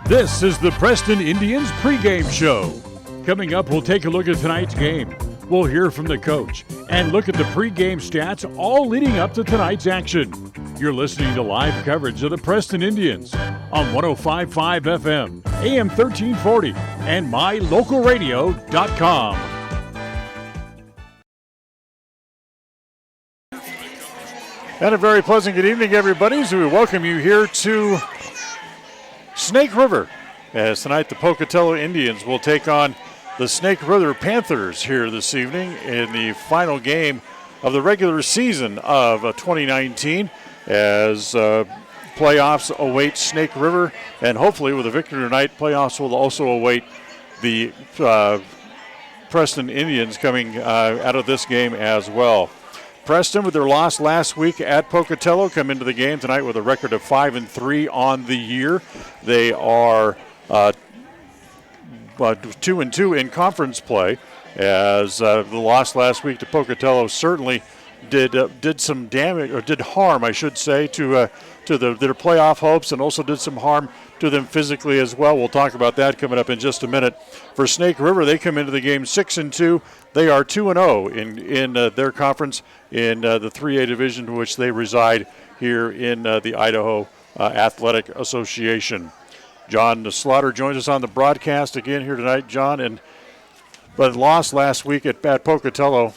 This is the Preston Indians pregame show. Coming up, we'll take a look at tonight's game. We'll hear from the coach and look at the pregame stats all leading up to tonight's action. You're listening to live coverage of the Preston Indians on 105.5 FM, AM 1340, and mylocalradio.com. And a very pleasant good evening, everybody, as we welcome you here to Snake River, as tonight the Pocatello Indians will take on the Snake River Panthers here this evening in the final game of the regular season of 2019, as playoffs await Snake River, and hopefully with a victory tonight, playoffs will also await the Preston Indians coming out of this game as well. Preston, with their loss last week at Pocatello, come into the game tonight with a record of 5-3 on the year. They are 2-2 in conference play, as the loss last week to Pocatello certainly did some damage, or did harm, I should say, to their playoff hopes, and also did some harm to them physically as well. We'll talk about that coming up in just a minute. For Snake River, they come into the game 6-2. They are 2-0 in their conference in the 3A division, to which they reside here in the Idaho Athletic Association. John Slaughter joins us on the broadcast again here tonight, John. But loss last week at Pocatello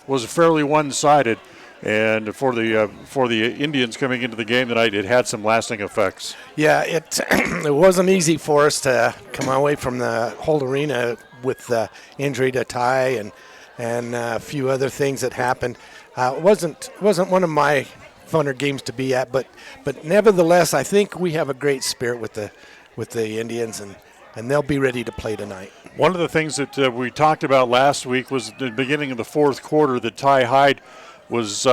was fairly one-sided, and for the Indians coming into the game tonight, it had some lasting effects. Yeah, it wasn't easy for us to come away from the whole arena with the injury to Ty and a few other things that happened. It wasn't one of my funner games to be at, but nevertheless, I think we have a great spirit with the Indians, and they'll be ready to play tonight. One of the things that we talked about last week was the beginning of the fourth quarter that Ty Hyde was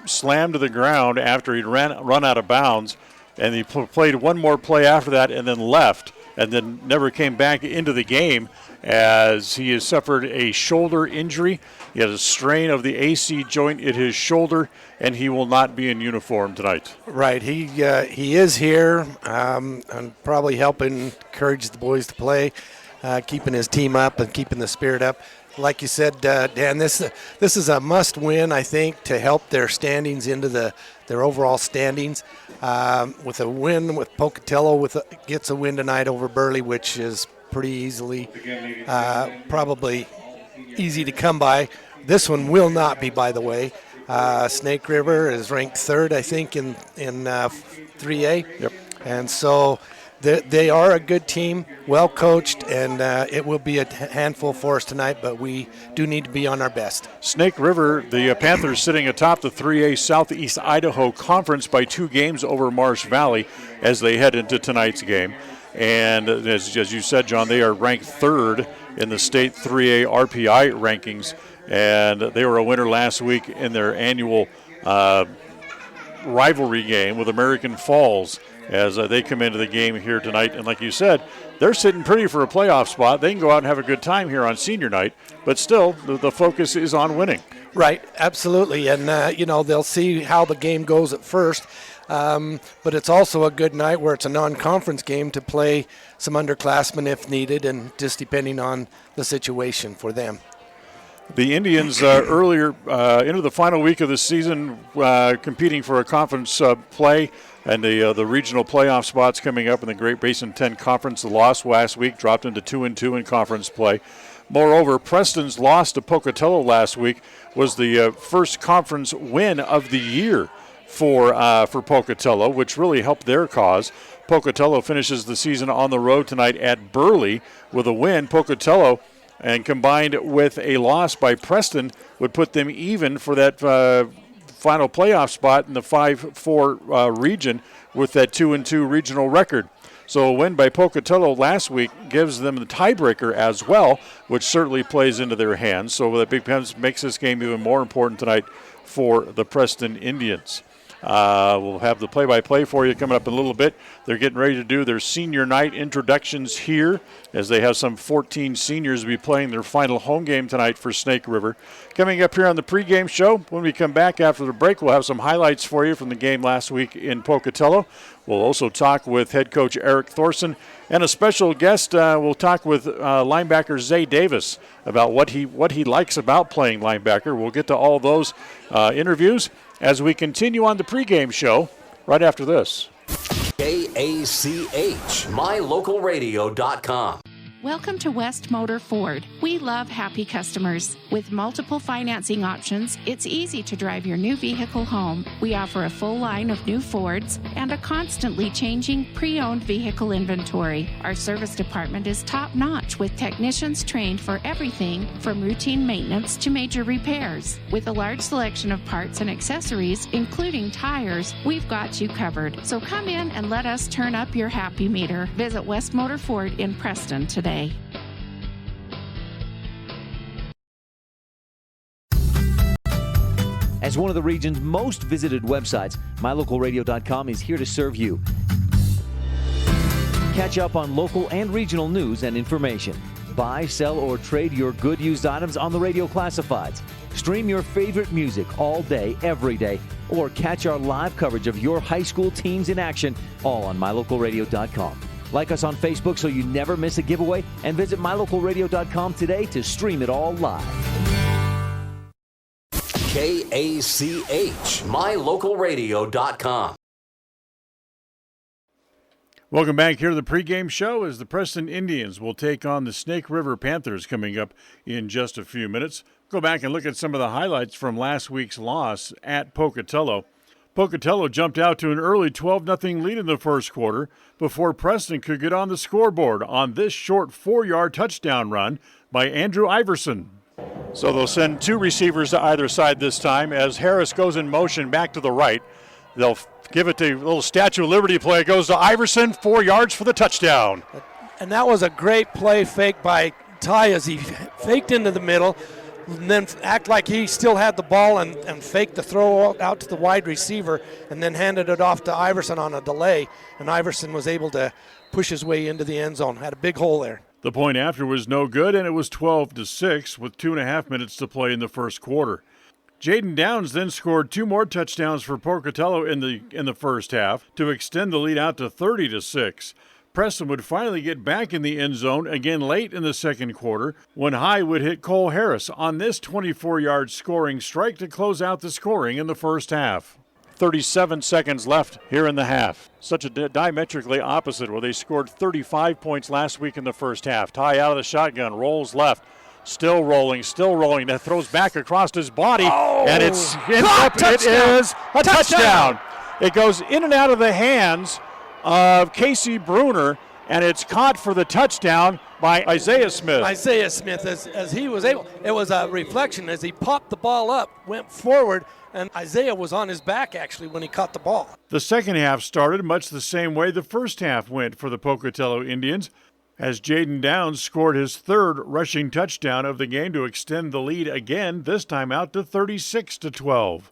slammed to the ground after he'd run out of bounds, and he played one more play after that and then left, and then never came back into the game, as he has suffered a shoulder injury. He has a strain of the AC joint in his shoulder, and he will not be in uniform tonight. Right, he is here, and probably helping encourage the boys to play, keeping his team up and keeping the spirit up. Like you said, Dan, this is a must-win, I think, to help their standings into their overall standings. With a win with Pocatello, gets a win tonight over Burley, which is pretty easily, probably easy to come by. This one will not be, by the way. Snake River is ranked third, I think, in 3A. Yep. And so they are a good team, well coached, and it will be a handful for us tonight, but we do need to be on our best. Snake River, the Panthers sitting atop the 3A Southeast Idaho Conference by 2 games over Marsh Valley as they head into tonight's game. And as you said, John, they are ranked third in the state 3A RPI rankings, and they were a winner last week in their annual rivalry game with American Falls, as they come into the game here tonight. And like you said, they're sitting pretty for a playoff spot. They can go out and have a good time here on senior night, but still the focus is on winning. Right, absolutely. And, they'll see how the game goes at first. But it's also a good night where it's a non-conference game to play some underclassmen if needed, and just depending on the situation for them. The Indians earlier into the final week of the season competing for a conference play, and the regional playoff spots coming up in the Great Basin 10 Conference. The loss last week dropped into 2-2 in conference play. Moreover, Preston's loss to Pocatello last week was the first conference win of the year for Pocatello, which really helped their cause. Pocatello finishes the season on the road tonight at Burley with a win. Pocatello, and combined with a loss by Preston, would put them even for that final playoff spot in the 5-4 region with that 2-2 regional record. So a win by Pocatello last week gives them the tiebreaker as well, which certainly plays into their hands. So that makes this game even more important tonight for the Preston Indians. We'll have the play-by-play for you coming up in a little bit. They're getting ready to do their senior night introductions here as they have some 14 seniors be playing their final home game tonight for Snake River. Coming up here on the pregame show, when we come back after the break, we'll have some highlights for you from the game last week in Pocatello. We'll also talk with head coach Eric Thorson, and a special guest. We'll talk with linebacker Zay Davis about what he likes about playing linebacker. We'll get to all those interviews as we continue on the pregame show right after this. KACH, mylocalradio.com. Welcome to West Motor Ford. We love happy customers. With multiple financing options, it's easy to drive your new vehicle home. We offer a full line of new Fords and a constantly changing pre-owned vehicle inventory. Our service department is top-notch with technicians trained for everything from routine maintenance to major repairs. With a large selection of parts and accessories, including tires, we've got you covered. So come in and let us turn up your happy meter. Visit West Motor Ford in Preston today. As one of the region's most visited websites, mylocalradio.com is here to serve you. Catch up on local and regional news and information. Buy, sell, or trade your good used items on the radio classifieds. Stream your favorite music all day, every day, or catch our live coverage of your high school teams in action, all on mylocalradio.com. Like us on Facebook so you never miss a giveaway, and visit mylocalradio.com today to stream it all live. KACH, mylocalradio.com. Welcome back here to the pregame show as the Preston Indians will take on the Snake River Panthers coming up in just a few minutes. Go back and look at some of the highlights from last week's loss at Pocatello. Pocatello jumped out to an early 12-0 lead in the first quarter before Preston could get on the scoreboard on this short 4-yard touchdown run by Andrew Iverson. So they'll send two receivers to either side this time as Harris goes in motion back to the right. They'll give it to a little Statue of Liberty play. It goes to Iverson, 4 yards for the touchdown. And that was a great play fake by Ty as he faked into the middle, and then act like he still had the ball and faked the throw out to the wide receiver and then handed it off to Iverson on a delay, and Iverson was able to push his way into the end zone. Had a big hole there. The point after was no good, and it was 12-6 with 2.5 minutes to play in the first quarter. Jaden Downs then scored 2 more touchdowns for Pocatello in the first half to extend the lead out to 30-6. Preston would finally get back in the end zone again late in the second quarter when High would hit Cole Harris on this 24-yard scoring strike to close out the scoring in the first half. 37 seconds left here in the half. Such a diametrically opposite where they scored 35 points last week in the first half. Ty out of the shotgun, rolls left. Still rolling. That throws back across his body, and it is a touchdown. It goes in and out of the hands of Casey Bruner, and it's caught for the touchdown by Isaiah Smith. Isaiah Smith, as he was able, it was a reflection as he popped the ball up, went forward, and Isaiah was on his back actually when he caught the ball. The second half started much the same way the first half went for the Pocatello Indians, as Jaden Downs scored his third rushing touchdown of the game to extend the lead again, this time out to 36-12.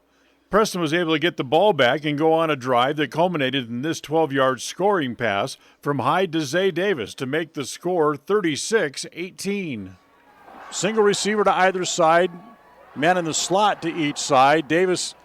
Preston was able to get the ball back and go on a drive that culminated in this 12-yard scoring pass from Hyde to Zay Davis to make the score 36-18. Single receiver to either side, man in the slot to each side. Davis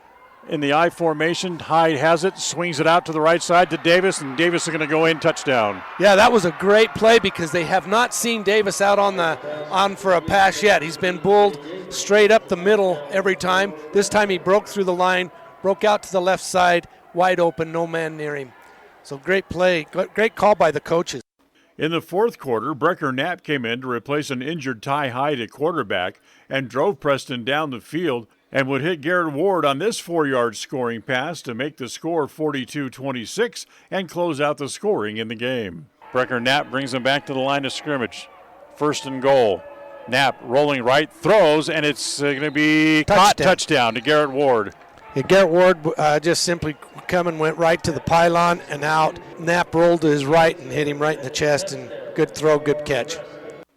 in the I formation. Hyde has it, swings it out to the right side to Davis, and Davis is going to go in, touchdown. Yeah, that was a great play because they have not seen Davis out on for a pass yet. He's been bulled straight up the middle every time. This time he broke through the line, broke out to the left side, wide open, no man near him. So great play, great call by the coaches. In the fourth quarter, Brecker Knapp came in to replace an injured Ty Hyde at quarterback and drove Preston down the field and would hit Garrett Ward on this 4-yard scoring pass to make the score 42-26 and close out the scoring in the game. Brecker Knapp brings them back to the line of scrimmage. First and goal. Knapp rolling right, throws, and it's going to be caught, touchdown to Garrett Ward. Yeah, Garrett Ward just simply went right to the pylon and out. Knapp rolled to his right and hit him right in the chest, and good throw, good catch.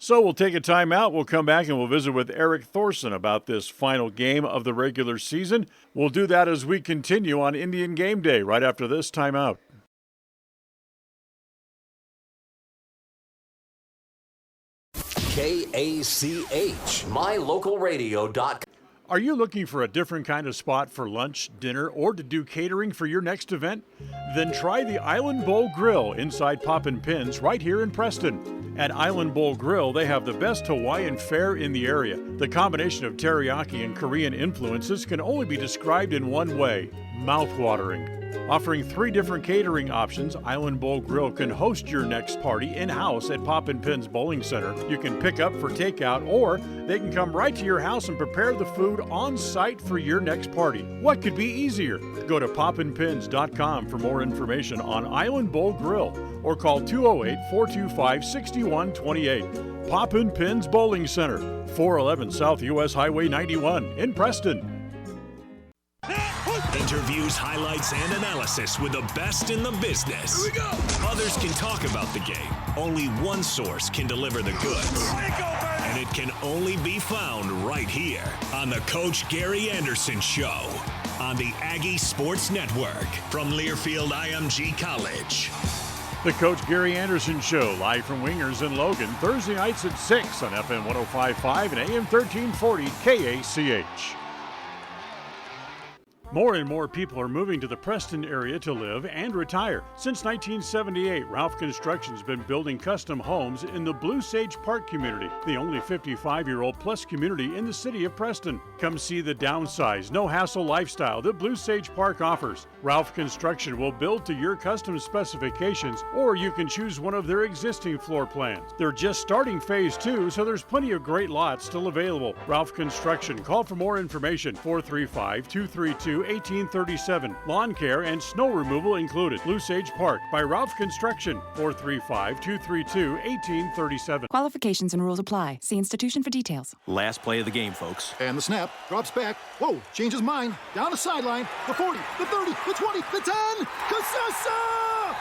So we'll take a timeout. We'll come back and we'll visit with Eric Thorson about this final game of the regular season. We'll do that as we continue on Indian Game Day right after this timeout. KACH, mylocalradio.com. Are you looking for a different kind of spot for lunch, dinner, or to do catering for your next event? Then try the Island Bowl Grill inside Poppin' Pins right here in Preston. At Island Bowl Grill, they have the best Hawaiian fare in the area. The combination of teriyaki and Korean influences can only be described in one way: mouth-watering. Offering 3 different catering options, Island Bowl Grill can host your next party in-house at Poppin' Pins Bowling Center. You can pick up for takeout, or they can come right to your house and prepare the food on site for your next party. What could be easier? Go to poppinpins.com for more information on Island Bowl Grill, or call 208-425-6128. Poppin' Pins Bowling Center, 411 South US Highway 91 in Preston. Interviews, highlights, and analysis with the best in the business. Here we go. Others can talk about the game. Only one source can deliver the goods. And it can only be found right here on the Coach Gary Anderson Show on the Aggie Sports Network from Learfield IMG College. The Coach Gary Anderson Show, live from Wingers in Logan, Thursday nights at 6 on FM 105.5 and AM 1340 KACH. More and more people are moving to the Preston area to live and retire. Since 1978, Ralph Construction's been building custom homes in the Blue Sage Park community, the only 55-year-old plus community in the city of Preston. Come see the downsized, no-hassle lifestyle that Blue Sage Park offers. Ralph Construction will build to your custom specifications, or you can choose one of their existing floor plans. They're just starting phase 2, so there's plenty of great lots still available. Ralph Construction. Call for more information, 435-232-1837. Lawn care and snow removal included. Blue Sage Park by Ralph Construction, 435-232-1837. Qualifications and rules apply. See institution for details. Last play of the game, folks. And the snap, drops back. Whoa, changes mind. Down the sideline. The 40, the 30, the 20, the 10. Casasa!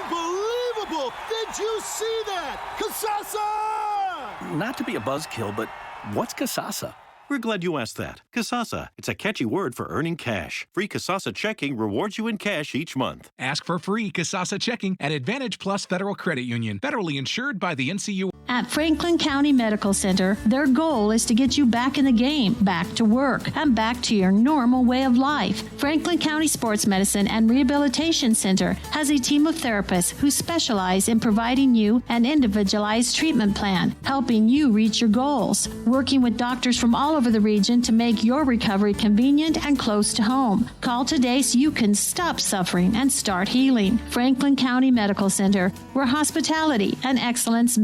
Unbelievable! Did you see that? Casasa! Not to be a buzzkill, but what's Casasa? We're glad you asked that. Casasa. It's a catchy word for earning cash. Free Casasa checking rewards you in cash each month. Ask for free Casasa checking at Advantage Plus Federal Credit Union. Federally insured by the NCU. At Franklin County Medical Center, their goal is to get you back in the game, back to work, and back to your normal way of life. Franklin County Sports Medicine and Rehabilitation Center has a team of therapists who specialize in providing you an individualized treatment plan, helping you reach your goals, working with doctors from all over the region to make your recovery convenient and close to home. Call today so you can stop suffering and start healing. Franklin County Medical Center, where hospitality and excellence.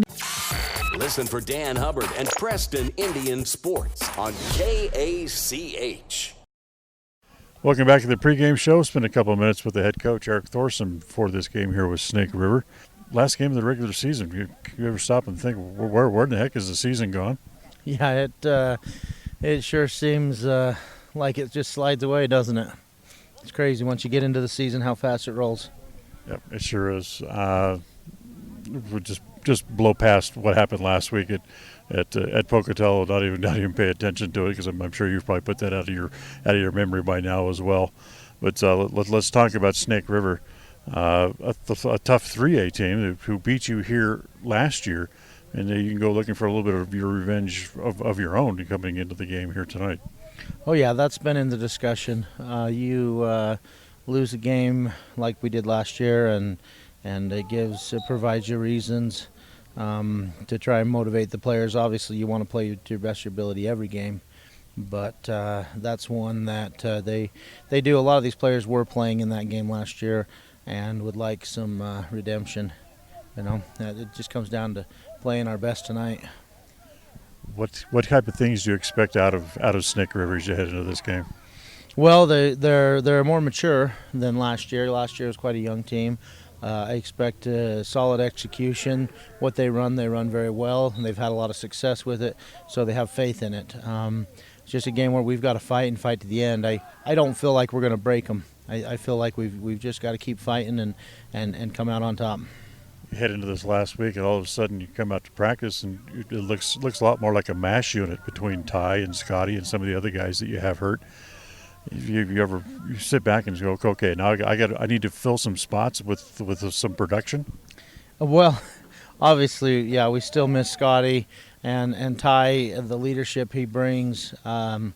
Listen for Dan Hubbard and Preston Indian Sports on KACH. Welcome back to the pregame show. Spent a couple of minutes with the head coach, Eric Thorson, before this game here with Snake River. Last game of the regular season. You ever stop and think, where in the heck is the season gone? Yeah, it sure seems like it just slides away, doesn't it? It's crazy once you get into the season how fast it rolls. Yep, it sure is. We'll just blow past what happened last week at Pocatello. Not even pay attention to it, because I'm sure you've probably put that out of your memory by now as well. But let's talk about Snake River, a tough 3A team who beat you here last year, and you can go looking for a little bit of your revenge of your own coming into the game here tonight. Oh yeah, that's been in the discussion. You lose a game like we did last year, and it provides you reasons to try and motivate the players. Obviously, you want to play to your best ability every game, but that's one that they do. A lot of these players were playing in that game last year and would like some redemption. It just comes down to playing our best tonight. What type of things do you expect out of Snake River as you head into this game? Well, they're more mature than last year. Last year was quite a young team. I expect solid execution. What they run very well, and they've had a lot of success with it, so they have faith in it. It's just a game where we've got to fight to the end. I don't feel like we're going to break them. I feel like we've just got to keep fighting and come out on top. head into this last week, and all of a sudden you come out to practice, and it looks a lot more like a mash unit between Ty and Scotty and some of the other guys that you have hurt. You sit back and go, okay, now I need to fill some spots with some production? Well, obviously, yeah, we still miss Scotty and Ty, the leadership he brings, when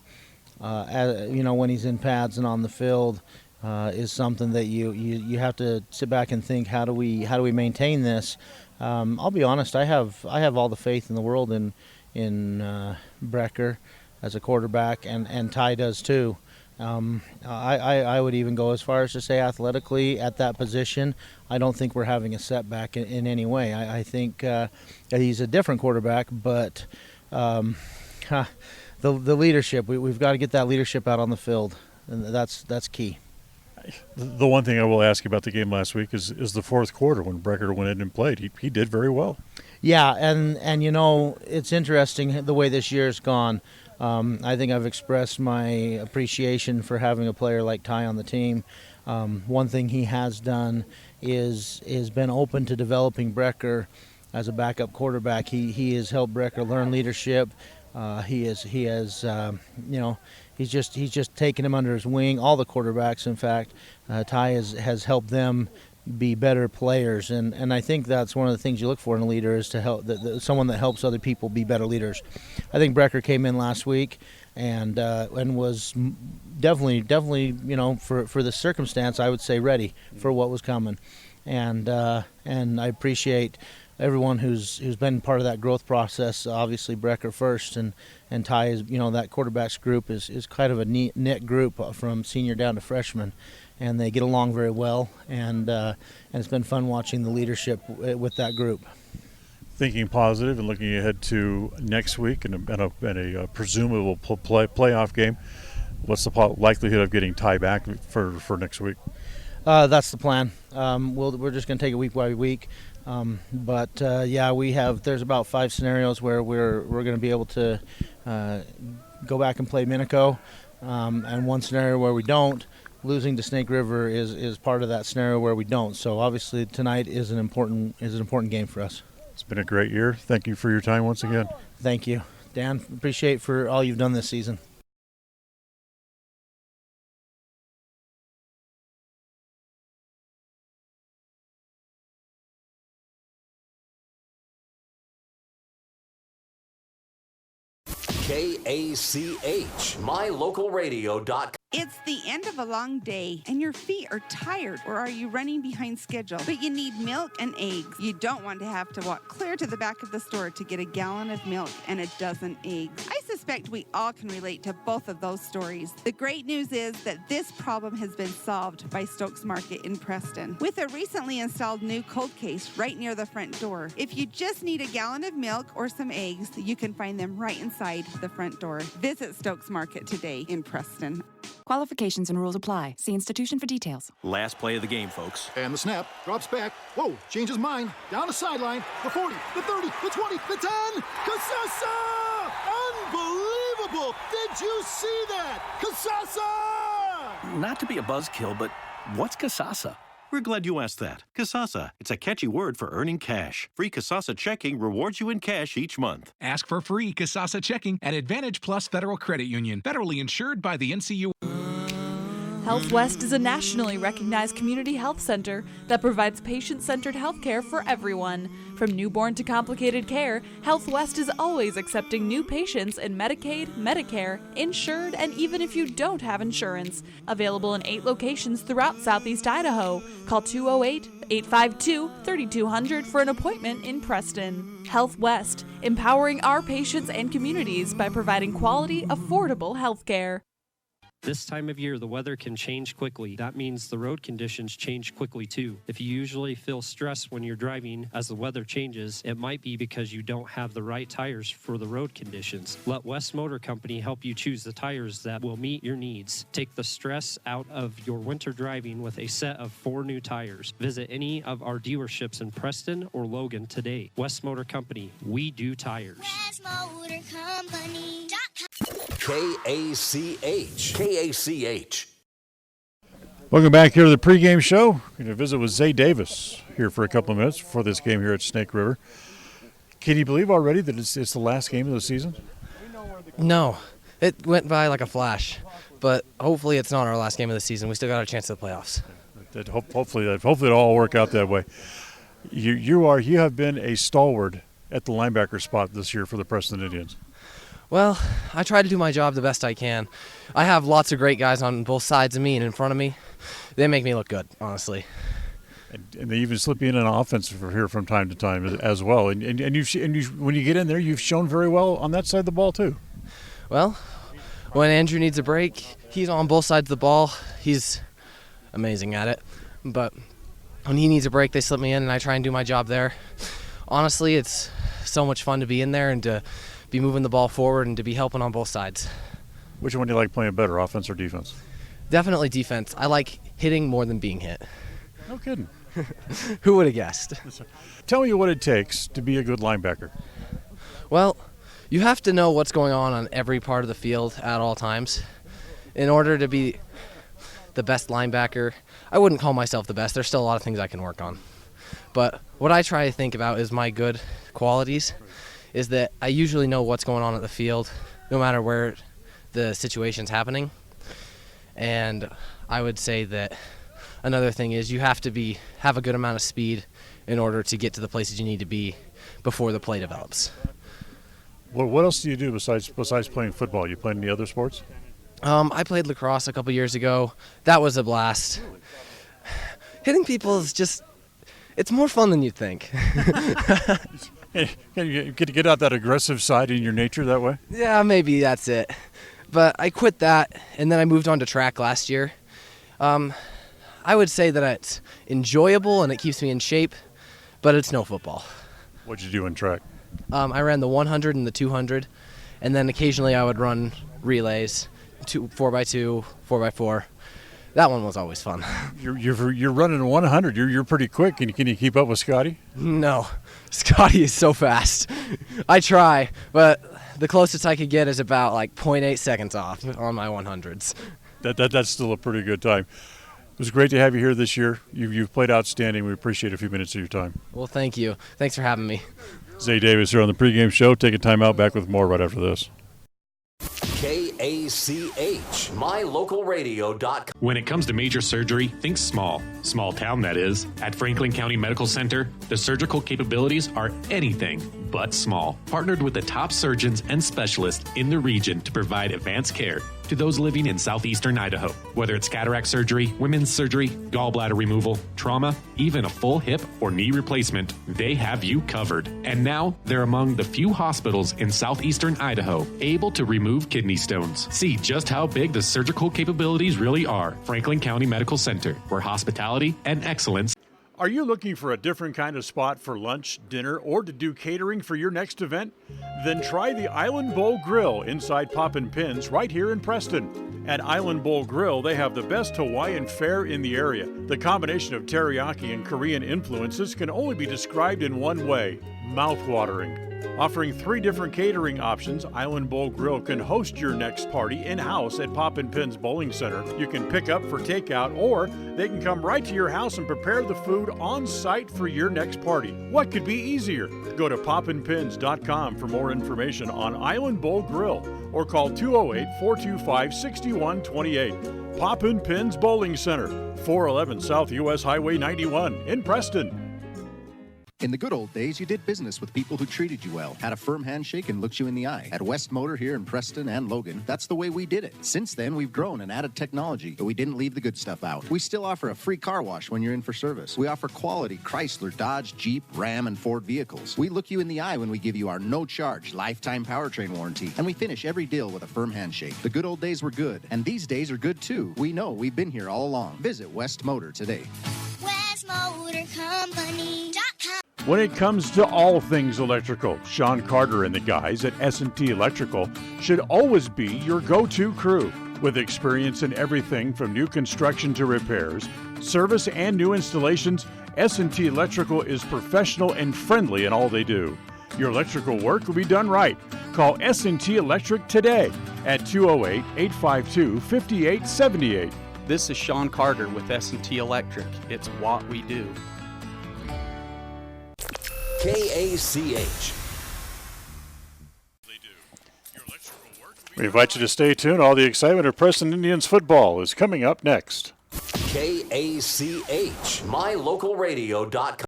he's in pads and on the field, is something that you have to sit back and think, how do we maintain this? I'll be honest, I have all the faith in the world in Brecker as a quarterback, and Ty does too. I would even go as far as to say athletically at that position, I don't think we're having a setback in any way. I think that he's a different quarterback, but the leadership, we've got to get that leadership out on the field, and that's key. The one thing I will ask you about the game last week is the fourth quarter when Brecker went in and played. He did very well. Yeah, and it's interesting the way this year's gone. I think I've expressed my appreciation for having a player like Ty on the team. One thing he has done is been open to developing Brecker as a backup quarterback. He has helped Brecker learn leadership. He's just taken him under his wing. All the quarterbacks, in fact, Ty has helped them be better players, and I think that's one of the things you look for in a leader, is to help someone that helps other people be better leaders. I think Brecker came in last week and was definitely for the circumstance, I would say, ready for what was coming, and I appreciate everyone who's been part of that growth process. Obviously Brecker first, and Ty is, that quarterbacks group is kind of a knit group from senior down to freshman, and they get along very well, and it's been fun watching the leadership with that group. Thinking positive and looking ahead to next week and a presumable playoff game, what's the likelihood of getting Ty back for next week? That's the plan. We're just going to take it week by week. There's about 5 scenarios where we're going to be able to go back and play Minico, and one scenario where we don't. Losing to Snake River is part of that scenario where we don't. So obviously tonight is an important game for us. It's been a great year. Thank you for your time once again. Thank you, Dan. Appreciate for all you've done this season. KACH, mylocal.radio.com. It's the end of a long day, and your feet are tired, or are you running behind schedule? But you need milk and eggs. You don't want to have to walk clear to the back of the store to get a gallon of milk and a dozen eggs. I suspect we all can relate to both of those stories. The great news is that this problem has been solved by Stokes Market in Preston, with a recently installed new cold case right near the front door. If you just need a gallon of milk or some eggs, you can find them right inside the front door. Visit Stokes Market today in Preston. Qualifications and rules apply. See institution for details. Last play of the game, folks. And the snap, drops back. Whoa, changes mind. Down the sideline. The 40, the 30, the 20, the 10. Casasa! Unbelievable! Did you see that? Casasa! Not to be a buzzkill, but what's Casasa? We're glad you asked that. Casasa, it's a catchy word for earning cash. Free Casasa checking rewards you in cash each month. Ask for free Casasa checking at Advantage Plus Federal Credit Union, federally insured by the NCUA. Health West is a nationally recognized community health center that provides patient-centered health care for everyone. From newborn to complicated care, Health West is always accepting new patients in Medicaid, Medicare, insured, and even if you don't have insurance. Available in 8 locations throughout Southeast Idaho. Call 208-852-3200 for an appointment in Preston. Health West, empowering our patients and communities by providing quality, affordable health care. This time of year, the weather can change quickly. That means the road conditions change quickly too. If you usually feel stressed when you're driving as the weather changes, it might be because you don't have the right tires for the road conditions. Let West Motor Company help you choose the tires that will meet your needs. Take the stress out of your winter driving with a set of 4 new tires. Visit any of our dealerships in Preston or Logan today. West Motor Company, we do tires. KACH. KACH. Welcome back here to the pregame show. We're going to visit with Zay Davis here for a couple of minutes before this game here at Snake River. Can you believe already that it's the last game of the season? No. It went by like a flash. But hopefully it's not our last game of the season. We still got a chance at the playoffs. Hopefully it'll all work out that way. You have been a stalwart at the linebacker spot this year for the Preston Indians. Well, I try to do my job the best I can. I have lots of great guys on both sides of me and in front of me. They make me look good, honestly. And they even slip you in an offense here from time to time as well. And when you get in there, you've shown very well on that side of the ball too. Well, when Andrew needs a break, he's on both sides of the ball. He's amazing at it. But when he needs a break, they slip me in, and I try and do my job there. Honestly, it's so much fun to be in there and to be moving the ball forward and to be helping on both sides. Which one do you like playing better, offense or defense? Definitely defense. I like hitting more than being hit. No kidding. Who would have guessed? Tell me what it takes to be a good linebacker. Well, you have to know what's going on every part of the field at all times. In order to be the best linebacker, I wouldn't call myself the best. There's still a lot of things I can work on. But what I try to think about is my good qualities, is that I usually know what's going on at the field, no matter where the situation's happening. And I would say that another thing is you have to have a good amount of speed in order to get to the places you need to be before the play develops. Well, what else do you do besides playing football? You play any other sports? I played lacrosse a couple years ago. That was a blast. Hitting people is it's more fun than you'd think. You get to get out that aggressive side in your nature that way? Yeah, maybe that's it. But I quit that, and then I moved on to track last year. I would say that it's enjoyable and it keeps me in shape, but it's no football. What'd you do in track? I ran the 100 and the 200, and then occasionally I would run relays, 4x2, 4x4. That one was always fun. You're running 100. You're pretty quick. Can you keep up with Scotty? No, Scotty is so fast. I try, but the closest I could get is about like 0.8 seconds off on my 100s. That's still a pretty good time. It was great to have you here this year. You've played outstanding. We appreciate a few minutes of your time. Well, thank you. Thanks for having me. Zay Davis here on the pregame show. Take a time out. Back with more right after this. KACH, mylocalradio.com. When it comes to major surgery, think small. Small town, that is. At Franklin County Medical Center, the surgical capabilities are anything but small. Partnered with the top surgeons and specialists in the region to provide advanced care to those living in southeastern Idaho. Whether it's cataract surgery, women's surgery, gallbladder removal, trauma, even a full hip or knee replacement, they have you covered. And now they're among the few hospitals in southeastern Idaho able to remove kidney stones. See just how big the surgical capabilities really are. Franklin County Medical Center, where hospitality and excellence. Are you looking for a different kind of spot for lunch, dinner, or to do catering for your next event? Then try the Island Bowl Grill inside Poppin' Pins right here in Preston. At Island Bowl Grill, they have the best Hawaiian fare in the area. The combination of teriyaki and Korean influences can only be described in one way: mouth-watering. Offering 3 different catering options, Island Bowl Grill can host your next party in-house at Poppin' Pins Bowling Center. You can pick up for takeout, or they can come right to your house and prepare the food on site for your next party. What could be easier? Go to poppinpins.com for more information on Island Bowl Grill, or call 208-425-6128. Poppin' Pins Bowling Center, 411 South US Highway 91 in Preston. In the good old days, you did business with people who treated you well, had a firm handshake, and looked you in the eye. At West Motor here in Preston and Logan, that's the way we did it. Since then, we've grown and added technology, but we didn't leave the good stuff out. We still offer a free car wash when you're in for service. We offer quality Chrysler, Dodge, Jeep, Ram, and Ford vehicles. We look you in the eye when we give you our no-charge lifetime powertrain warranty, and we finish every deal with a firm handshake. The good old days were good, and these days are good too. We know we've been here all along. Visit West Motor today. WestMotorCompany.com. When it comes to all things electrical, Sean Carter and the guys at S&T Electrical should always be your go-to crew. With experience in everything from new construction to repairs, service, and new installations, S&T Electrical is professional and friendly in all they do. Your electrical work will be done right. Call S&T Electric today at 208-852-5878. This is Sean Carter with S&T Electric. It's what we do. KACH. We invite you to stay tuned. All the excitement of Preston Indians football is coming up next. KACH, mylocalradio.com.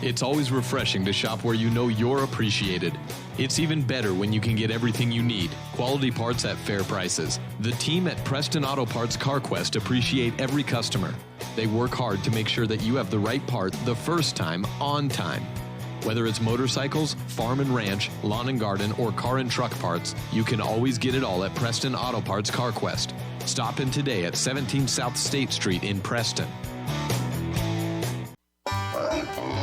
It's always refreshing to shop where you know you're appreciated. It's even better when you can get everything you need. Quality parts at fair prices. The team at Preston Auto Parts CarQuest appreciate every customer. They work hard to make sure that you have the right part the first time, on time. Whether it's motorcycles, farm and ranch, lawn and garden, or car and truck parts, you can always get it all at Preston Auto Parts CarQuest. Stop in today at 17 South State Street in Preston.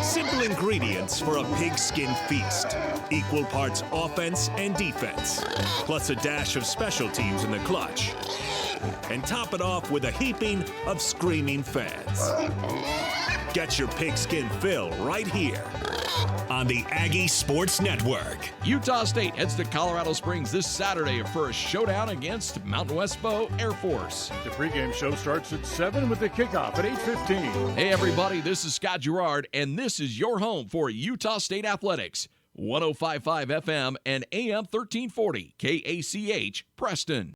Simple ingredients for a pigskin feast. Equal parts offense and defense. Plus a dash of special teams in the clutch. And top it off with a heaping of screaming fans. Get your pigskin fill right here on the Aggie Sports Network. Utah State heads to Colorado Springs this Saturday for a showdown against Mountain West Bow Air Force. The pregame show starts at 7 with the kickoff at 8:15. Hey everybody, this is Scott Girard, and this is your home for Utah State Athletics. 105.5 FM and AM 1340 KACH Preston.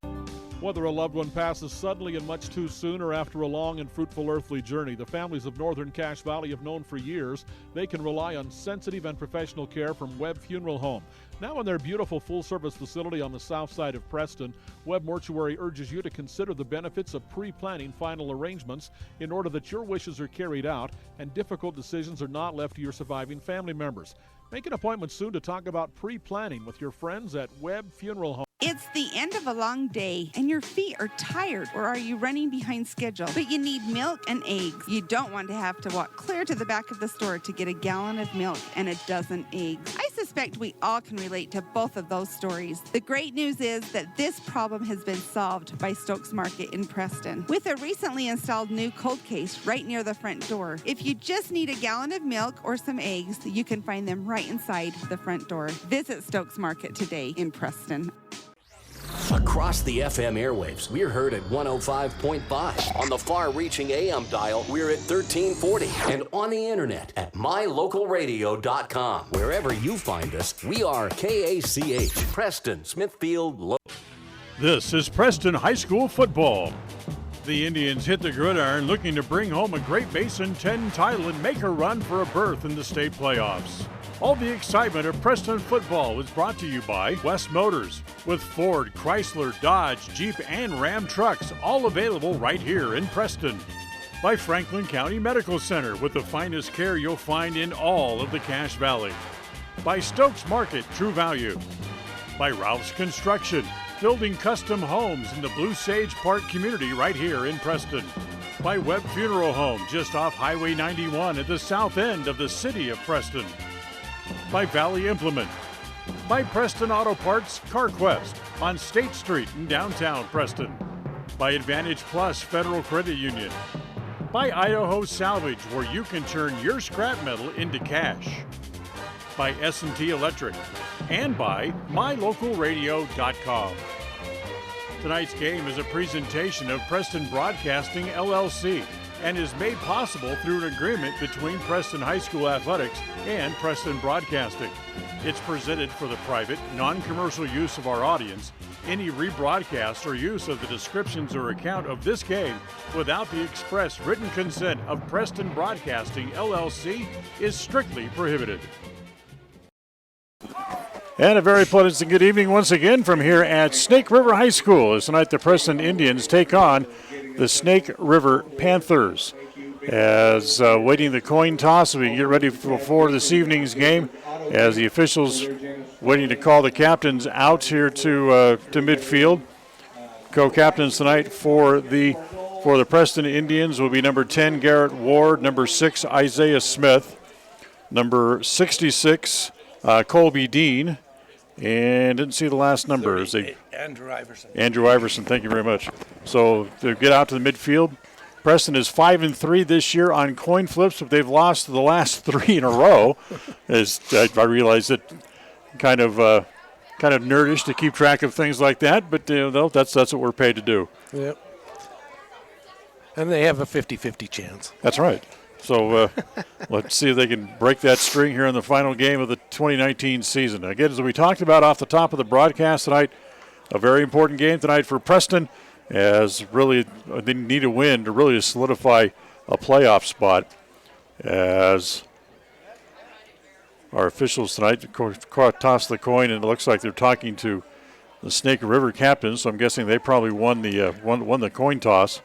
Whether a loved one passes suddenly and much too soon or after a long and fruitful earthly journey, the families of Northern Cache Valley have known for years they can rely on sensitive and professional care from Webb Funeral Home. Now in their beautiful full-service facility on the south side of Preston, Webb Mortuary urges you to consider the benefits of pre-planning final arrangements in order that your wishes are carried out and difficult decisions are not left to your surviving family members. Make an appointment soon to talk about pre-planning with your friends at Webb Funeral Home. It's the end of a long day and your feet are tired, or are you running behind schedule? But you need milk and eggs. You don't want to have to walk clear to the back of the store to get a gallon of milk and a dozen eggs. I suspect we all can relate to both of those stories. The great news is that this problem has been solved by Stokes Market in Preston with a recently installed new cold case right near the front door. If you just need a gallon of milk or some eggs, you can find them right inside the front door. Visit Stokes Market today in Preston. Across the FM airwaves, we're heard at 105.5. On the far-reaching AM dial, we're at 1340. And on the internet at mylocalradio.com. Wherever you find us, we are KACH, Preston, Smithfield, This is Preston High School football. The Indians hit the gridiron looking to bring home a Great Basin 10 title and make a run for a berth in the state playoffs. All the excitement of Preston football is brought to you by West Motors, with Ford, Chrysler, Dodge, Jeep, and Ram trucks, all available right here in Preston. By Franklin County Medical Center, with the finest care you'll find in all of the Cache Valley. By Stokes Market, True Value. By Ralph's Construction, building custom homes in the Blue Sage Park community right here in Preston. By Webb Funeral Home, just off Highway 91 at the south end of the city of Preston. By Valley Implement. By Preston Auto Parts CarQuest on State Street in downtown Preston. By Advantage Plus Federal Credit Union. By Idaho Salvage, where you can turn your scrap metal into cash. By S&T Electric. And by mylocalradio.com. Tonight's game is a presentation of Preston Broadcasting, LLC, and is made possible through an agreement between Preston High School Athletics and Preston Broadcasting. It's presented for the private, non-commercial use of our audience. Any rebroadcast or use of the descriptions or account of this game without the express written consent of Preston Broadcasting, LLC is strictly prohibited. And a very pleasant good evening once again from here at Snake River High School as tonight the Preston Indians take on the Snake River Panthers. As waiting the coin toss, we get ready for this evening's game as the officials waiting to call the captains out here to midfield. Co-captains tonight for the Preston Indians will be number 10 Garrett Ward, number 6 Isaiah Smith, number 66 Colby Dean, and didn't see the last numbers. Andrew Iverson. Andrew Iverson, thank you very much. So to get out to the midfield, Preston is 5-3 this year on coin flips, but they've lost the last 3 in a row. As I realize that kind of nerdish to keep track of things like that, but that's what we're paid to do. Yep. And they have a 50-50 chance. That's right. So let's see if they can break that string here in the final game of the 2019 season. Again, as we talked about off the top of the broadcast tonight, a very important game tonight for Preston, as really they need a win to really solidify a playoff spot. As our officials tonight toss the coin, and it looks like they're talking to the Snake River captain, so I'm guessing they probably won the coin toss.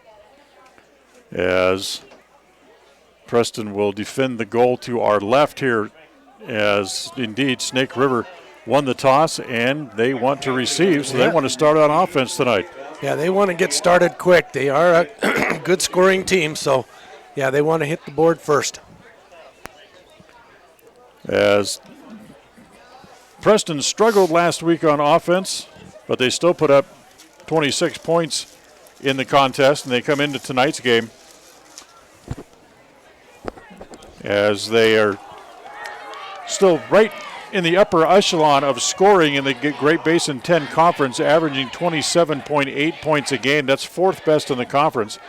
As Preston will defend the goal to our left here, as indeed Snake River won the toss and they want to receive, so they want to start on offense tonight. Yeah, they want to get started quick. They are a good scoring team, so yeah, they want to hit the board first. As Preston struggled last week on offense, but they still put up 26 points in the contest, and they come into tonight's game as they are still right in the upper echelon of scoring in the Great Basin 10 Conference, averaging 27.8 points a game. That's fourth best in the conference.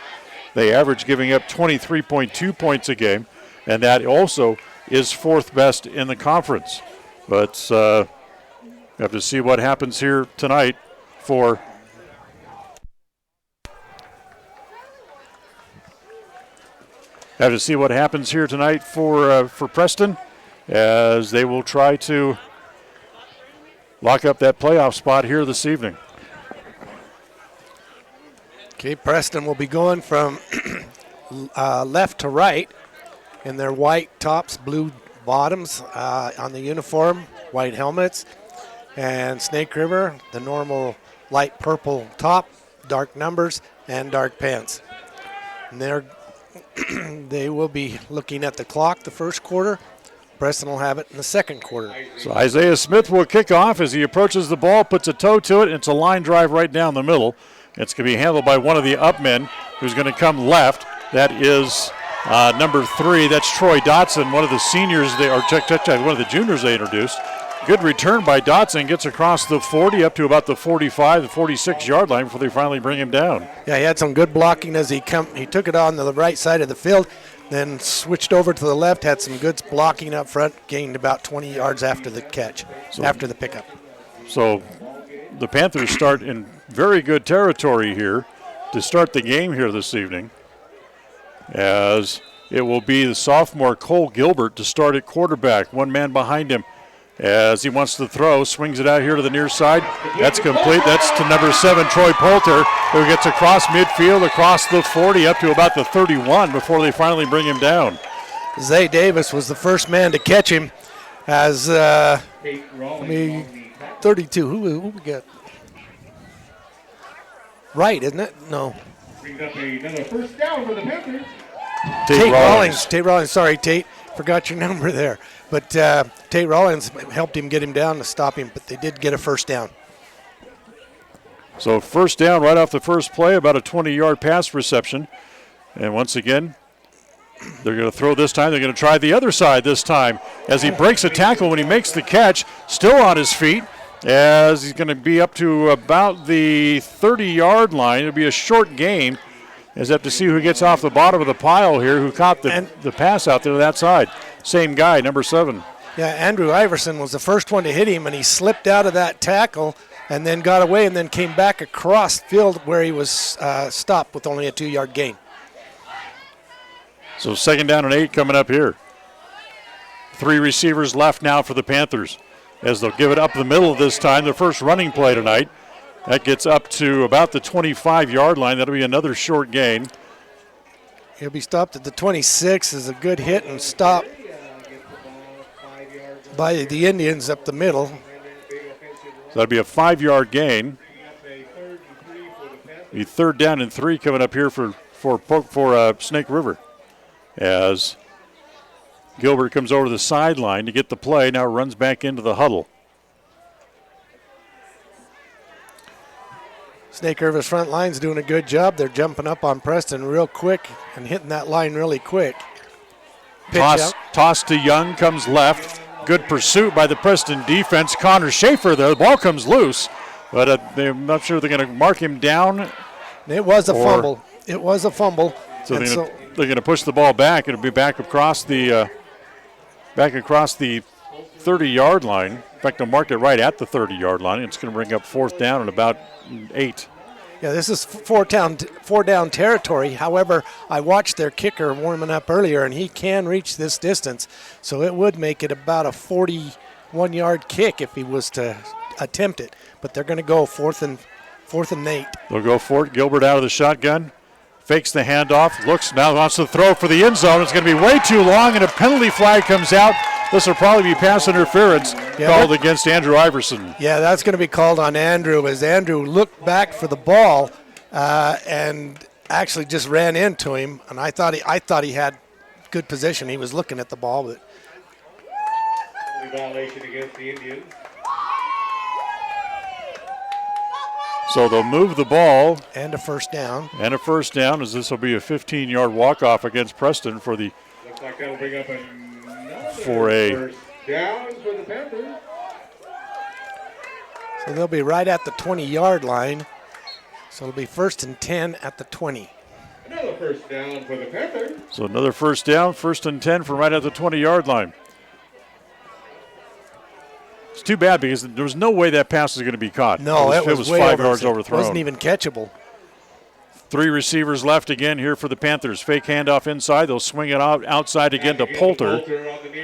They average giving up 23.2 points a game, and that also is fourth best in the conference. But we have to see what happens here tonight for Preston, as they will try to lock up that playoff spot here this evening. Okay, Preston will be going from left to right in their white tops, blue bottoms on the uniform, white helmets. And Snake River, the normal light purple top, dark numbers, and dark pants. And they will be looking at the clock the first quarter. Preston will have it in the second quarter. So Isaiah Smith will kick off as he approaches the ball, puts a toe to it, and it's a line drive right down the middle. It's going to be handled by one of the upmen who's going to come left. That is number 3. That's Troy Dotson, one of the seniors, one of the juniors they introduced. Good return by Dotson, gets across the 40 up to about the 45, the 46-yard line before they finally bring him down. Yeah, he had some good blocking as he took it on the right side of the field, then switched over to the left, had some good blocking up front, gained about 20 yards after the catch, after the pickup. So the Panthers start in very good territory here to start the game here this evening, as it will be the sophomore Cole Gilbert to start at quarterback, one man behind him. As he wants to throw, swings it out here to the near side. That's complete. That's to number 7, Troy Poulter, who gets across midfield, across the 40, up to about the 31 before they finally bring him down. Zay Davis was the first man to catch him as 32. Who we got? Right, isn't it? No. Brings up another first down for the Panthers. Tate Rollins. Tate Rollins. Sorry, Tate. Forgot your number there. But Tate Rollins helped him get him down to stop him, but they did get a first down. So first down right off the first play, about a 20-yard pass reception. And once again, they're going to throw this time. They're going to try the other side this time as he breaks a tackle when he makes the catch, still on his feet, as he's going to be up to about the 30-yard line. It'll be a short gain. As have to see who gets off the bottom of the pile here, who caught the pass out there to that side. Same guy, number 7. Yeah, Andrew Iverson was the first one to hit him, and he slipped out of that tackle and then got away and then came back across field where he was stopped with only a 2-yard gain. So second down and 8 coming up here. 3 receivers left now for the Panthers, as they'll give it up the middle this time, their first running play tonight. That gets up to about the 25-yard line. That'll be another short gain. He'll be stopped at the 26. Is a good hit and stop by the Indians up the middle. So that'll be a 5-yard gain. The third down and 3 coming up here for Snake River, as Gilbert comes over to the sideline to get the play. Now runs back into the huddle. Snake River's front line's doing a good job. They're jumping up on Preston real quick and hitting that line really quick. Toss to Young, comes left. Good pursuit by the Preston defense. Connor Schaefer there. The ball comes loose, but I'm not sure they're going to mark him down. It was a fumble. It was a fumble. So they're going to push the ball back. It'll be back across the 30-yard line. In fact, they'll mark it right at the 30-yard line. It's going to bring up 4th down and about 8. Yeah, this is four down territory. However, I watched their kicker warming up earlier, and he can reach this distance. So it would make it about a 41-yard kick if he was to attempt it. But they're going to go 4th and 8. They'll go for it. Gilbert out of the shotgun. Fakes the handoff. Looks now wants to throw for the end zone. It's going to be way too long, and a penalty flag comes out. This will probably be pass interference called against Andrew Iverson. Yeah, that's going to be called on Andrew, as Andrew looked back for the ball and actually just ran into him. And I thought he had good position. He was looking at the ball, but violation against the Indians. So they'll move the ball. And a first down. And a first down, as this will be a 15-yard walk-off against Preston for the. Looks like that'll bring up for a first down for the Panthers. So they'll be right at the 20-yard line. So it'll be 1st and 10 at the 20. Another first down for the Panthers. So another first down, 1st and 10 from right at the 20-yard line. It's too bad because there was no way that pass was going to be caught. No, it was 5 yards overthrown. It wasn't even catchable. 3 receivers left again here for the Panthers. Fake handoff inside. They'll swing it out outside again to Poulter,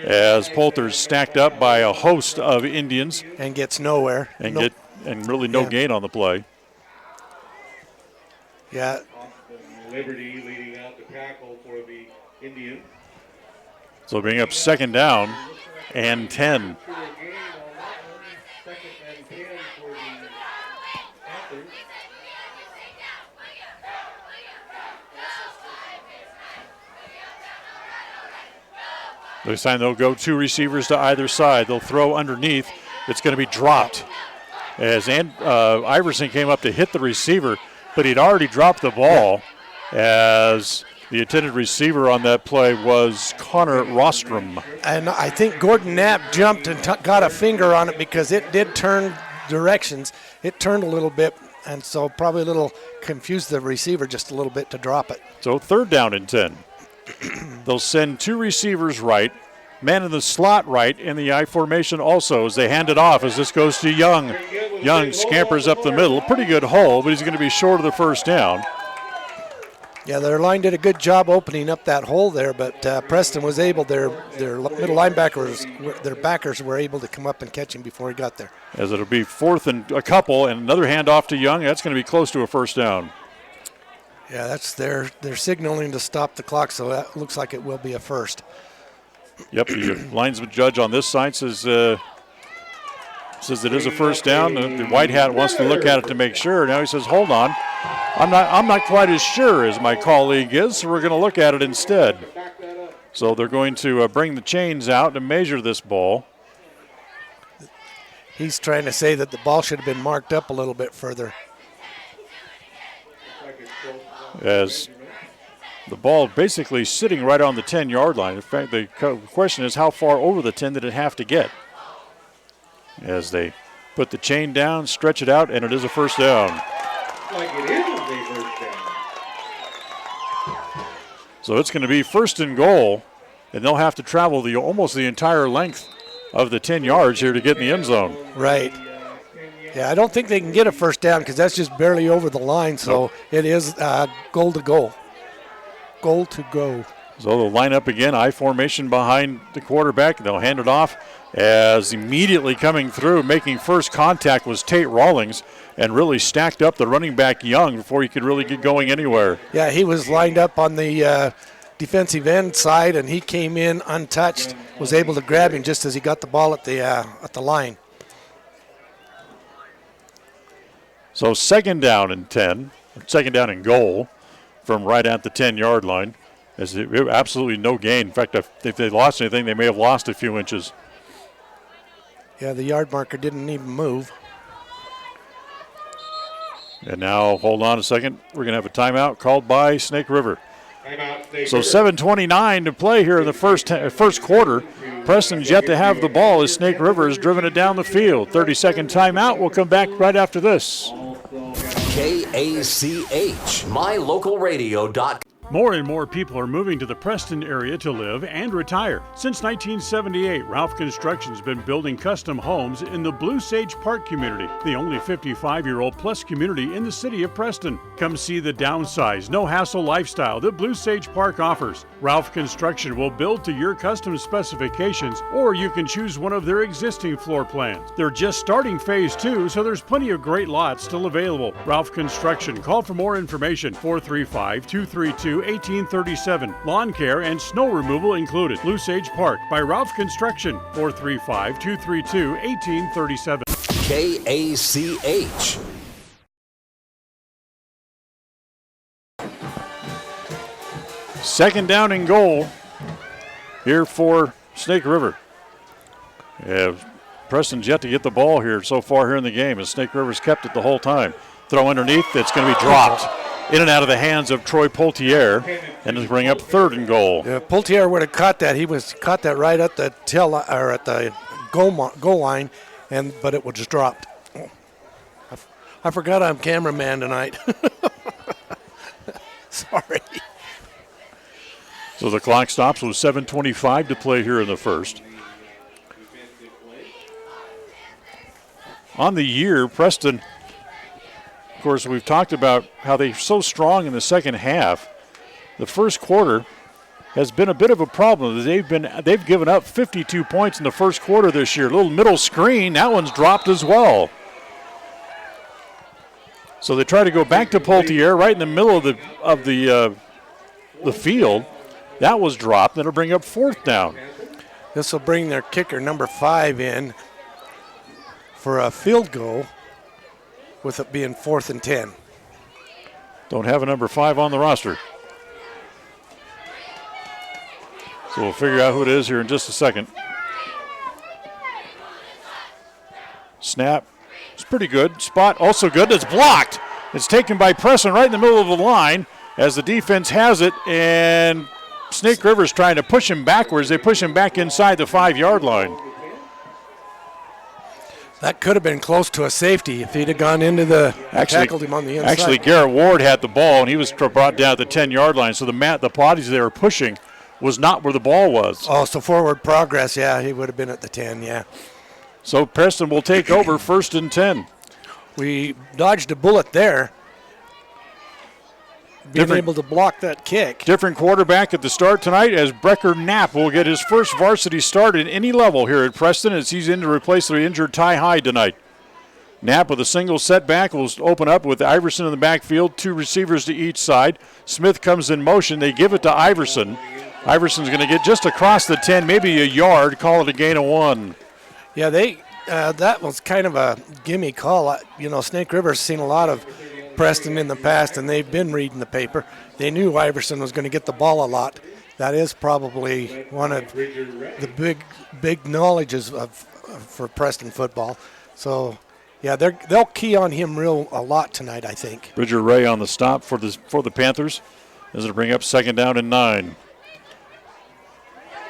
as Poulter's stacked up by a host of Indians. And gets nowhere. And really no gain on the play. Yeah. Liberty leading out the tackle for the Indians. So bring up 2nd down and 10. This time they'll go 2 receivers to either side. They'll throw underneath. It's going to be dropped. As Iverson came up to hit the receiver, but he'd already dropped the ball, as the intended receiver on that play was Connor Rostrom. And I think Gordon Knapp jumped and got a finger on it because it did turn directions. It turned a little bit, and so probably a little confused the receiver just a little bit to drop it. So 3rd down and 10. They'll send 2 receivers right, man in the slot right, in the I formation also, as they hand it off as this goes to Young. Young scampers up the middle. Pretty good hole, but he's going to be short of the first down. Yeah, their line did a good job opening up that hole there, but Preston was able, their middle linebackers, their backers were able to come up and catch him before he got there. As it'll be 4th and a couple, and another handoff to Young. That's going to be close to a first down. Yeah, that's they're signaling to stop the clock, so that looks like it will be a first. Yep, the linesman judge on this side says it is a first down. The white hat wants to look at it to make sure. Now he says, hold on. I'm not quite as sure as my colleague is, so we're going to look at it instead. So they're going to bring the chains out to measure this ball. He's trying to say that the ball should have been marked up a little bit further. As the ball basically sitting right on the 10-yard line. In fact, the question is how far over the 10 did it have to get? As they put the chain down, stretch it out, and it is a first down. Like it is a first down. So it's going to be 1st and goal, and they'll have to travel almost the entire length of the 10 yards here to get in the end zone. Right. Yeah, I don't think they can get a first down because that's just barely over the line, so it is goal to goal. Goal to go. So they'll line up again, I formation behind the quarterback. They'll hand it off, as immediately coming through, making first contact was Tate Rawlings, and really stacked up the running back Young before he could really get going anywhere. Yeah, he was lined up on the defensive end side, and he came in untouched, was able to grab him just as he got the ball at the line. So 2nd down and 10, 2nd down and goal from right at the 10-yard line. As absolutely no gain. In fact, if they lost anything, they may have lost a few inches. Yeah, the yard marker didn't even move. And now, hold on a second, we're going to have a timeout called by Snake River. So 7:29 to play here in the first quarter. Preston's yet to have the ball as Snake River has driven it down the field. 30-second timeout. We'll come back right after this. KACH, mylocal radio.com. More and more people are moving to the Preston area to live and retire. Since 1978, Ralph Construction's been building custom homes in the Blue Sage Park community, the only 55-year-old plus community in the city of Preston. Come see the downsize, no-hassle lifestyle that Blue Sage Park offers. Ralph Construction will build to your custom specifications, or you can choose one of their existing floor plans. They're just starting phase 2, so there's plenty of great lots still available. Ralph Construction. Call for more information. 435-232-1837. Lawn care and snow removal included. Blue Sage Park by Ralph Construction. 435-232-1837. KACH. Second down and goal here for Snake River. Preston's yet to get the ball here so far here in the game, as Snake River's kept it the whole time. Throw underneath, it's going to be dropped in and out of the hands of Troy Poultier, and it'll bring up third and goal. Yeah, Poultier would have caught that. He caught that right at the at the goal line, but it was just dropped. I forgot I'm cameraman tonight. Sorry. So the clock stops with 7:25 to play here in the first. On the year, Preston, of course, we've talked about how they're so strong in the second half. The first quarter has been a bit of a problem. They've given up 52 points in the first quarter this year. A little middle screen, that one's dropped as well. So they try to go back to Poultier right in the middle of the field. That was dropped. That'll bring up fourth down. This will bring their kicker, number 5, in for a field goal, with it being 4th and 10. Don't have a number 5 on the roster. So we'll figure out who it is here in just a second. Snap. It's pretty good. Spot also good. It's blocked. It's taken by Preston right in the middle of the line as the defense has it, and Snake River's trying to push him backwards. They push him back inside the 5-yard line. That could have been close to a safety if he'd have gone into tackled him on the inside. Actually, Garrett Ward had the ball, and he was brought down at the 10-yard line. So the bodies they were pushing was not where the ball was. Oh, so forward progress, yeah, he would have been at the 10, yeah. So Preston will take over 1st and 10. We dodged a bullet there, being able to block that kick. Different quarterback at the start tonight, as Brecker Knapp will get his first varsity start at any level here at Preston, as he's in to replace the injured Ty Hyde tonight. Knapp with a single setback will open up with Iverson in the backfield, 2 receivers to each side. Smith comes in motion. They give it to Iverson. Iverson's going to get just across the 10, maybe a yard, call it a gain of 1. Yeah, that was kind of a gimme call. Snake River's seen a lot of Preston in the past, and they've been reading the paper. They knew Iverson was going to get the ball a lot. That is probably one of the big knowledges for Preston football. So, yeah, they'll key on him a lot tonight, I think. Bridger Ray on the stop for the Panthers as it'll bring up 2nd down and 9.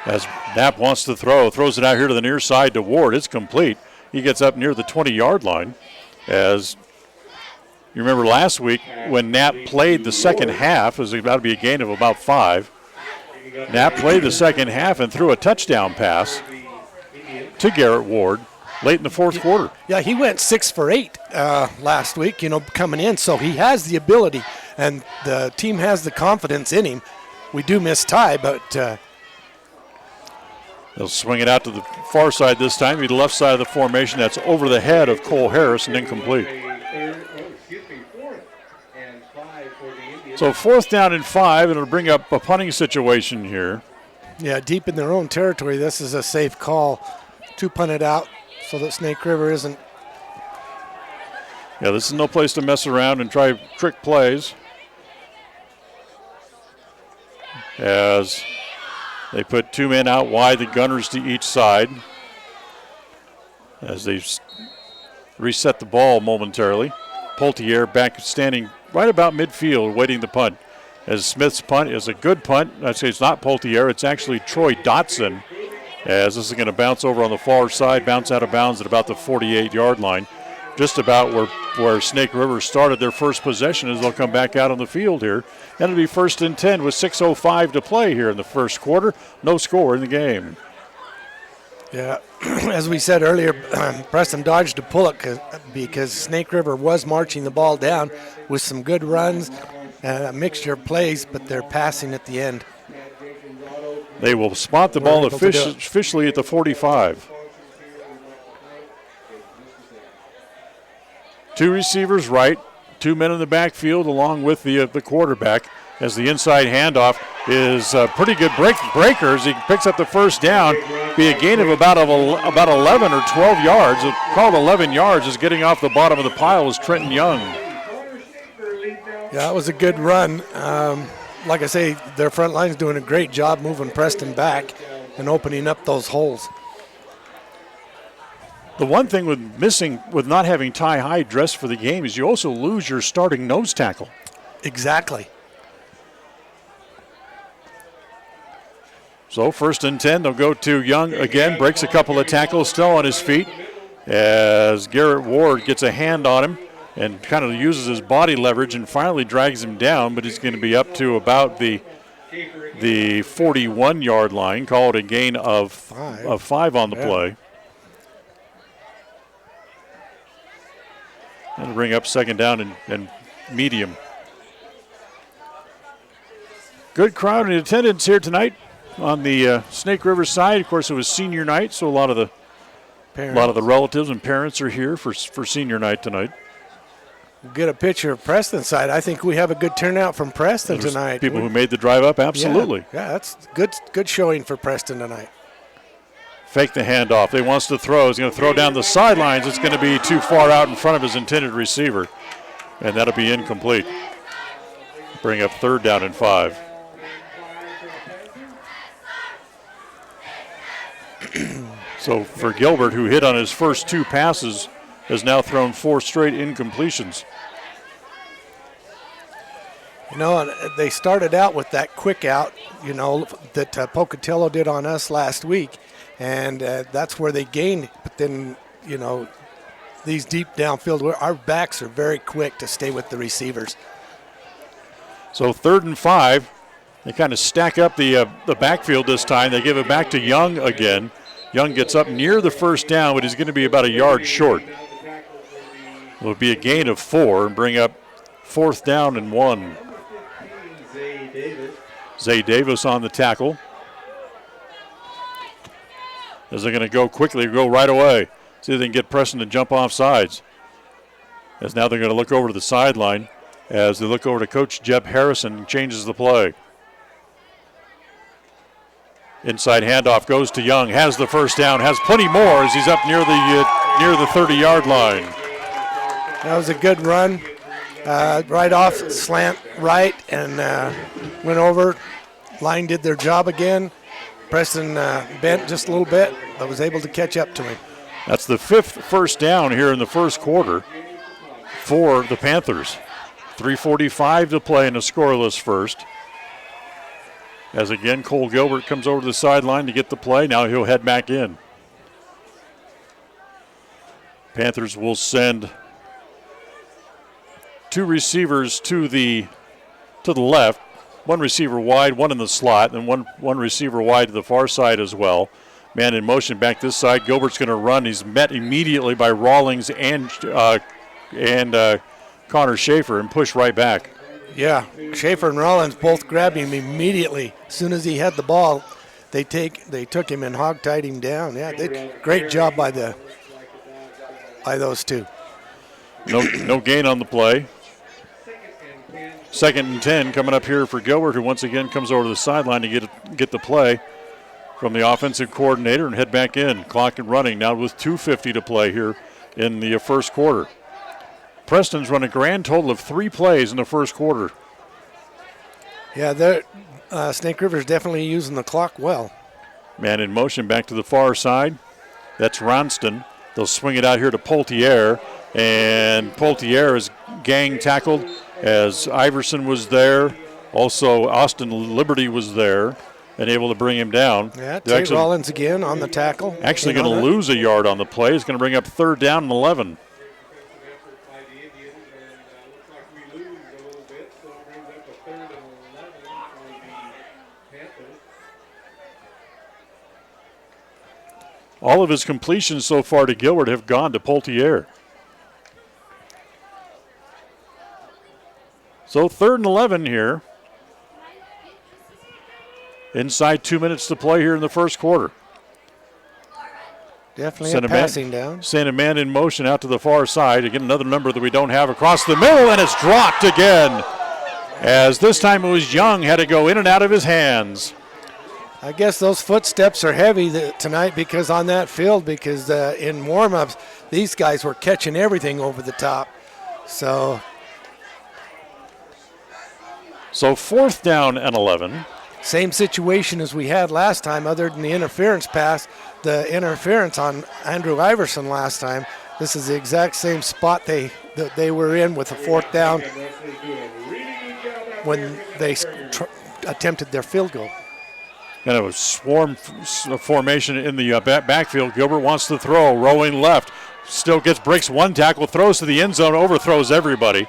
As Knapp wants to throws it out here to the near side to Ward. It's complete. He gets up near the 20-yard line. As you remember last week when Knapp played the second half, it was about to be a gain of about 5. Knapp played the second half and threw a touchdown pass to Garrett Ward late in the fourth quarter. Yeah, he went 6 for 8 last week, coming in. So he has the ability, and the team has the confidence in him. We do miss Ty, but they'll swing it out to the far side this time, to the left side of the formation. That's over the head of Cole Harris and incomplete. So 4th down and 5, and it'll bring up a punting situation here. Yeah, deep in their own territory, this is a safe call to punt it out so that Snake River isn't. Yeah, this is no place to mess around and try trick plays. As they put 2 men out wide, the gunners to each side, as they reset the ball momentarily. Poultier back standing right about midfield waiting the punt. As Smith's punt is a good punt. I'd say it's not Poultier, it's actually Troy Dotson. As this is going to bounce over on the far side, bounce out of bounds at about the 48-yard line. just about where Snake River started their first possession as they'll come back out on the field here. And it'll be 1st and 10 with 6:05 to play here in the first quarter. No score in the game. Yeah, as we said earlier, Preston dodged a bullet because Snake River was marching the ball down with some good runs and a mixture of plays, but they're passing at the end. They will spot the ball officially at the 45. 2 receivers right, 2 men in the backfield along with the quarterback, as the inside handoff is a pretty good breaker as he picks up the first down. Be a gain of about 11 or 12 yards. Called 11 yards is getting off the bottom of the pile is Trenton Young. Yeah, that was a good run. Like I say, their front line's doing a great job moving Preston back and opening up those holes. The one thing with not having Ty Hyde dressed for the game is you also lose your starting nose tackle. Exactly. So 1st and 10, they'll go to Young again, breaks a couple of tackles, still on his feet, as Garrett Ward gets a hand on him and kind of uses his body leverage and finally drags him down, but he's going to be up to about the 41-yard line. Call it a gain of 5 on the play. And bring up 2nd down and medium. Good crowd in attendance here tonight on the Snake River side. Of course, it was senior night, so a lot of the relatives and parents are here for senior night tonight. We'll get a picture of Preston side. I think we have a good turnout from Preston tonight. People who made the drive up, absolutely. Yeah, that's good showing for Preston tonight. Fake the handoff. He wants to throw. He's going to throw down the sidelines. It's going to be too far out in front of his intended receiver, and that'll be incomplete. Bring up 3rd down and 5. So for Gilbert, who hit on his first 2 passes, has now thrown 4 straight incompletions. You know, they started out with that quick out, you know, that Pocatello did on us last week, and that's where they gained. But then, you know, these deep downfield, our backs are very quick to stay with the receivers. So 3rd and 5. They kind of stack up the backfield this time. They give it back to Young again. Young gets up near the first down, but he's going to be about a yard short. It'll be a gain of 4 and bring up 4th down and 1. Zay Davis on the tackle. As they're going to go quickly, go right away. See if they can get Preston to jump off sides. As now they're going to look over to the sideline as they look over to Coach Jeb Harrison and changes the play. Inside handoff goes to Young, has the first down, has plenty more as he's up near the 30-yard line. That was a good run. Right off, slant right, and went over. Line did their job again. Preston bent just a little bit, but was able to catch up to him. That's the 5th first down here in the first quarter for the Panthers. 3:45 to play in a scoreless first. As again, Cole Gilbert comes over to the sideline to get the play. Now he'll head back in. Panthers will send 2 receivers to the left. 1 receiver wide, 1 in the slot, and one receiver wide to the far side as well. Man in motion back this side. Gilbert's going to run. He's met immediately by Rawlings and Connor Schaefer and pushed right back. Yeah, Schaefer and Rollins both grabbed him immediately. As soon as he had the ball, they took him and hog-tied him down. Yeah, great job by those 2. No gain on the play. 2nd and 10 coming up here for Gilbert, who once again comes over to the sideline to get the play from the offensive coordinator and head back in. Clock and running now with 2:50 to play here in the first quarter. Preston's run a grand total of 3 plays in the first quarter. Yeah, Snake River's definitely using the clock well. Man in motion back to the far side. That's Ronston. They'll swing it out here to Poltier, and Poltier is gang tackled as Iverson was there. Also, Austin Liberty was there and able to bring him down. Yeah, Tate Rollins again on the tackle. Actually going to lose a yard on the play. He's going to bring up 3rd down and 11. All of his completions so far to Gilbert have gone to Poltier. So 3rd and 11 here. Inside 2 minutes to play here in the first quarter. Definitely a passing down. Send a man in motion out to the far side. Again, another number that we don't have across the middle, and it's dropped again. As this time it was Young, had to go in and out of his hands. I guess those footsteps are heavy tonight because on that field, because in warm-ups, these guys were catching everything over the top. So 4th down and 11. Same situation as we had last time, other than the interference pass. The interference on Andrew Iverson last time. This is the exact same spot that they were in with the 4th down when they attempted their field goal. Kind of a swarm formation in the backfield. Gilbert wants to throw, rolling left. Still breaks one tackle, throws to the end zone, overthrows everybody.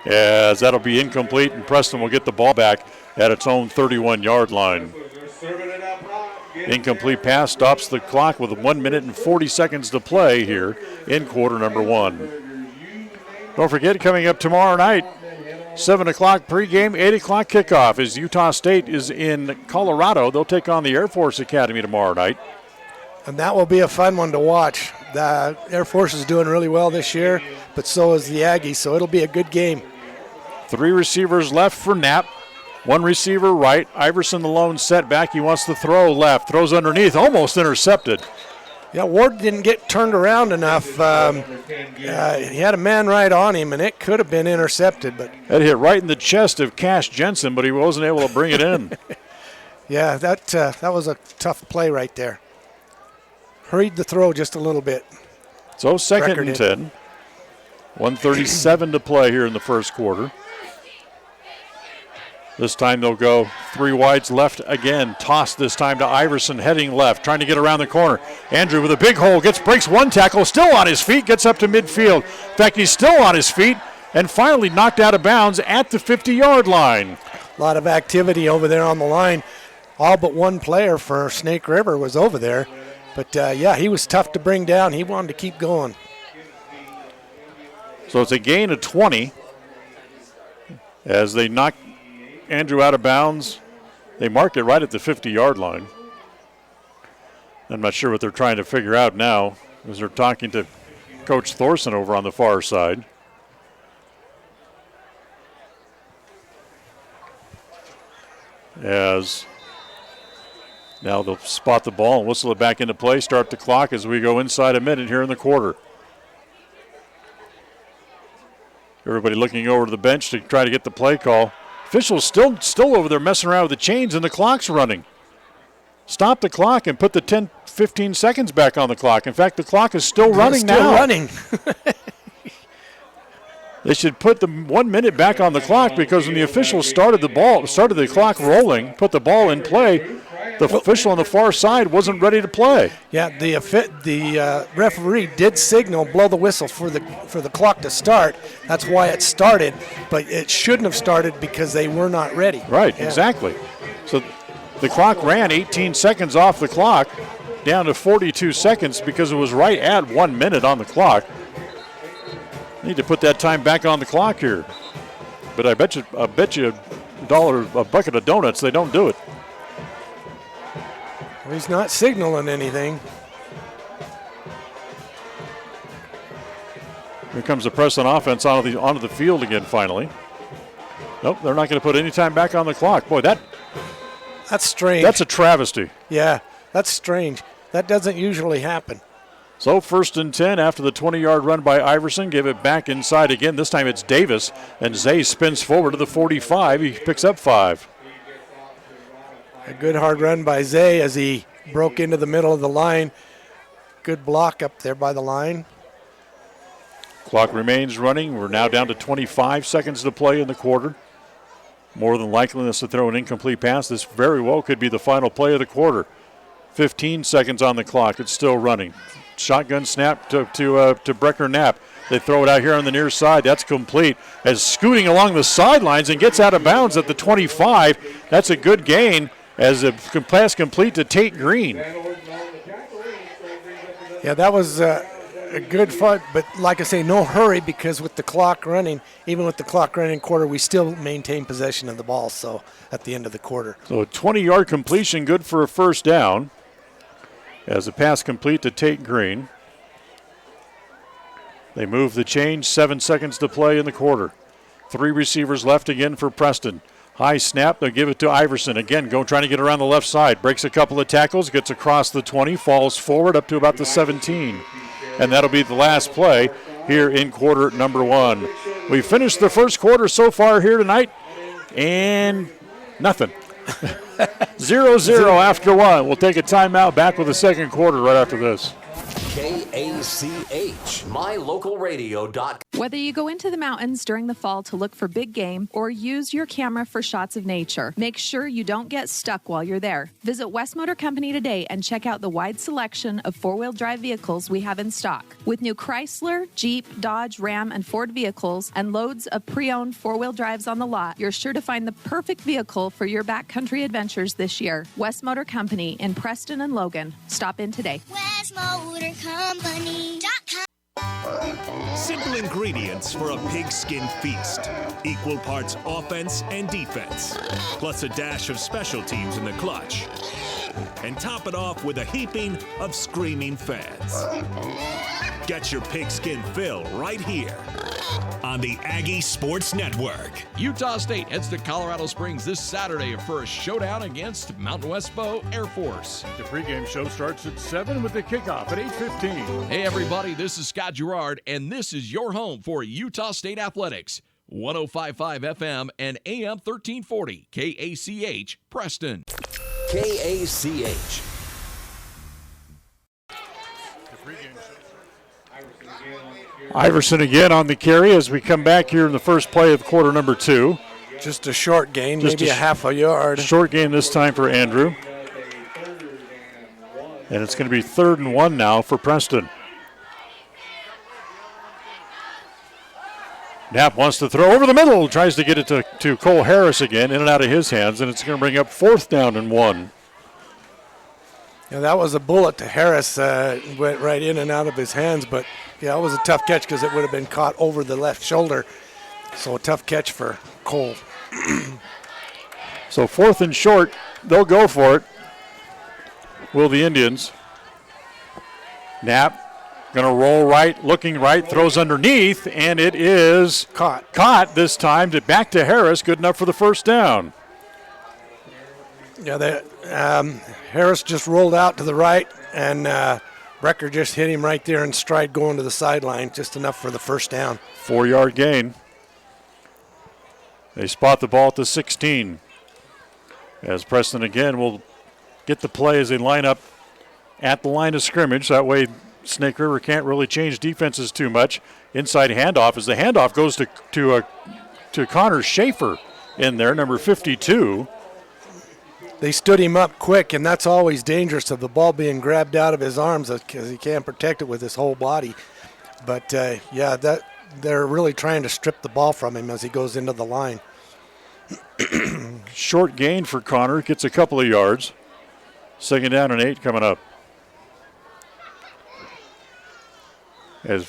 As that'll be incomplete, and Preston will get the ball back at its own 31-yard line. Incomplete pass stops the clock with 1 minute and 40 seconds to play here in quarter number 1. Don't forget, coming up tomorrow night, 7 o'clock pregame, 8 o'clock kickoff as Utah State is in Colorado. They'll take on the Air Force Academy tomorrow night. And that will be a fun one to watch. The Air Force is doing really well this year, but so is the Aggies, so it'll be a good game. 3 receivers left for Knapp. 1 receiver right. Iverson the lone setback. He wants to throw left. Throws underneath. Almost intercepted. Yeah, Ward didn't get turned around enough. He had a man right on him, and it could have been intercepted. But that hit right in the chest of Cash Jensen, but he wasn't able to bring it in. Yeah, that was a tough play right there. Hurried the throw just a little bit. So 2nd and 10. 1:37 to play here in the first quarter. This time they'll go 3 wides left again. Toss this time to Iverson, heading left, trying to get around the corner. Andrew with a big hole, breaks one tackle, still on his feet, gets up to midfield. In fact, he's still on his feet and finally knocked out of bounds at the 50-yard line. A lot of activity over there on the line. All but one player for Snake River was over there. But, yeah, he was tough to bring down. He wanted to keep going. So it's a gain of 20 as they knock Andrew out of bounds. They mark it right at the 50-yard line. I'm not sure what they're trying to figure out now as they're talking to Coach Thorson over on the far side. As now they'll spot the ball and whistle it back into play, start the clock as we go inside a minute here in the quarter. Everybody looking over to the bench to try to get the play call. Officials still over there messing around with the chains, and the clock's running. Stop the clock and put the 10, 15 seconds back on the clock. In fact, the clock is still running now. Still running. They should put the 1 minute back on the clock because when the officials started the clock rolling, put the ball in play, the official on the far side wasn't ready to play. Yeah, the referee did signal, blow the whistle for the clock to start. That's why it started, but it shouldn't have started because they were not ready. Right, yeah. Exactly. So the clock ran 18 seconds off the clock, down to 42 seconds because it was right at 1 minute on the clock. Need to put that time back on the clock here. But I bet you $1 a bucket of donuts they don't do it. Well, he's not signaling anything. Here comes the Preston offense onto the field again finally. Nope, they're not going to put any time back on the clock. Boy, that's strange. That's a travesty. Yeah, that's strange. That doesn't usually happen. So 1st and 10 after the 20-yard run by Iverson. Give it back inside again. This time it's Davis, and Zay spins forward to the 45. He picks up 5. A good hard run by Zay as he broke into the middle of the line. Good block up there by the line. Clock remains running. We're now down to 25 seconds to play in the quarter. More than likeliness to throw an incomplete pass. This very well could be the final play of the quarter. 15 seconds on the clock. It's still running. Shotgun snap to Brecker Knapp. They throw it out here on the near side. That's complete. As scooting along the sidelines and gets out of bounds at the 25. That's a good gain as a pass complete to Tate Green. Yeah, that was a good fight, but like I say, no hurry, because with the clock running, even with the clock running quarter, we still maintain possession of the ball, so at the end of the quarter. So a 20-yard completion, good for a first down, as a pass complete to Tate Green. They move the change, 7 seconds to play in the quarter. 3 receivers left again for Preston. High snap, they'll give it to Iverson. Again, trying to get around the left side. Breaks a couple of tackles, gets across the 20, falls forward up to about the 17. And that'll be the last play here in quarter number 1. We finished the first quarter so far here tonight, and nothing. 0-0 after 1. We'll take a timeout, back with the second quarter right after this. KACH, mylocalradio.com. Whether you go into the mountains during the fall to look for big game or use your camera for shots of nature, make sure you don't get stuck while you're there. Visit West Motor Company today and check out the wide selection of four-wheel drive vehicles we have in stock. With new Chrysler, Jeep, Dodge, Ram, and Ford vehicles and loads of pre-owned four-wheel drives on the lot, you're sure to find the perfect vehicle for your backcountry adventures this year. West Motor Company in Preston and Logan. Stop in today. WestMotorCompany.com. Simple ingredients for a pigskin feast. Equal parts offense and defense. Plus a dash of special teams in the clutch. And top it off with a heaping of screaming fans. Get your pigskin fill right here on the Aggie Sports Network. Utah State heads to Colorado Springs this Saturday for a showdown against Mountain West Bow Air Force. The pregame show starts at 7 with the kickoff at 8:15. Hey everybody, this is Scott Girard, and this is your home for Utah State Athletics. 105.5 FM and AM 1340, KACH, Preston. KACH. Iverson again on the carry as we come back here in the first play of quarter number 2. Just a short gain, maybe a half a yard. Short gain this time for Andrew. And it's going to be 3rd and 1 now for Preston. Knapp wants to throw over the middle, tries to get it to Cole Harris again, in and out of his hands, and it's going to bring up 4th down and 1. Yeah, that was a bullet to Harris, went right in and out of his hands, but yeah, it was a tough catch because it would have been caught over the left shoulder. So a tough catch for Cole. So 4th and short, they'll go for it. Will the Indians. Knapp going to roll right, looking right, throws underneath, and it is caught this time back to Harris, good enough for the first down. Yeah, Harris just rolled out to the right, and Brecker just hit him right there in stride going to the sideline, just enough for the first down. 4-yard gain. They spot the ball at the 16. As Preston again will get the play as they line up at the line of scrimmage. That way Snake River can't really change defenses too much. Inside handoff as the handoff goes to Connor Schaefer in there, number 52. They stood him up quick, and that's always dangerous of the ball being grabbed out of his arms because he can't protect it with his whole body. But, yeah, they're really trying to strip the ball from him as he goes into the line. Short gain for Connor, gets a couple of yards. 2nd down and 8 coming up. In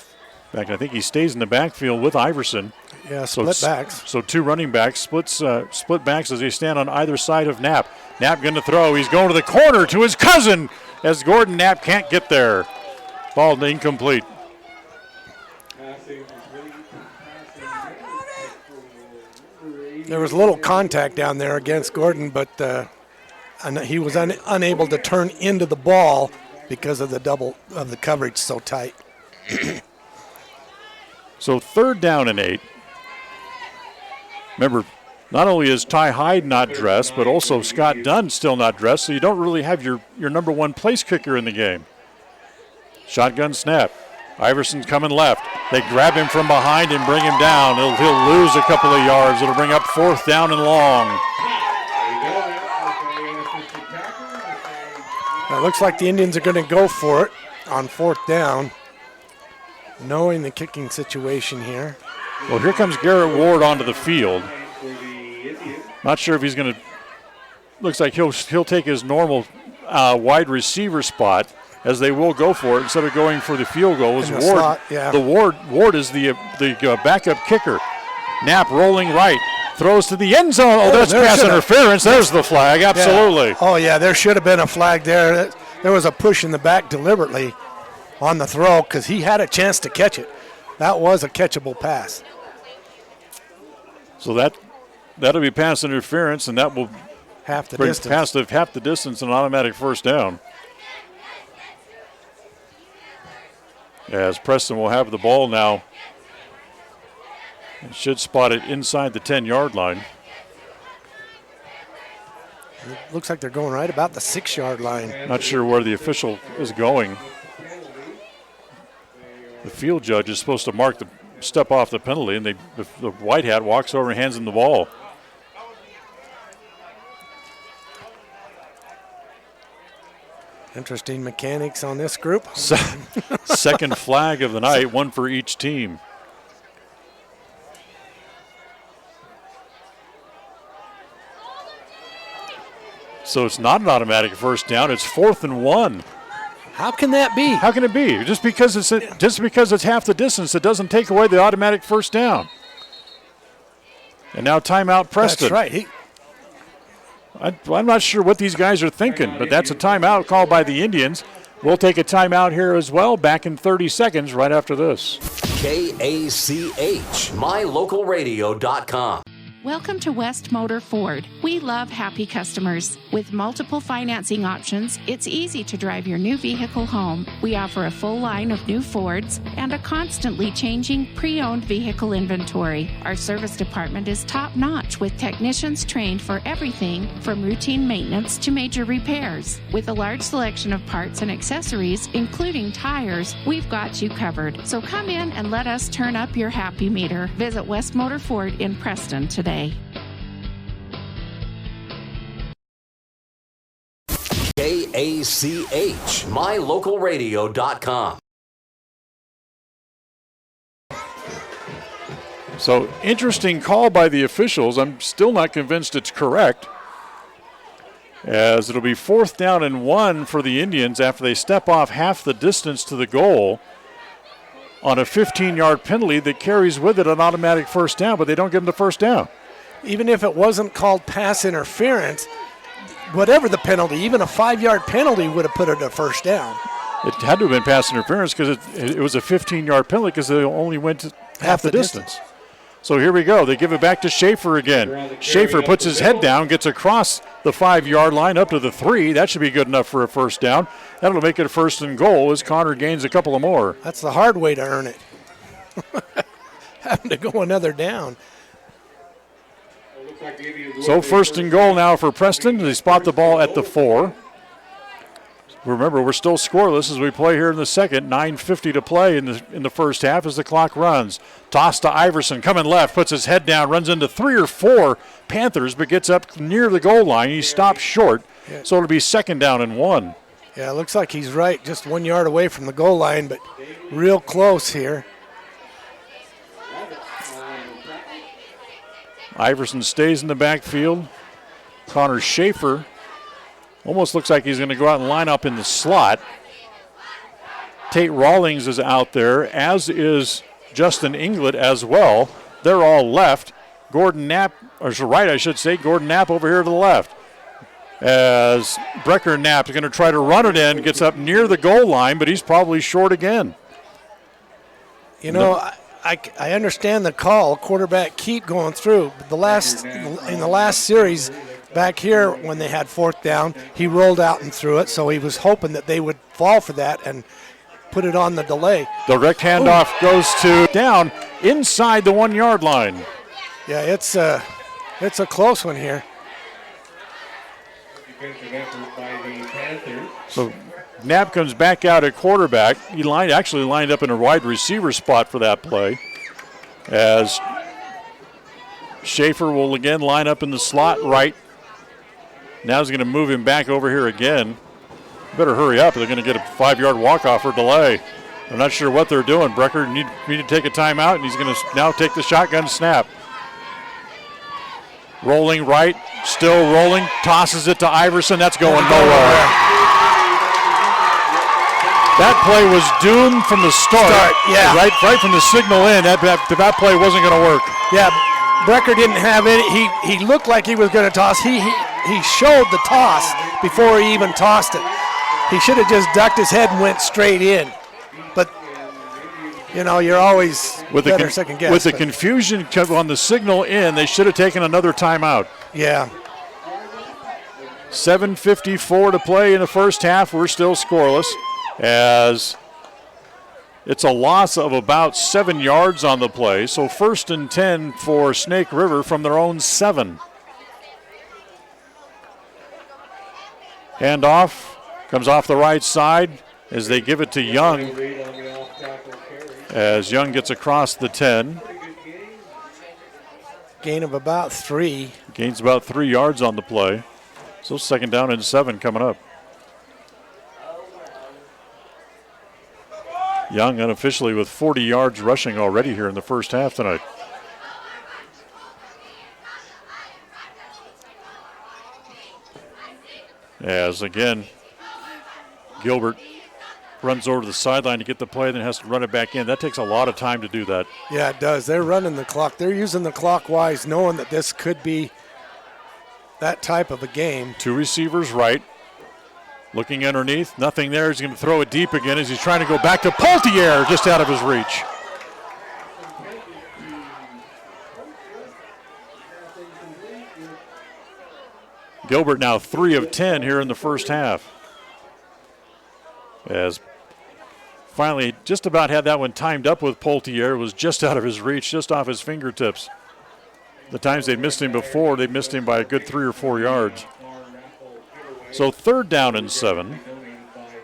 fact, I think he stays in the backfield with Iverson. Yeah, split backs. So 2 running backs, split backs as they stand on either side of Knapp. Knapp going to throw. He's going to the corner to his cousin as Gordon Knapp can't get there. Ball incomplete. There was a little contact down there against Gordon, but he was unable to turn into the ball because of the coverage so tight. So 3rd down and 8. Remember, not only is Ty Hyde not dressed, but also Scott Dunn still not dressed, so you don't really have your number 1 place kicker in the game. Shotgun snap. Iverson's coming left. They grab him from behind and bring him down. He'll lose a couple of yards. It'll bring up 4th down and long. It looks like the Indians are going to go for it on 4th down, knowing the kicking situation here. Well, here comes Garrett Ward onto the field. Not sure if he's going to. Looks like he'll take his normal wide receiver spot. as they will go for it instead of going for the field goal. Was In Ward? the slot, yeah. The Ward is the backup kicker. Knapp rolling right, throws to the end zone. Oh, that's pass interference. There's the flag. Absolutely. Yeah. Oh yeah, there should have been a flag there. There was a push in the back deliberately on the throw because he had a chance to catch it. That was a catchable pass. So that'll be pass interference, and that will half the bring distance. half the distance, an automatic first down. As Preston will have the ball now. It should spot it inside the 10-yard line. It looks like they're going right about the 6-yard line. Not sure where the official is going. The field judge is supposed to mark the step off the penalty, and the white hat walks over and hands him the ball. Interesting mechanics on this group. Second flag of the night, one for each team. So it's not an automatic first down. It's 4th and 1. How can that be? How can it be? Just because it's half the distance, it doesn't take away the automatic first down. And now timeout Preston. That's right. I'm not sure what these guys are thinking, but that's a timeout called by the Indians. We'll take a timeout here as well, back in 30 seconds right after this. KACH, mylocalradio.com. Welcome to West Motor Ford. We love happy customers. With multiple financing options, it's easy to drive your new vehicle home. We offer a full line of new Fords and a constantly changing pre-owned vehicle inventory. Our service department is top-notch with technicians trained for everything from routine maintenance to major repairs. With a large selection of parts and accessories, including tires, we've got you covered. So come in and let us turn up your happy meter. Visit West Motor Ford in Preston today. KACH, mylocalradio.com. So interesting call by the officials. I'm still not convinced it's correct, as it'll be 4th down and 1 for the Indians after they step off half the distance to the goal on a 15-yard penalty that carries with it an automatic first down, but they don't give them the first down. Even if it wasn't called pass interference, whatever the penalty, even a 5-yard penalty would have put it a first down. It had to have been pass interference because it was a 15-yard penalty because they only went half the distance. So here we go. They give it back to Schaefer again. Schaefer puts his head down, gets across the 5-yard line up to the 3. That should be good enough for a first down. That'll make it a 1st and goal as Connor gains a couple of more. That's the hard way to earn it. Having to go another down. So 1st and goal now for Preston. They spot the ball at the 4. Remember, we're still scoreless as we play here in the second. 9:50 to play in the first half as the clock runs. Toss to Iverson, coming left, puts his head down, runs into 3 or 4 Panthers, but gets up near the goal line. He stops short, so it'll be 2nd down and 1. Yeah, it looks like he's right, just 1 yard away from the goal line, but real close here. Iverson stays in the backfield. Connor Schaefer almost looks like he's going to go out and line up in the slot. Tate Rawlings is out there, as is Justin Inglet as well. They're all left. Gordon Knapp, or right I should say, Gordon Knapp over here to the left. As Brecker Knapp is going to try to run it in, gets up near the goal line, but he's probably short again. You know, I understand the call, quarterback keep going through. But in the last series back here when they had 4th down, he rolled out and threw it, so he was hoping that they would fall for that and put it on the delay. Direct handoff goes to down inside the 1 yard line. Yeah, it's a close one here. So Knapp comes back out at quarterback. He actually lined up in a wide receiver spot for that play. As Schaefer will again line up in the slot right. Now he's going to move him back over here again. Better hurry up. They're going to get a 5-yard walk-off or delay. I'm not sure what they're doing. Brecker need to take a timeout, and he's going to now take the shotgun snap. Rolling right, still rolling, tosses it to Iverson. That's going nowhere. That play was doomed from the start. Yeah. Right from the signal in, that play wasn't going to work. Yeah, Brecker didn't have any. He looked like he was going to toss. He showed the toss before he even tossed it. He should have just ducked his head and went straight in. But, you're always better second guess. With the confusion on the signal in, they should have taken another timeout. Yeah. 7:54 to play in the first half. We're still scoreless as it's a loss of about 7 yards on the play. So 1st and 10 for Snake River from their own 7. Handoff comes off the right side as they give it to Young. As Young gets across the 10. Gain of about 3. Gains about 3 yards on the play. So 2nd down and 7 coming up. Young unofficially with 40 yards rushing already here in the first half tonight. As again, Gilbert runs over to the sideline to get the play, then has to run it back in. That takes a lot of time to do that. Yeah, it does. They're running the clock. They're using the clock wise, knowing that this could be that type of a game. 2 receivers right. Looking underneath, nothing there. He's going to throw it deep again as he's trying to go back to Poltier, just out of his reach. Gilbert now 3 of 10 here in the first half. As finally just about had that one timed up with Poltier. It was just out of his reach, just off his fingertips. The times they missed him before, they missed him by a good 3 or 4 yards. So 3rd down and 7.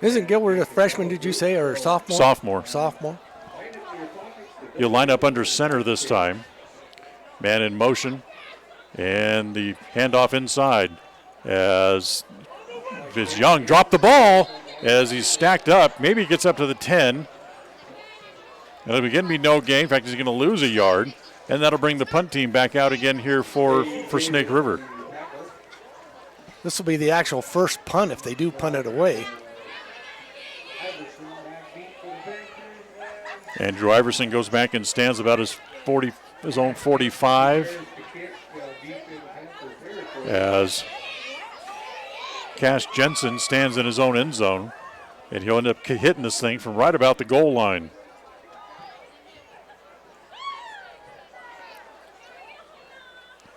Isn't Gilbert a freshman, did you say, or sophomore? Sophomore. He'll line up under center this time. Man in motion. And the handoff inside as Young dropped the ball as he's stacked up. Maybe he gets up to the 10. It'll again be no gain. In fact, he's going to lose a yard. And that'll bring the punt team back out again here for Snake River. This will be the actual first punt if they do punt it away. Andrew Iverson goes back and stands about his own 45. As Cash Jensen stands in his own end zone. And he'll end up hitting this thing from right about the goal line.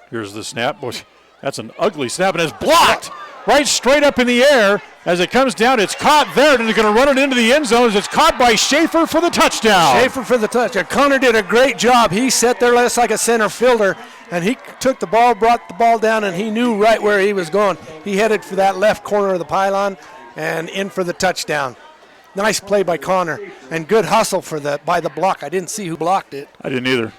Here's the snap. Boy, that's an ugly snap, and it's blocked right straight up in the air. As it comes down, it's caught there, and it's going to run it into the end zone as it's caught by Schaefer for the touchdown. Schaefer for the touchdown. Connor did a great job. He sat there less like a center fielder, and he took the ball, brought the ball down, and he knew right where he was going. He headed for that left corner of the pylon and in for the touchdown. Nice play by Connor, and good hustle by the block. I didn't see who blocked it. I didn't either.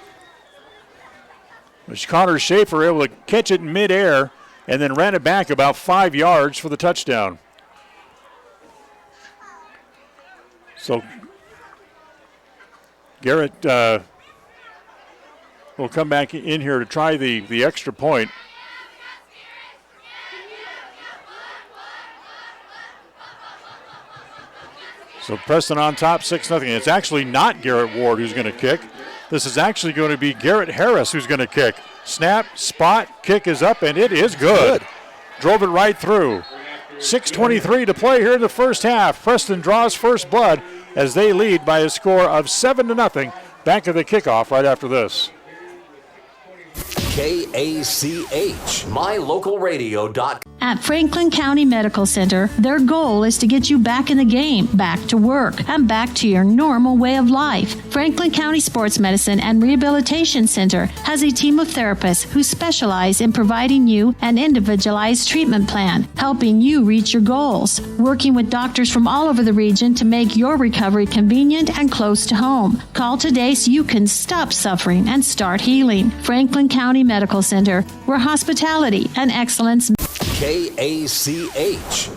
But Connor Schaefer able to catch it in midair and then ran it back about 5 yards for the touchdown. So Garrett will come back in here to try the extra point. So Preston on top, 6-0. It's actually not Garrett Ward who's going to kick. This is actually going to be Garrett Harris who's going to kick. Snap, spot, kick is up, and it is good. Drove it right through. 6:23 to play here in the first half. Preston draws first blood as they lead by a score of 7-0. Back of the kickoff right after this. KACH, mylocalradio.com. At Franklin County Medical Center, their goal is to get you back in the game, back to work, and back to your normal way of life. Franklin County Sports Medicine and Rehabilitation Center has a team of therapists who specialize in providing you an individualized treatment plan, helping you reach your goals, working with doctors from all over the region to make your recovery convenient and close to home. Call today so you can stop suffering and start healing. Franklin County Medical Center, where hospitality and excellence. KACH.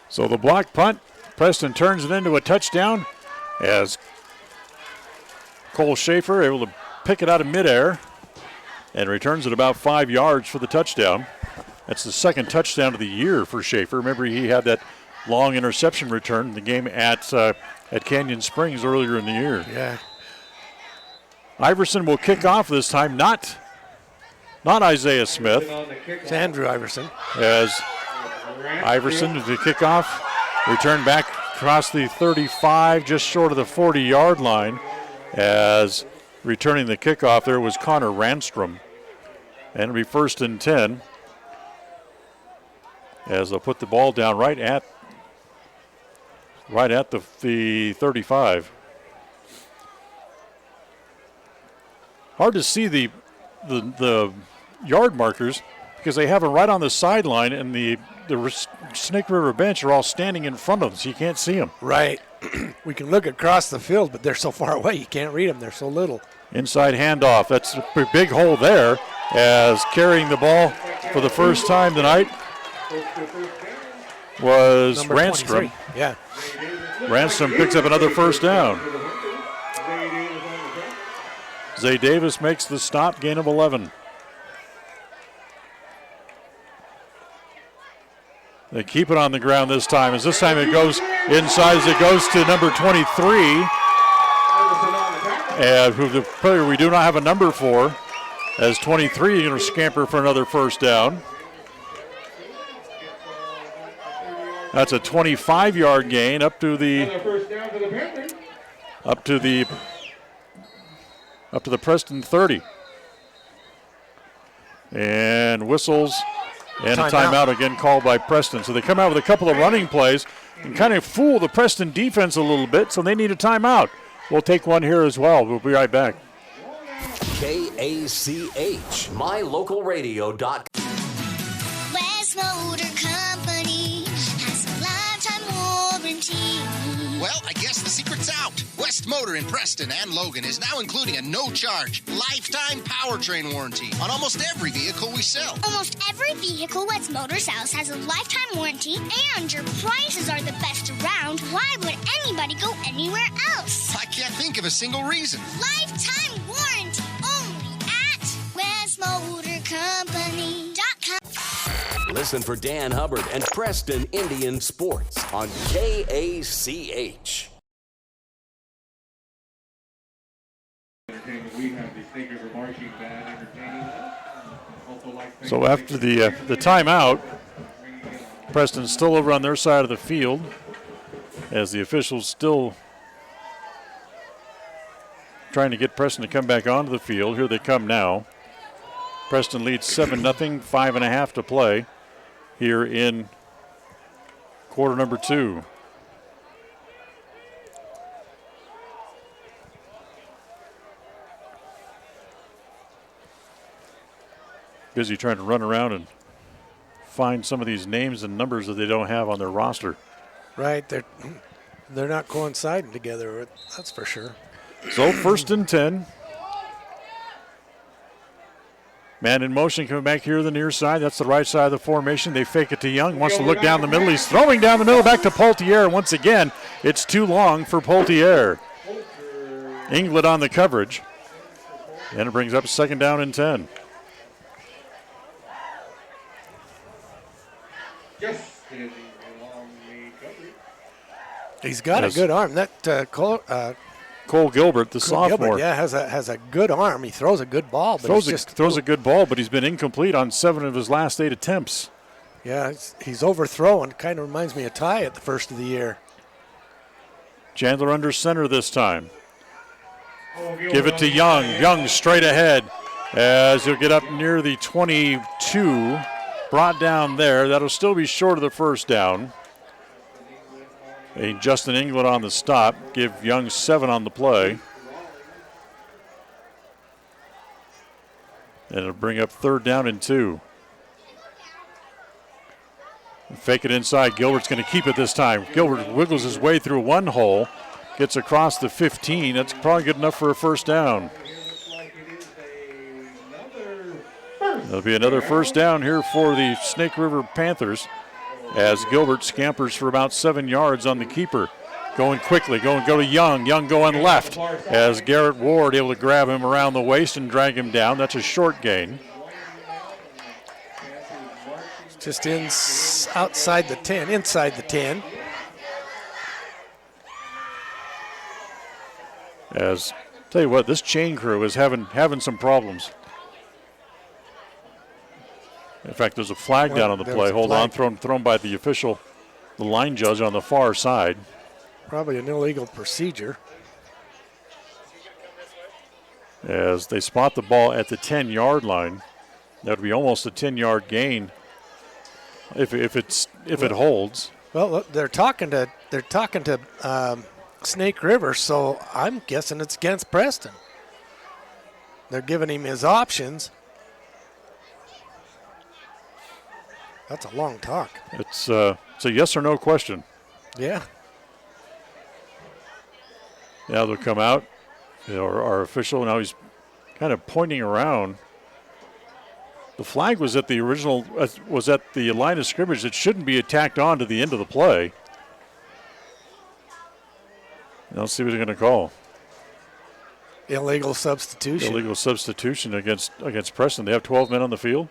So the block punt, Preston turns it into a touchdown as Cole Schaefer able to pick it out of midair and returns it about 5 yards for the touchdown. That's the second touchdown of the year for Schaefer. Remember, he had that long interception return in the game at Canyon Springs earlier in the year. Yeah. Iverson will kick off this time, not Isaiah Smith. It's Andrew Iverson. As Iverson to the kickoff, return back across the 35, just short of the 40-yard line. As returning the kickoff there was Connor Ranstrom. And it'll be 1st and 10. As they'll put the ball down right at the 35. Hard to see the yard markers because they have them right on the sideline, and the Snake River bench are all standing in front of them, so you can't see them. Right. We can look across the field, but they're so far away you can't read them. They're so little. Inside handoff. That's a big hole there, as carrying the ball for the first time tonight was Number Ranstrom. 23. Yeah. Ranstrom picks up another first down. Zay Davis makes the stop, gain of 11. They keep it on the ground this time, as this time it goes inside, as it goes to number 23, who the player we do not have a number for, as 23 is going to scamper for another first down. That's a 25-yard gain up to the Preston 30. And whistles and a timeout again called by Preston. So they come out with a couple of running plays and kind of fool the Preston defense a little bit, so they need a timeout. We'll take one here as well. We'll be right back. KACH, mylocal.radio.com. West Motor Company has a lifetime warranty. Well, I guess the secret's out. West Motor in Preston and Logan is now including a no-charge, lifetime powertrain warranty on almost every vehicle we sell. Almost every vehicle West Motor sells has a lifetime warranty, and your prices are the best around. Why would anybody go anywhere else? I can't think of a single reason. Lifetime warranty only at westmotorcompany.com. Listen for Dan Hubbard and Preston Indian Sports on KACH. We have the Snake River Marching Band entertaining us. So after the timeout, Preston's still over on their side of the field, as the officials still trying to get Preston to come back onto the field. Here they come now. Preston leads 7-0, 5.5 to play here in quarter number 2. Busy trying to run around and find some of these names and numbers that they don't have on their roster. Right, they're not coinciding together, that's for sure. So 1st and 10. Man in motion coming back here to the near side. That's the right side of the formation. They fake it to Young. Wants to look down the middle. He's throwing down the middle back to Poltier. Once again, it's too long for Poltier. England on the coverage. And it brings up 2nd down and 10. He's got a good arm. That Cole Gilbert, the sophomore. Gilbert, has a good arm. He throws a good ball. But throws a good ball, but he's been incomplete on 7 of his last 8 attempts. Yeah, he's overthrowing. Kind of reminds me of Ty at the first of the year. Chandler under center this time. Give it to Young. Young straight ahead as he'll get up near the 22. Brought down there. That'll still be short of the first down. Justin England on the stop. Give Young 7 on the play. And it'll bring up 3rd down and 2. Fake it inside. Gilbert's going to keep it this time. Gilbert wiggles his way through one hole. Gets across the 15. That's probably good enough for a first down. There'll be another first down here for the Snake River Panthers as Gilbert scampers for about 7 yards on the keeper. Going quickly, go to Young. Young going left as Garrett Ward able to grab him around the waist and drag him down. That's a short gain. Just outside the 10, inside the 10. As tell you what, this chain crew is having some problems. In fact, there's a flag down on the play. Hold on, thrown by the official, the line judge on the far side. Probably an illegal procedure. As they spot the ball at the 10-yard line, that would be almost a 10-yard gain if it holds. Well, look, they're talking to Snake River, so I'm guessing it's against Preston. They're giving him his options. That's a long talk. It's a yes or no question. Yeah. Now they'll come out. Our official, now he's kind of pointing around. The flag was at the original, was at the line of scrimmage. It shouldn't be tacked on to the end of the play. Now let's see what they're going to call. Illegal substitution. Illegal substitution against Preston. They have 12 men on the field.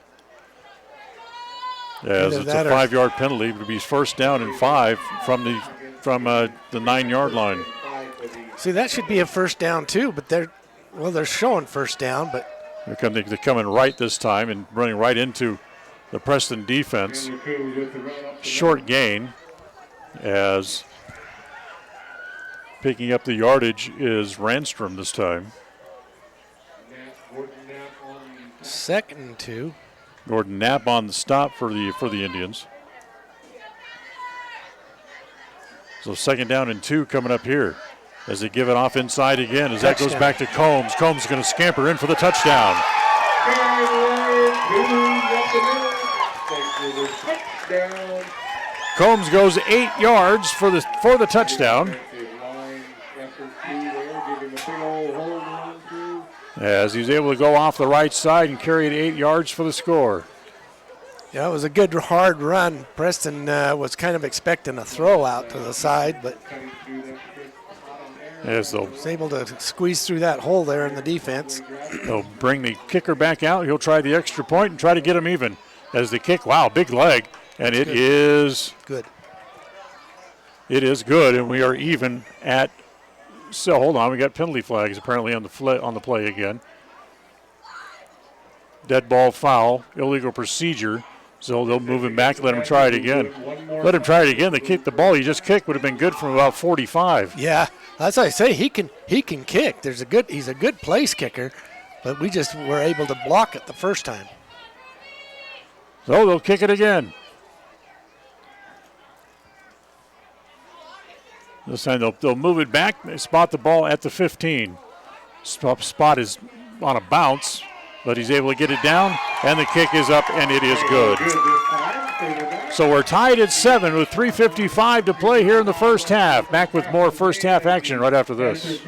As it's a 5-yard penalty. It would be first down and 5 from the 9-yard line. See, that should be a first down too, but they're showing first down, but they're coming right this time and running right into the Preston defense. Short gain, as picking up the yardage is Randstrom this time. 2nd and 2. Gordon Knapp on the stop for the Indians. So 2nd down and 2 coming up here. As they give it off inside again, as that goes back to Combs. Combs is going to scamper in for the touchdown. Combs goes 8 yards for the touchdown. As he's able to go off the right side and carry it 8 yards for the score. Yeah, it was a good hard run. Preston was kind of expecting a throw out to the side, but was able to squeeze through that hole there in the defense. They'll bring the kicker back out. He'll try the extra point and try to get him even. As the kick, wow, big leg, and it is good. It is good, and we are even at. So hold on, we got penalty flags apparently on the play again. Dead ball foul, illegal procedure. So they'll move him back, let him try it again. Let him try it again. The ball he just kicked would have been good from about 45. Yeah, that's what I say. He can kick. He's a good place kicker, but we just were able to block it the first time. So they'll kick it again. This time they'll move it back. They spot the ball at the 15. Spot is on a bounce, but he's able to get it down, and the kick is up, and it is good. So we're tied at 7 with 3:55 to play here in the first half. Back with more first half action right after this.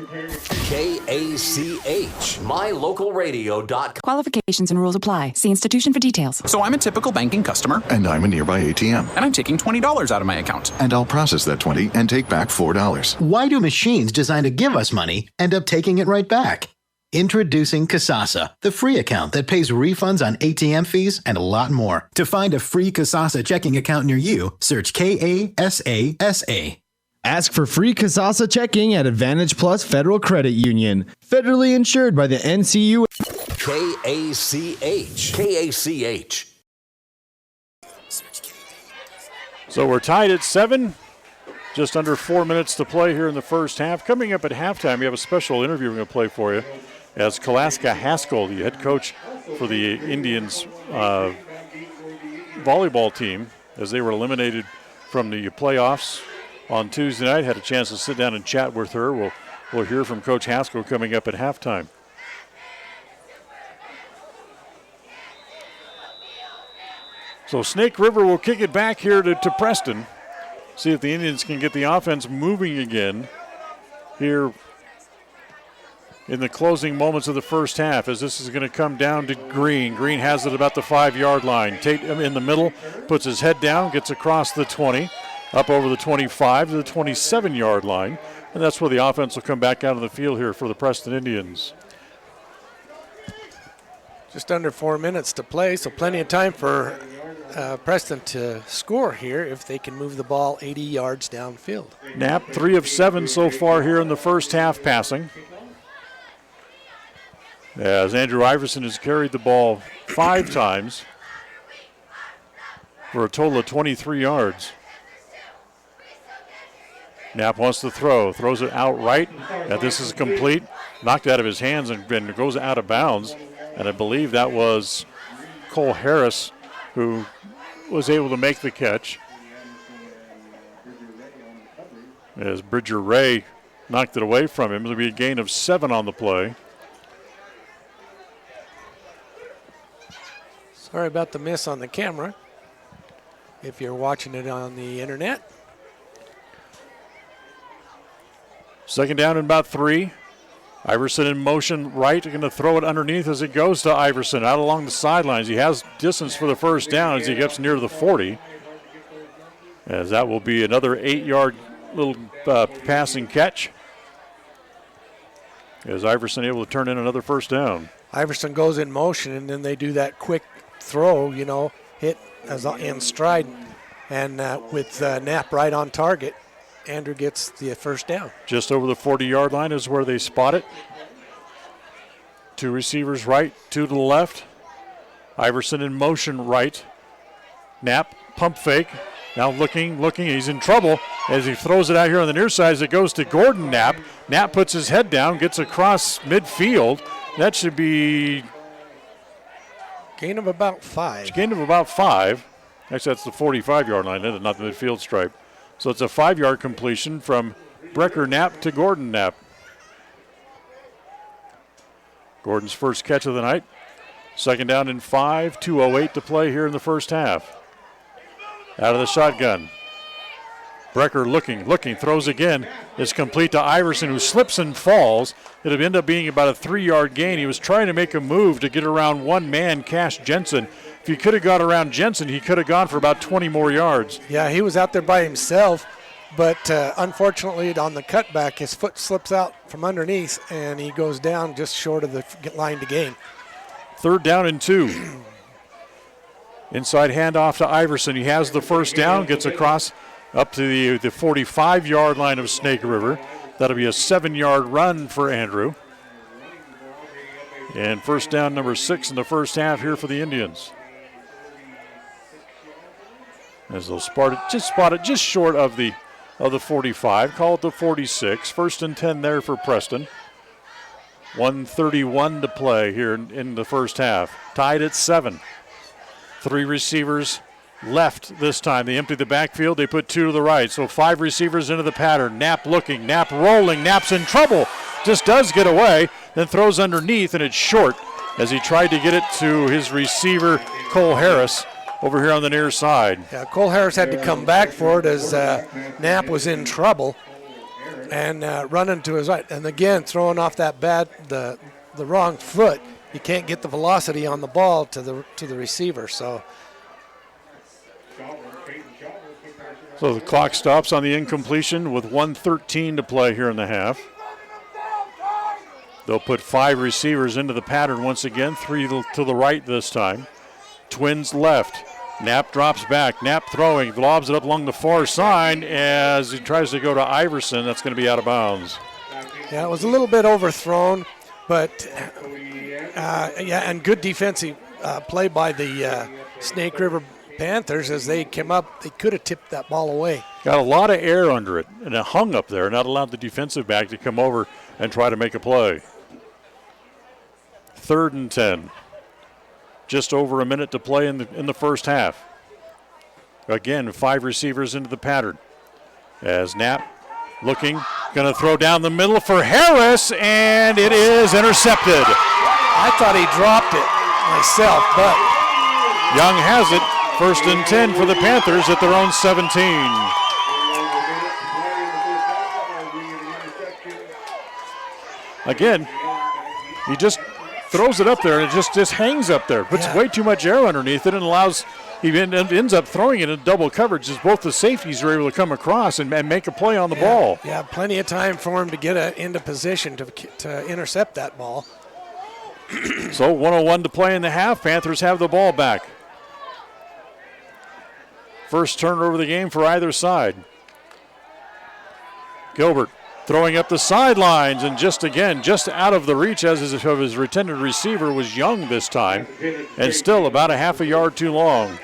KACH, mylocalradio.com. Qualifications and rules apply. See institution for details. So I'm a typical banking customer. And I'm a nearby ATM. And I'm taking $20 out of my account. And I'll process that $20 and take back $4. Why do machines designed to give us money end up taking it right back? Introducing Kasasa, the free account that pays refunds on ATM fees and a lot more. To find a free Kasasa checking account near you, search KASASA. Ask for free Kasasa checking at Advantage Plus Federal Credit Union. Federally insured by the NCU. KACH. So we're tied at 7. Just under 4 minutes to play here in the first half. Coming up at halftime, we have a special interview we're going to play for you as Kalaska Haskell, the head coach for the Indians volleyball team, as they were eliminated from the playoffs on Tuesday night. Had a chance to sit down and chat with her. We'll hear from Coach Haskell coming up at halftime. So Snake River will kick it back here to Preston. See if the Indians can get the offense moving again here in the closing moments of the first half, as this is going to come down to Green. Green has it about the 5-yard line. Tate in the middle, puts his head down, gets across the 20, up over the 25 to the 27-yard line, and that's where the offense will come back out of the field here for the Preston Indians. Just under 4 minutes to play, so plenty of time for Preston to score here if they can move the ball 80 yards downfield. Knapp 3 of 7 so far here in the first half passing. As Andrew Iverson has carried the ball 5 times for a total of 23 yards. Knapp wants to throws it out right. And this is complete. Knocked out of his hands and goes out of bounds. And I believe that was Cole Harris who was able to make the catch. As Bridger Ray knocked it away from him. It'll be a gain of 7 on the play. Sorry about the miss on the camera if you're watching it on the internet. Second down and about 3. Iverson in motion right, going to throw it underneath as it goes to Iverson out along the sidelines. He has distance for the first down as he gets near the 40. As that will be another 8-yard little passing catch. As Iverson able to turn in another first down. Iverson goes in motion and then they do that quick throw, hit as in stride. And with Knapp right on target, Andrew gets the first down. Just over the 40-yard line is where they spot it. 2 receivers right, 2 to the left. Iverson in motion right. Knapp, pump fake. Now looking. He's in trouble as he throws it out here on the near side as it goes to Gordon Knapp. Knapp puts his head down, gets across midfield. That should be... Gain of about 5. Gain of about 5. Actually, that's the 45-yard line, not the midfield stripe. So it's a 5-yard completion from Brecker Knapp to Gordon Knapp. Gordon's first catch of the night. Second down and 5, 2:08 to play here in the first half. Out of the shotgun. Brecker looking, throws again. It's complete to Iverson, who slips and falls. It'll end up being about a 3-yard gain. He was trying to make a move to get around one man, Cash Jensen. If he could have got around Jensen, he could have gone for about 20 more yards. Yeah, he was out there by himself, but unfortunately on the cutback, his foot slips out from underneath, and he goes down just short of the line to gain. Third down and 2. Inside handoff to Iverson. He has the first down, gets across up to the 45-yard line of Snake River. That'll be a 7-yard run for Andrew. And first down number 6 in the first half here for the Indians. As they'll spot it just short of the 45. Call it the 46. First and 10 there for Preston. 1:31 to play here in the first half. Tied at 7. 3 receivers left this time. They empty the backfield. They put 2 to the right. So 5 receivers into the pattern. Knapp looking. Knapp rolling. Knapp's in trouble. Just does get away. Then throws underneath, and it's short as he tried to get it to his receiver, Cole Harris, over here on the near side. Yeah, Cole Harris had to come back for it as Knapp was in trouble and running to his right. And again, throwing off that the wrong foot. You can't get the velocity on the ball to the receiver. So the clock stops on the incompletion with 1:13 to play here in the half. They'll put 5 receivers into the pattern once again, 3 to the right this time. Twins left. Knapp drops back. Knapp throwing, lobs it up along the far side as he tries to go to Iverson. That's going to be out of bounds. Yeah, it was a little bit overthrown, but and good defensive play by the Snake River Panthers as they came up. They could have tipped that ball away. Got a lot of air under it, and it hung up there, not allowed the defensive back to come over and try to make a play. 3rd and 10. Just over a minute to play in the first half. Again, 5 receivers into the pattern. As Knapp looking, going to throw down the middle for Harris, and it is intercepted. I thought he dropped it myself, but Young has it. 1st and 10 for the Panthers at their own 17. Again, he just throws it up there, and it just hangs up there. Puts way too much air underneath it and he ends up throwing it in double coverage as both the safeties are able to come across and make a play on the ball. Yeah, plenty of time for him to get into position to intercept that ball. So 1:01 to play in the half. Panthers have the ball back. First turnover of the game for either side. Gilbert throwing up the sidelines, and just out of the reach of his intended receiver was Young this time, and still about a half a yard too long.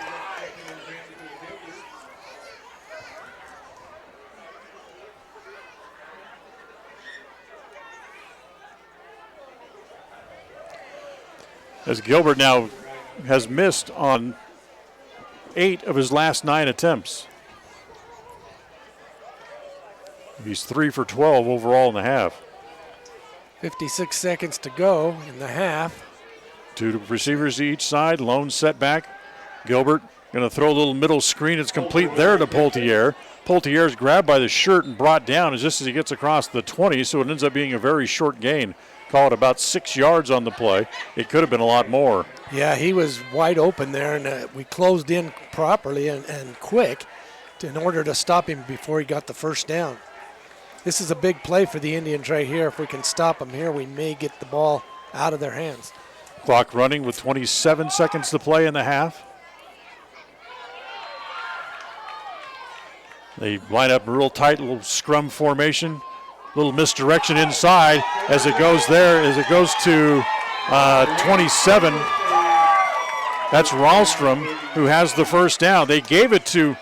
As Gilbert now has missed on 8 of his last 9 attempts. He's 3 for 12 overall in the half. 56 seconds to go in the half. 2 receivers to each side, lone setback. Gilbert going to throw a little middle screen. It's complete there to Poltier. Poltier's grabbed by the shirt and brought down just as he gets across the 20, so it ends up being a very short gain. Call it about 6 yards on the play. It could have been a lot more. Yeah, he was wide open there, and we closed in properly and quick in order to stop him before he got the first down. This is a big play for the Indians right here. If we can stop them here, we may get the ball out of their hands. Clock running with 27 seconds to play in the half. They line up a real tight little scrum formation. Little misdirection inside as it goes to 27. That's Ralstrom who has the first down. They gave it to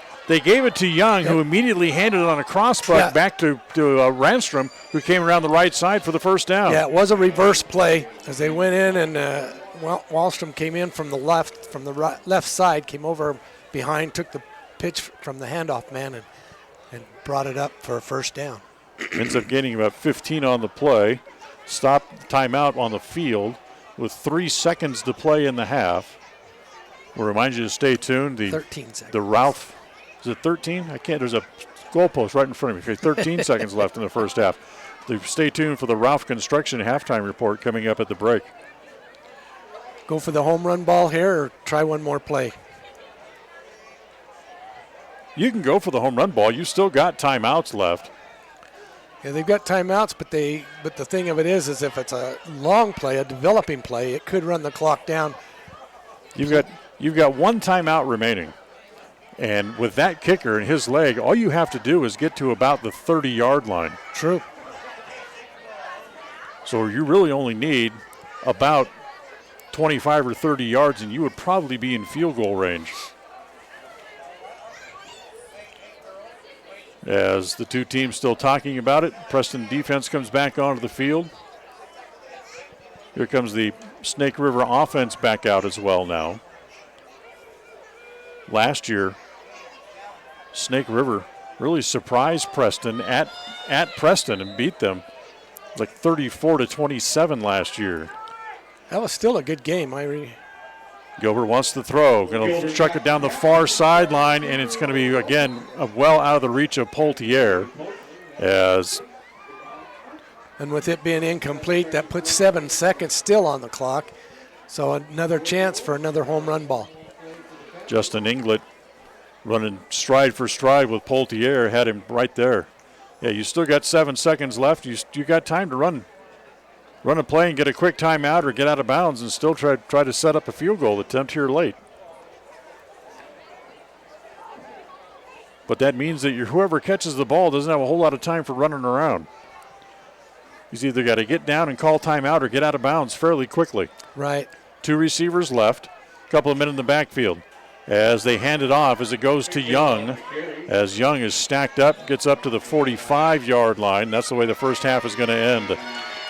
Young, who immediately handed it on a crossbuck back to Ranstrom, who came around the right side for the first down. Yeah, it was a reverse play as they went in, and Wallstrom came in from the left side, came over behind, took the pitch from the handoff man, and brought it up for a first down. Ends up gaining about 15 on the play. Stop timeout on the field with 3 seconds to play in the half. We'll remind you to stay tuned. 13 seconds. The Ralph, is it 13? I can't. There's a goalpost right in front of me. 13 seconds left in the first half. Stay tuned for the Ralph Construction halftime report coming up at the break. Go for the home run ball here or try one more play? You can go for the home run ball. You still got timeouts left. Yeah, they've got timeouts, but the thing of it is if it's a long play, a developing play, it could run the clock down. You've got one timeout remaining. And with that kicker and his leg, all you have to do is get to about the 30-yard line. True. So you really only need about 25 or 30 yards, and you would probably be in field goal range. As the two teams still talking about it, Preston defense comes back onto the field. Here comes the Snake River offense back out as well now. Last year, Snake River really surprised Preston at Preston and beat them like 34-27 last year. That was still a good game, Gilbert wants to throw. Going to chuck it down the far sideline, and it's going to be, again, well out of the reach of Poltier. And with it being incomplete, that puts 7 seconds still on the clock. So another chance for another home run ball. Justin Inglet running stride for stride with Poltier, had him right there. Yeah, you still got 7 seconds left. You got time to run a play and get a quick timeout or get out of bounds and still try to set up a field goal attempt here late. But that means that whoever catches the ball doesn't have a whole lot of time for running around. He's either got to get down and call timeout or get out of bounds fairly quickly. Right. 2 receivers left, a couple of men in the backfield. As they hand it off as it goes to Young. As Young is stacked up, gets up to the 45-yard line. That's the way the first half is going to end.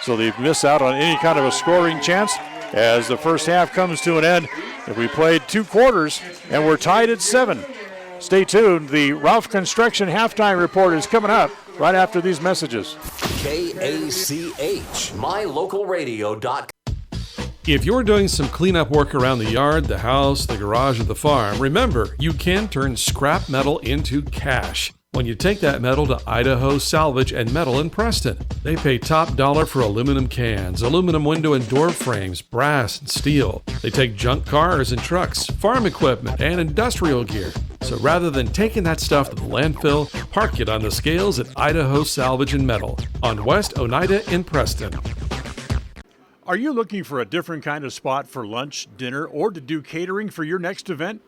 So they miss out on any kind of a scoring chance as the first half comes to an end. If we played 2 quarters and we're tied at 7. Stay tuned. The Ralph Construction halftime report is coming up right after these messages. KACH, mylocalradio.com. If you're doing some cleanup work around the yard, the house, the garage, or the farm, remember, you can turn scrap metal into cash when you take that metal to Idaho Salvage and Metal in Preston. They pay top dollar for aluminum cans, aluminum window and door frames, brass and steel. They take junk cars and trucks, farm equipment, and industrial gear. So rather than taking that stuff to the landfill, park it on the scales at Idaho Salvage and Metal on West Oneida in Preston. Are you looking for a different kind of spot for lunch, dinner, or to do catering for your next event?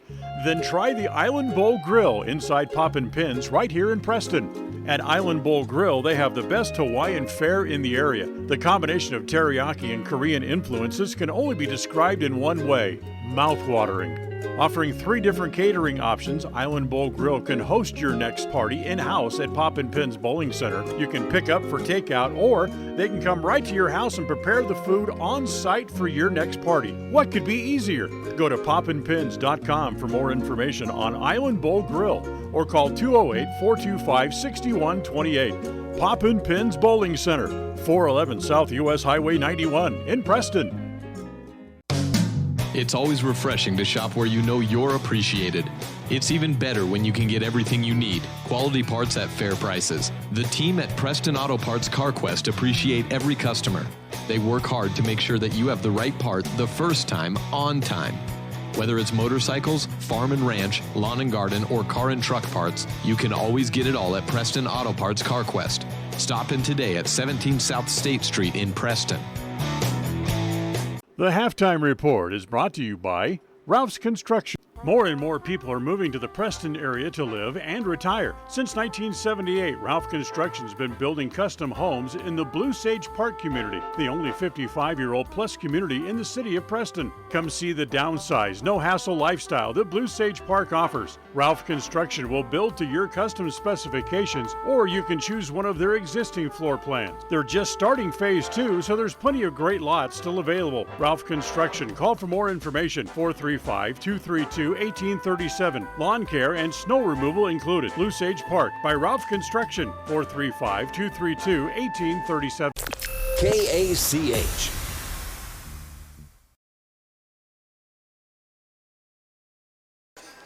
Then try the Island Bowl Grill inside Poppin' Pins right here in Preston. At Island Bowl Grill, they have the best Hawaiian fare in the area. The combination of teriyaki and Korean influences can only be described in one way: mouth-watering. Offering 3 different catering options, Island Bowl Grill can host your next party in-house at Poppin' Pins Bowling Center. You can pick up for takeout, or they can come right to your house and prepare the food on site for your next party. What could be easier? Go to poppinpins.com for more information on Island Bowl Grill, or call 208-425-6128. Poppin' Pins Bowling Center, 411 South US Highway 91 in Preston. It's always refreshing to shop where you know you're appreciated. It's even better when you can get everything you need. Quality parts at fair prices. The team at Preston Auto Parts CarQuest appreciate every customer. They work hard to make sure that you have the right part the first time, on time. Whether it's motorcycles, farm and ranch, lawn and garden, or car and truck parts, you can always get it all at Preston Auto Parts CarQuest. Stop in today at 17 South State Street in Preston. The Halftime Report is brought to you by Ralph's Construction. More and more people are moving to the Preston area to live and retire. Since 1978, Ralph Construction's been building custom homes in the Blue Sage Park community, the only 55-year-old plus community in the city of Preston. Come see the downsize, no-hassle lifestyle that Blue Sage Park offers. Ralph Construction will build to your custom specifications, or you can choose one of their existing floor plans. They're just starting phase 2, so there's plenty of great lots still available. Ralph Construction. Call for more information, 435-232-1837. Lawn care and snow removal included. Blue Sage Park by Ralph Construction, 435-232-1837. KACH.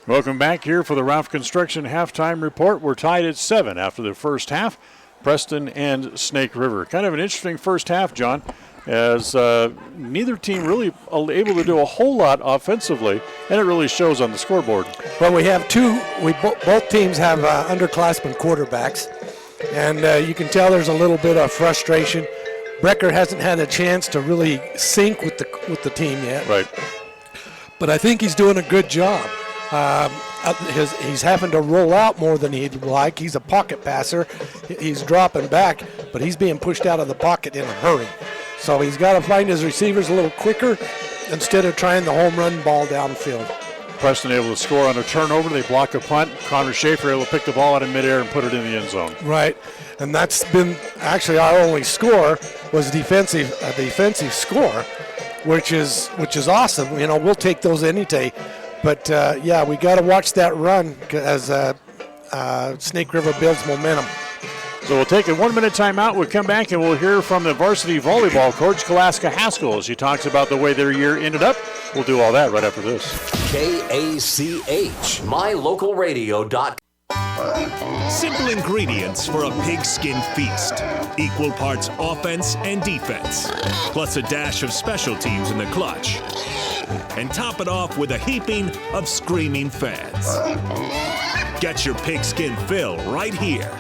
Welcome back here for the Ralph Construction Halftime Report. We're tied at 7 after the first half. Preston and Snake River. Kind of an interesting first half, John, as neither team really able to do a whole lot offensively, and it really shows on the scoreboard. Well, we have both teams have underclassmen quarterbacks, and you can tell there's a little bit of frustration. Brecker hasn't had a chance to really sync with the team yet. Right. But I think he's doing a good job. He's having to roll out more than he'd like. He's a pocket passer. He's dropping back, but he's being pushed out of the pocket in a hurry. So he's got to find his receivers a little quicker instead of trying the home run ball downfield. Preston able to score on a turnover. They block a punt. Connor Schaefer able to pick the ball out in midair and put it in the end zone. Right, and that's been actually our only score was a defensive score, which is awesome. You know, we'll take those any day. But yeah, we got to watch that run as Snake River builds momentum. So we'll take a 1-minute timeout. We'll come back and we'll hear from the varsity volleyball coach, Kalaska Haskell, as she talks about the way their year ended up. We'll do all that right after this. KACH, mylocal.radio.com. Simple ingredients for a pigskin feast. Equal parts offense and defense, plus a dash of special teams in the clutch. And top it off with a heaping of screaming fans. Get your pigskin fill right here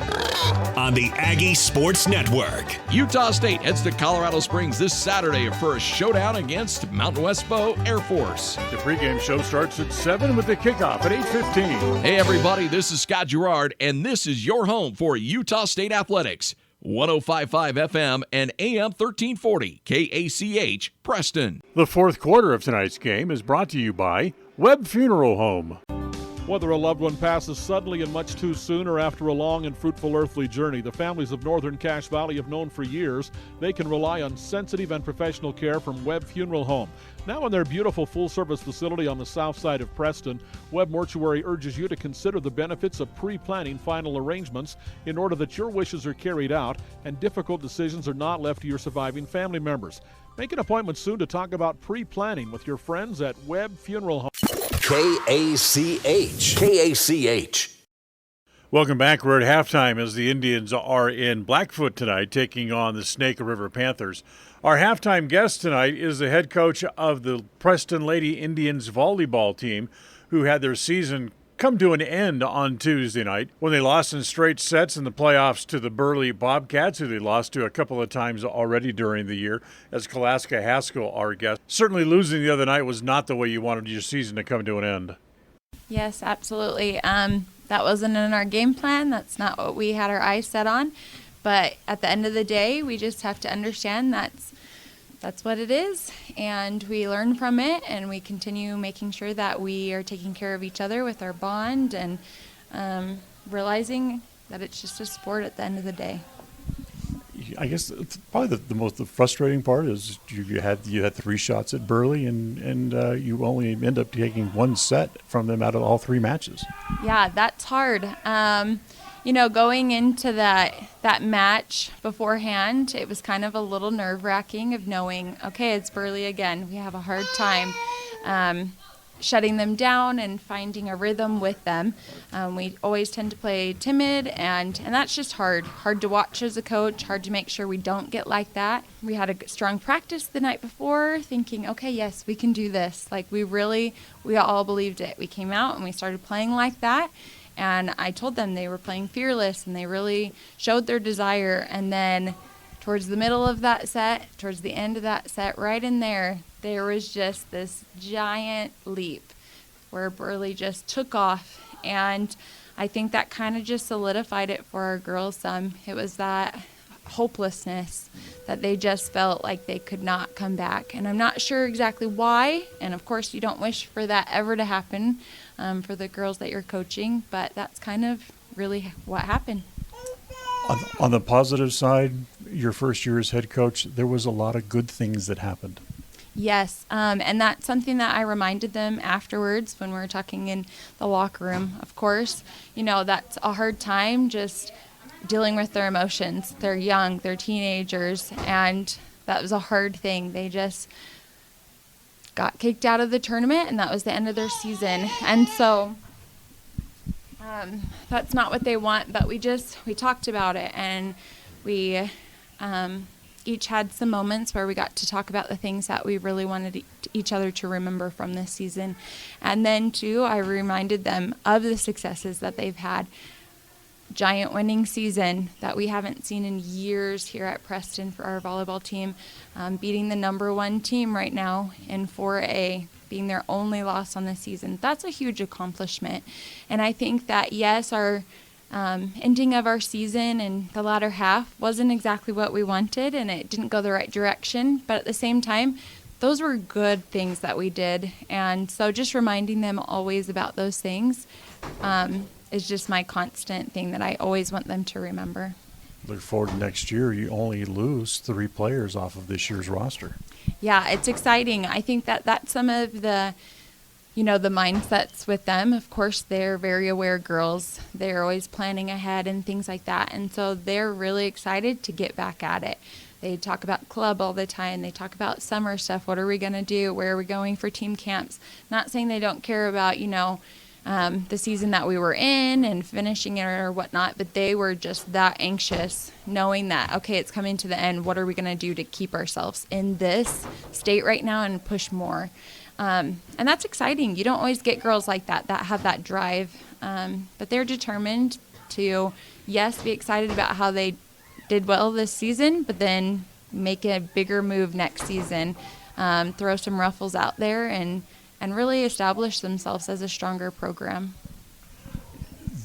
on the Aggie Sports Network. Utah State heads to Colorado Springs this Saturday for a showdown against Mountain West Bow Air Force. The pregame show starts at 7 with the kickoff at 8:15. Hey everybody, this is Scott Girard, and this is your home for Utah State Athletics. 105.5 FM and AM 1340 KACH Preston. The fourth quarter of tonight's game is brought to you by Webb Funeral Home. Whether a loved one passes suddenly and much too soon or after a long and fruitful earthly journey, the families of Northern Cache Valley have known for years they can rely on sensitive and professional care from Webb Funeral Home. Now in their beautiful full-service facility on the south side of Preston, Webb Mortuary urges you to consider the benefits of pre-planning final arrangements in order that your wishes are carried out and difficult decisions are not left to your surviving family members. Make an appointment soon to talk about pre-planning with your friends at Webb Funeral Home. KACH. Welcome back. We're at halftime as the Indians are in Blackfoot tonight, taking on the Snake River Panthers. Our halftime guest tonight is the head coach of the Preston Lady Indians volleyball team, who had their season come to an end on Tuesday night when they lost in straight sets in the playoffs to the Burley Bobcats, who they lost to a couple of times already during the year, as Kalaska Haskell, our guest. Certainly losing the other night was not the way you wanted your season to come to an end. Yes, absolutely. That wasn't in our game plan. That's not what we had our eyes set on. But at the end of the day, we just have to understand that's what it is, and we learn from it, and we continue making sure that we are taking care of each other with our bond, and realizing that it's just a sport at the end of the day. I guess probably the most frustrating part is you had 3 shots at Burley, and you only end up taking 1 set from them out of all 3 matches. Yeah, that's hard. Going into that match beforehand, it was kind of a little nerve-wracking of knowing, okay, it's Burley again. We have a hard time shutting them down and finding a rhythm with them. We always tend to play timid, and that's just hard to watch as a coach, hard to make sure we don't get like that. We had a strong practice the night before, thinking, okay, yes, we can do this. Like, we all believed it. We came out and we started playing like that. And I told them they were playing fearless, and they really showed their desire. And then towards the middle of that set, towards the end of that set, right in there was just this giant leap where Burley just took off. And I think that kind of just solidified it for our girls some. It was that hopelessness that they just felt like they could not come back. And I'm not sure exactly why. And of course, you don't wish for that ever to happen for the girls that you're coaching, but that's kind of really what happened. On the positive side, your first year as head coach, there was a lot of good things that happened. Yes, and that's something that I reminded them afterwards when we were talking in the locker room. Of course, that's a hard time just dealing with their emotions. They're young, they're teenagers, and that was a hard thing. They just got kicked out of the tournament, and that was the end of their season. And so that's not what they want, but we talked about it, and we each had some moments where we got to talk about the things that we really wanted each other to remember from this season. And then, too, I reminded them of the successes that they've had. Giant winning season that we haven't seen in years here at Preston for our volleyball team, beating the #1 team right now in 4A, being their only loss on the season. That's a huge accomplishment. And I think that, yes, our ending of our season and the latter half wasn't exactly what we wanted, and it didn't go the right direction, but at the same time, those were good things that we did. And so just reminding them always about those things is just my constant thing that I always want them to remember. Look forward to next year. You only lose 3 players off of this year's roster. Yeah, it's exciting. I think that's some of the, the mindsets with them. Of course, they're very aware girls. They're always planning ahead and things like that. And so they're really excited to get back at it. They talk about club all the time. They talk about summer stuff. What are we going to do? Where are we going for team camps? Not saying they don't care about, the season that we were in and finishing it or whatnot, but they were just that anxious, knowing that, okay, it's coming to the end. What are we going to do to keep ourselves in this state right now and push more? And that's exciting. You don't always get girls like that have that drive, but they're determined to, yes, be excited about how they did well this season, but then make a bigger move next season, throw some ruffles out there and really establish themselves as a stronger program.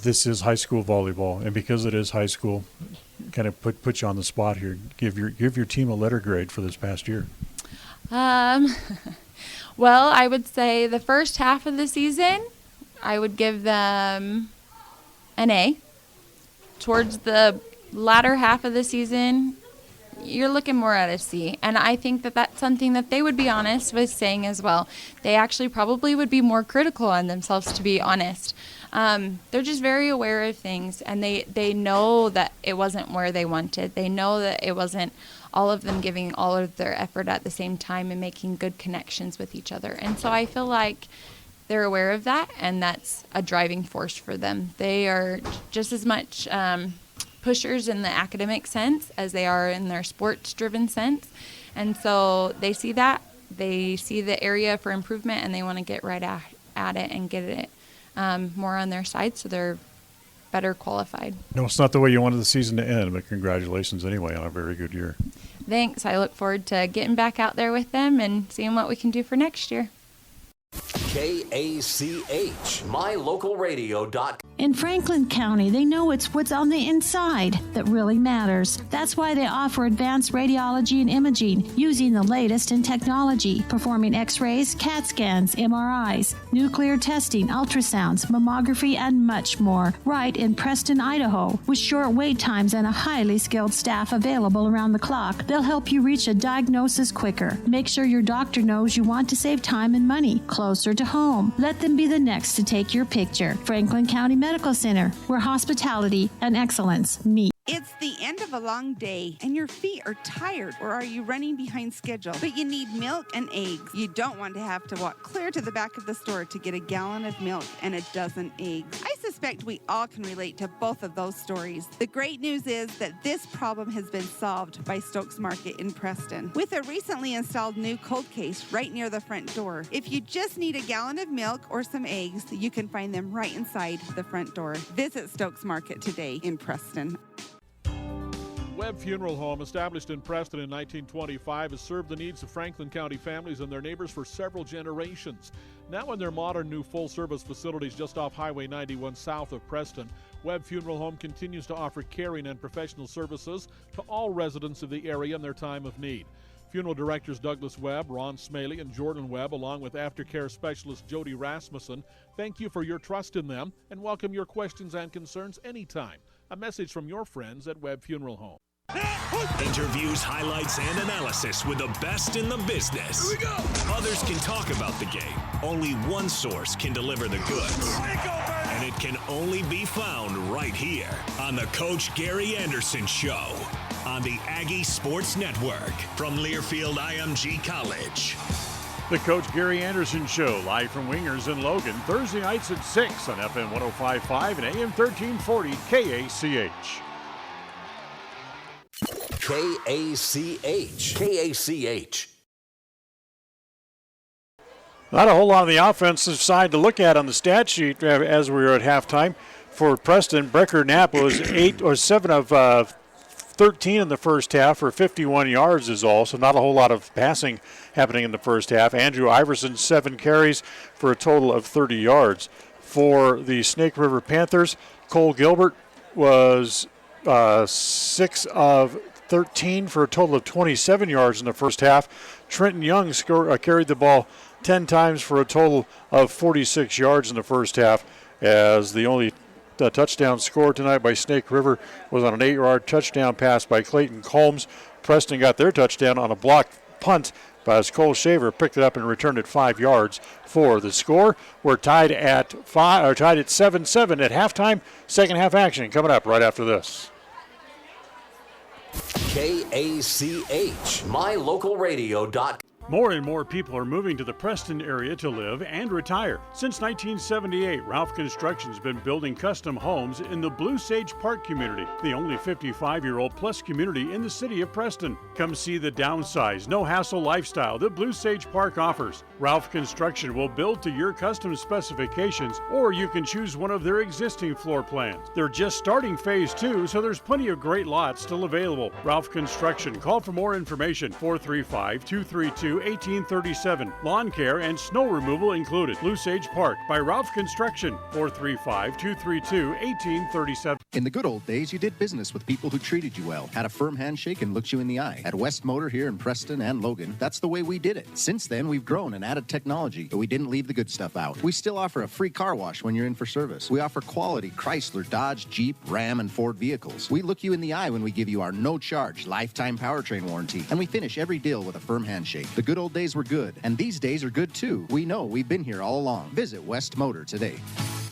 This is high school volleyball, and because it is high school, kind of put you on the spot here. Give your team a letter grade for this past year. Well, I would say the first half of the season, I would give them an A. Towards the latter half of the season, you're looking more at a C. And I think that that's something that they would be honest with saying as well. They actually probably would be more critical on themselves, to be honest. They're just very aware of things, and they know that it wasn't where they wanted. They know that it wasn't all of them giving all of their effort at the same time and making good connections with each other. And so I feel like they're aware of that, and that's a driving force for them. They are just as much pushers in the academic sense as they are in their sports-driven sense. And so they see that. They see the area for improvement, and they want to get right at it and get it more on their side, so they're better qualified. No, it's not the way you wanted the season to end, but congratulations anyway on a very good year. Thanks. I look forward to getting back out there with them and seeing what we can do for next year. KACH, mylocalradio.com. In Franklin County, they know it's what's on the inside that really matters. That's why they offer advanced radiology and imaging using the latest in technology, performing x-rays, CAT scans, MRIs, nuclear testing, ultrasounds, mammography, and much more, right in Preston, Idaho. With short wait times and a highly skilled staff available around the clock, they'll help you reach a diagnosis quicker. Make sure your doctor knows you want to save time and money, closer to home. Let them be the next to take your picture. Franklin County Medical Center, where hospitality and excellence meet. It's the end of a long day, and your feet are tired, or are you running behind schedule? But you need milk and eggs. You don't want to have to walk clear to the back of the store to get a gallon of milk and a dozen eggs. I suspect we all can relate to both of those stories. The great news is that this problem has been solved by Stokes Market in Preston, with a recently installed new cold case right near the front door. If you just need a gallon of milk or some eggs, you can find them right inside the front door. Visit Stokes Market today in Preston. Webb Funeral Home, established in Preston in 1925, has served the needs of Franklin County families and their neighbors for several generations. Now in their modern new full-service facilities just off Highway 91 south of Preston, Webb Funeral Home continues to offer caring and professional services to all residents of the area in their time of need. Funeral directors Douglas Webb, Ron Smaley, and Jordan Webb, along with aftercare specialist Jody Rasmussen, thank you for your trust in them and welcome your questions and concerns anytime. A message from your friends at Webb Funeral Home. Interviews, highlights, and analysis with the best in the business. Here we go. Others can talk about the game. Only one source can deliver the goods. And it can only be found right here on the Coach Gary Anderson Show on the Aggie Sports Network from Learfield IMG College. The Coach Gary Anderson Show, live from Wingers in Logan, Thursday nights at 6 on FM 105.5 and AM 1340 KACH. KACH. Not a whole lot on the offensive side to look at on the stat sheet as we were at halftime. For Preston, Brecker Knapp was 7 of 13 in the first half for 51 yards is all, so not a whole lot of passing happening in the first half. Andrew Iverson, 7 carries for a total of 30 yards. For the Snake River Panthers, Cole Gilbert was 6 of 13 for a total of 27 yards in the first half. Trenton Young carried the ball 10 times for a total of 46 yards in the first half, as the only touchdown scored tonight by Snake River was on an 8-yard touchdown pass by Clayton Combs. Preston got their touchdown on a blocked punt as Cole Shaver picked it up and returned it 5 yards for the score. We're tied at 7-7 at halftime. Second half action coming up right after this. KACH, mylocalradio.com. More and more people are moving to the Preston area to live and retire. Since 1978, Ralph Construction's been building custom homes in the Blue Sage Park community, the only 55-year-old plus community in the city of Preston. Come see the downsized, no-hassle lifestyle that Blue Sage Park offers. Ralph Construction will build to your custom specifications, or you can choose one of their existing floor plans. They're just starting phase 2, so there's plenty of great lots still available. Ralph Construction. Call for more information, 435-232-1837. Lawn care and snow removal included. Blue Sage Park by Ralph Construction, 435-232-1837. In the good old days, you did business with people who treated you well, had a firm handshake, and looked you in the eye. At West Motor here in Preston and Logan, that's the way we did it. Since then, we've grown and added technology, but we didn't leave the good stuff out. We still offer a free car wash when you're in for service. We offer quality Chrysler, Dodge, Jeep, Ram, and Ford vehicles. We look you in the eye when we give you our no-charge lifetime powertrain warranty, and we finish every deal with a firm handshake. The good old days were good, and these days are good too. We know, we've been here all along. Visit West Motor today.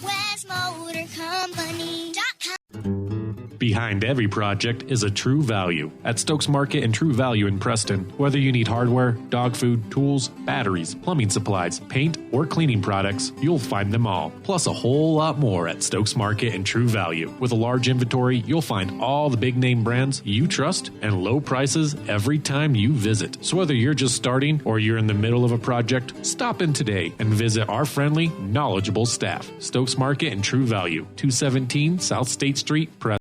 WestMotorCompany.com. Behind every project is a True Value. At Stokes Market and True Value in Preston, whether you need hardware, dog food, tools, batteries, plumbing supplies, paint, or cleaning products, you'll find them all. Plus a whole lot more at Stokes Market and True Value. With a large inventory, you'll find all the big name brands you trust and low prices every time you visit. So whether you're just starting or you're in the middle of a project, stop in today and visit our friendly, knowledgeable staff. Stokes Market and True Value, 217 South State Street, Preston.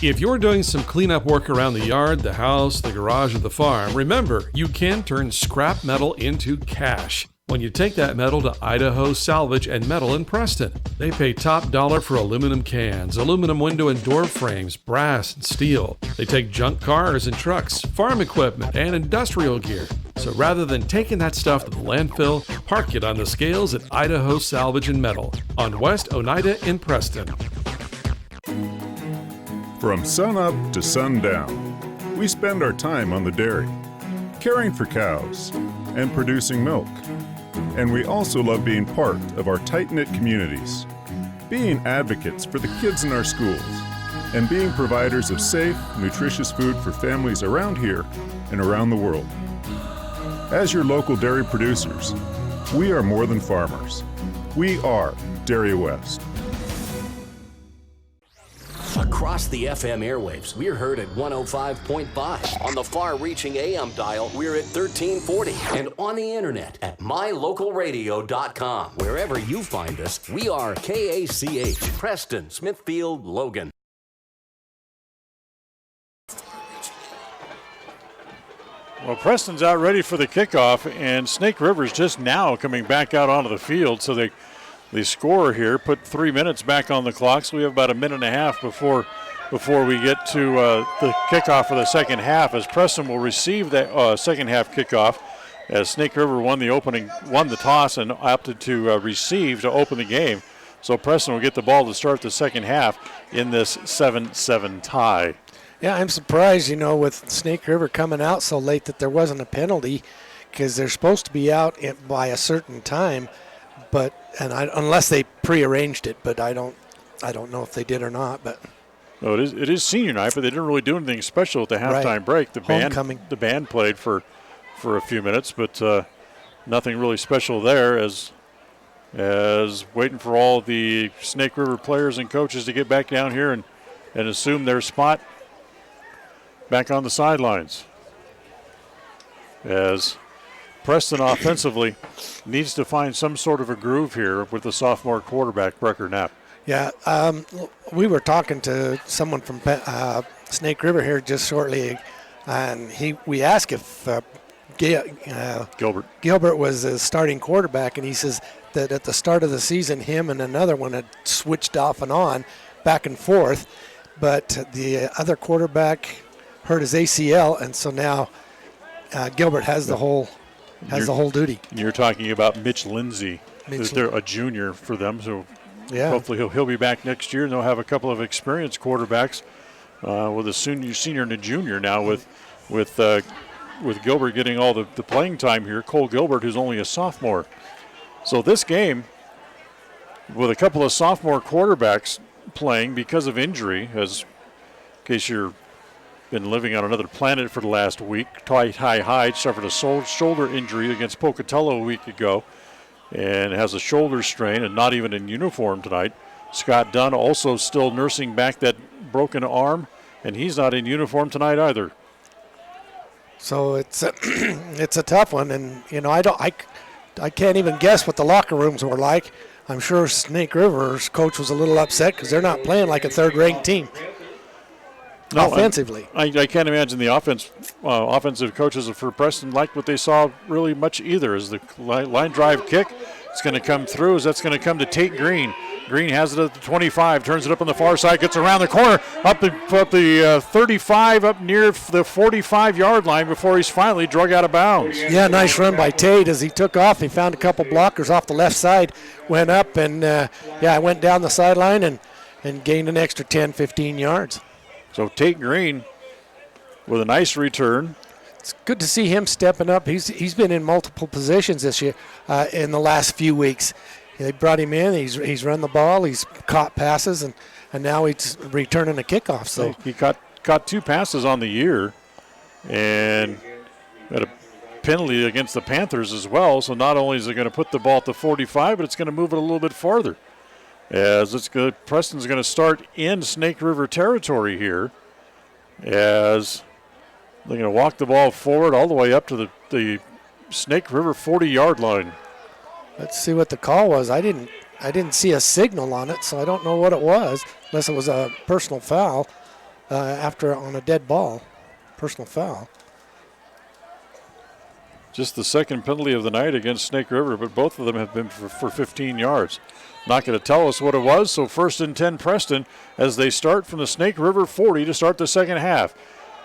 If you're doing some cleanup work around the yard, the house, the garage, or the farm, remember, you can turn scrap metal into cash when you take that metal to Idaho Salvage and Metal in Preston. They pay top dollar for aluminum cans, aluminum window and door frames, brass and steel. They take junk cars and trucks, farm equipment, and industrial gear. So rather than taking that stuff to the landfill, park it on the scales at Idaho Salvage and Metal on West Oneida in Preston. From sunup to sundown, we spend our time on the dairy, caring for cows and producing milk. And we also love being part of our tight-knit communities, being advocates for the kids in our schools, and being providers of safe, nutritious food for families around here and around the world. As your local dairy producers, we are more than farmers. We are Dairy West. Across the FM airwaves, we're heard at 105.5. On the far-reaching AM dial, we're at 1340. And on the internet at mylocalradio.com. Wherever you find us, we are KACH, Preston, Smithfield, Logan. Well, Preston's out ready for the kickoff, and Snake River's just now coming back out onto the field, so they score here, put 3 minutes back on the clock, so we have about a minute and a half before we get to the kickoff for the second half, as Preston will receive that second half kickoff, as Snake River won the toss and opted to receive to open the game. So Preston will get the ball to start the second half in this 7-7 tie. Yeah, I'm surprised, with Snake River coming out so late that there wasn't a penalty, because they're supposed to be out by a certain time. But unless they prearranged it, but I don't know if they did or not. But it is senior night, but they didn't really do anything special at the halftime break. The band played for a few minutes, but nothing really special there. As waiting for all the Snake River players and coaches to get back down here and assume their spot back on the sidelines. As Preston offensively needs to find some sort of a groove here with the sophomore quarterback, Brecker Knapp. Yeah, we were talking to someone from Snake River here just shortly, and we asked if Gilbert was a starting quarterback, and he says that at the start of the season, him and another one had switched off and on, back and forth, but the other quarterback hurt his ACL, and so now Gilbert has the whole duty. You're talking about Mitch Lindsay. They're a junior for them, so yeah. Hopefully he'll be back next year, and they'll have a couple of experienced quarterbacks with a senior and a junior now with Gilbert getting all the playing time here. Cole Gilbert, who's only a sophomore. So this game, with a couple of sophomore quarterbacks playing because of injury, as in case you're been living on another planet for the last week. Ty Hyde suffered a shoulder injury against Pocatello a week ago and has a shoulder strain and not even in uniform tonight. Scott Dunn also still nursing back that broken arm, and he's not in uniform tonight either. So it's a tough one, and I can't even guess what the locker rooms were like. I'm sure Snake River's coach was a little upset because they're not playing like a third-ranked team. No, offensively. I can't imagine the offensive coaches for Preston liked what they saw really much either. As the line drive kick, it's going to come through. That's going to come to Tate Green. Green has it at the 25, turns it up on the far side, gets around the corner, up the 35, up near the 45-yard line before he's finally drug out of bounds. Yeah, nice run by Tate as he took off. He found a couple blockers off the left side, went up, and went down the sideline and gained an extra 10, 15 yards. So Tate Green with a nice return. It's good to see him stepping up. He's been in multiple positions this year in the last few weeks. They brought him in. He's run the ball. He's caught passes, and now he's returning a kickoff. So he caught 2 passes on the year, and had a penalty against the Panthers as well. So not only is it going to put the ball at the 45, but it's going to move it a little bit farther. As it's good, Preston's going to start in Snake River territory here, as they're going to walk the ball forward all the way up to the Snake River 40-yard line. Let's see what the call was. I didn't see a signal on it, so I don't know what it was, unless it was a personal foul on a dead ball. Personal foul. Just the second penalty of the night against Snake River, but both of them have been for 15 yards. Not going to tell us what it was, so 1st and 10 Preston as they start from the Snake River 40 to start the second half.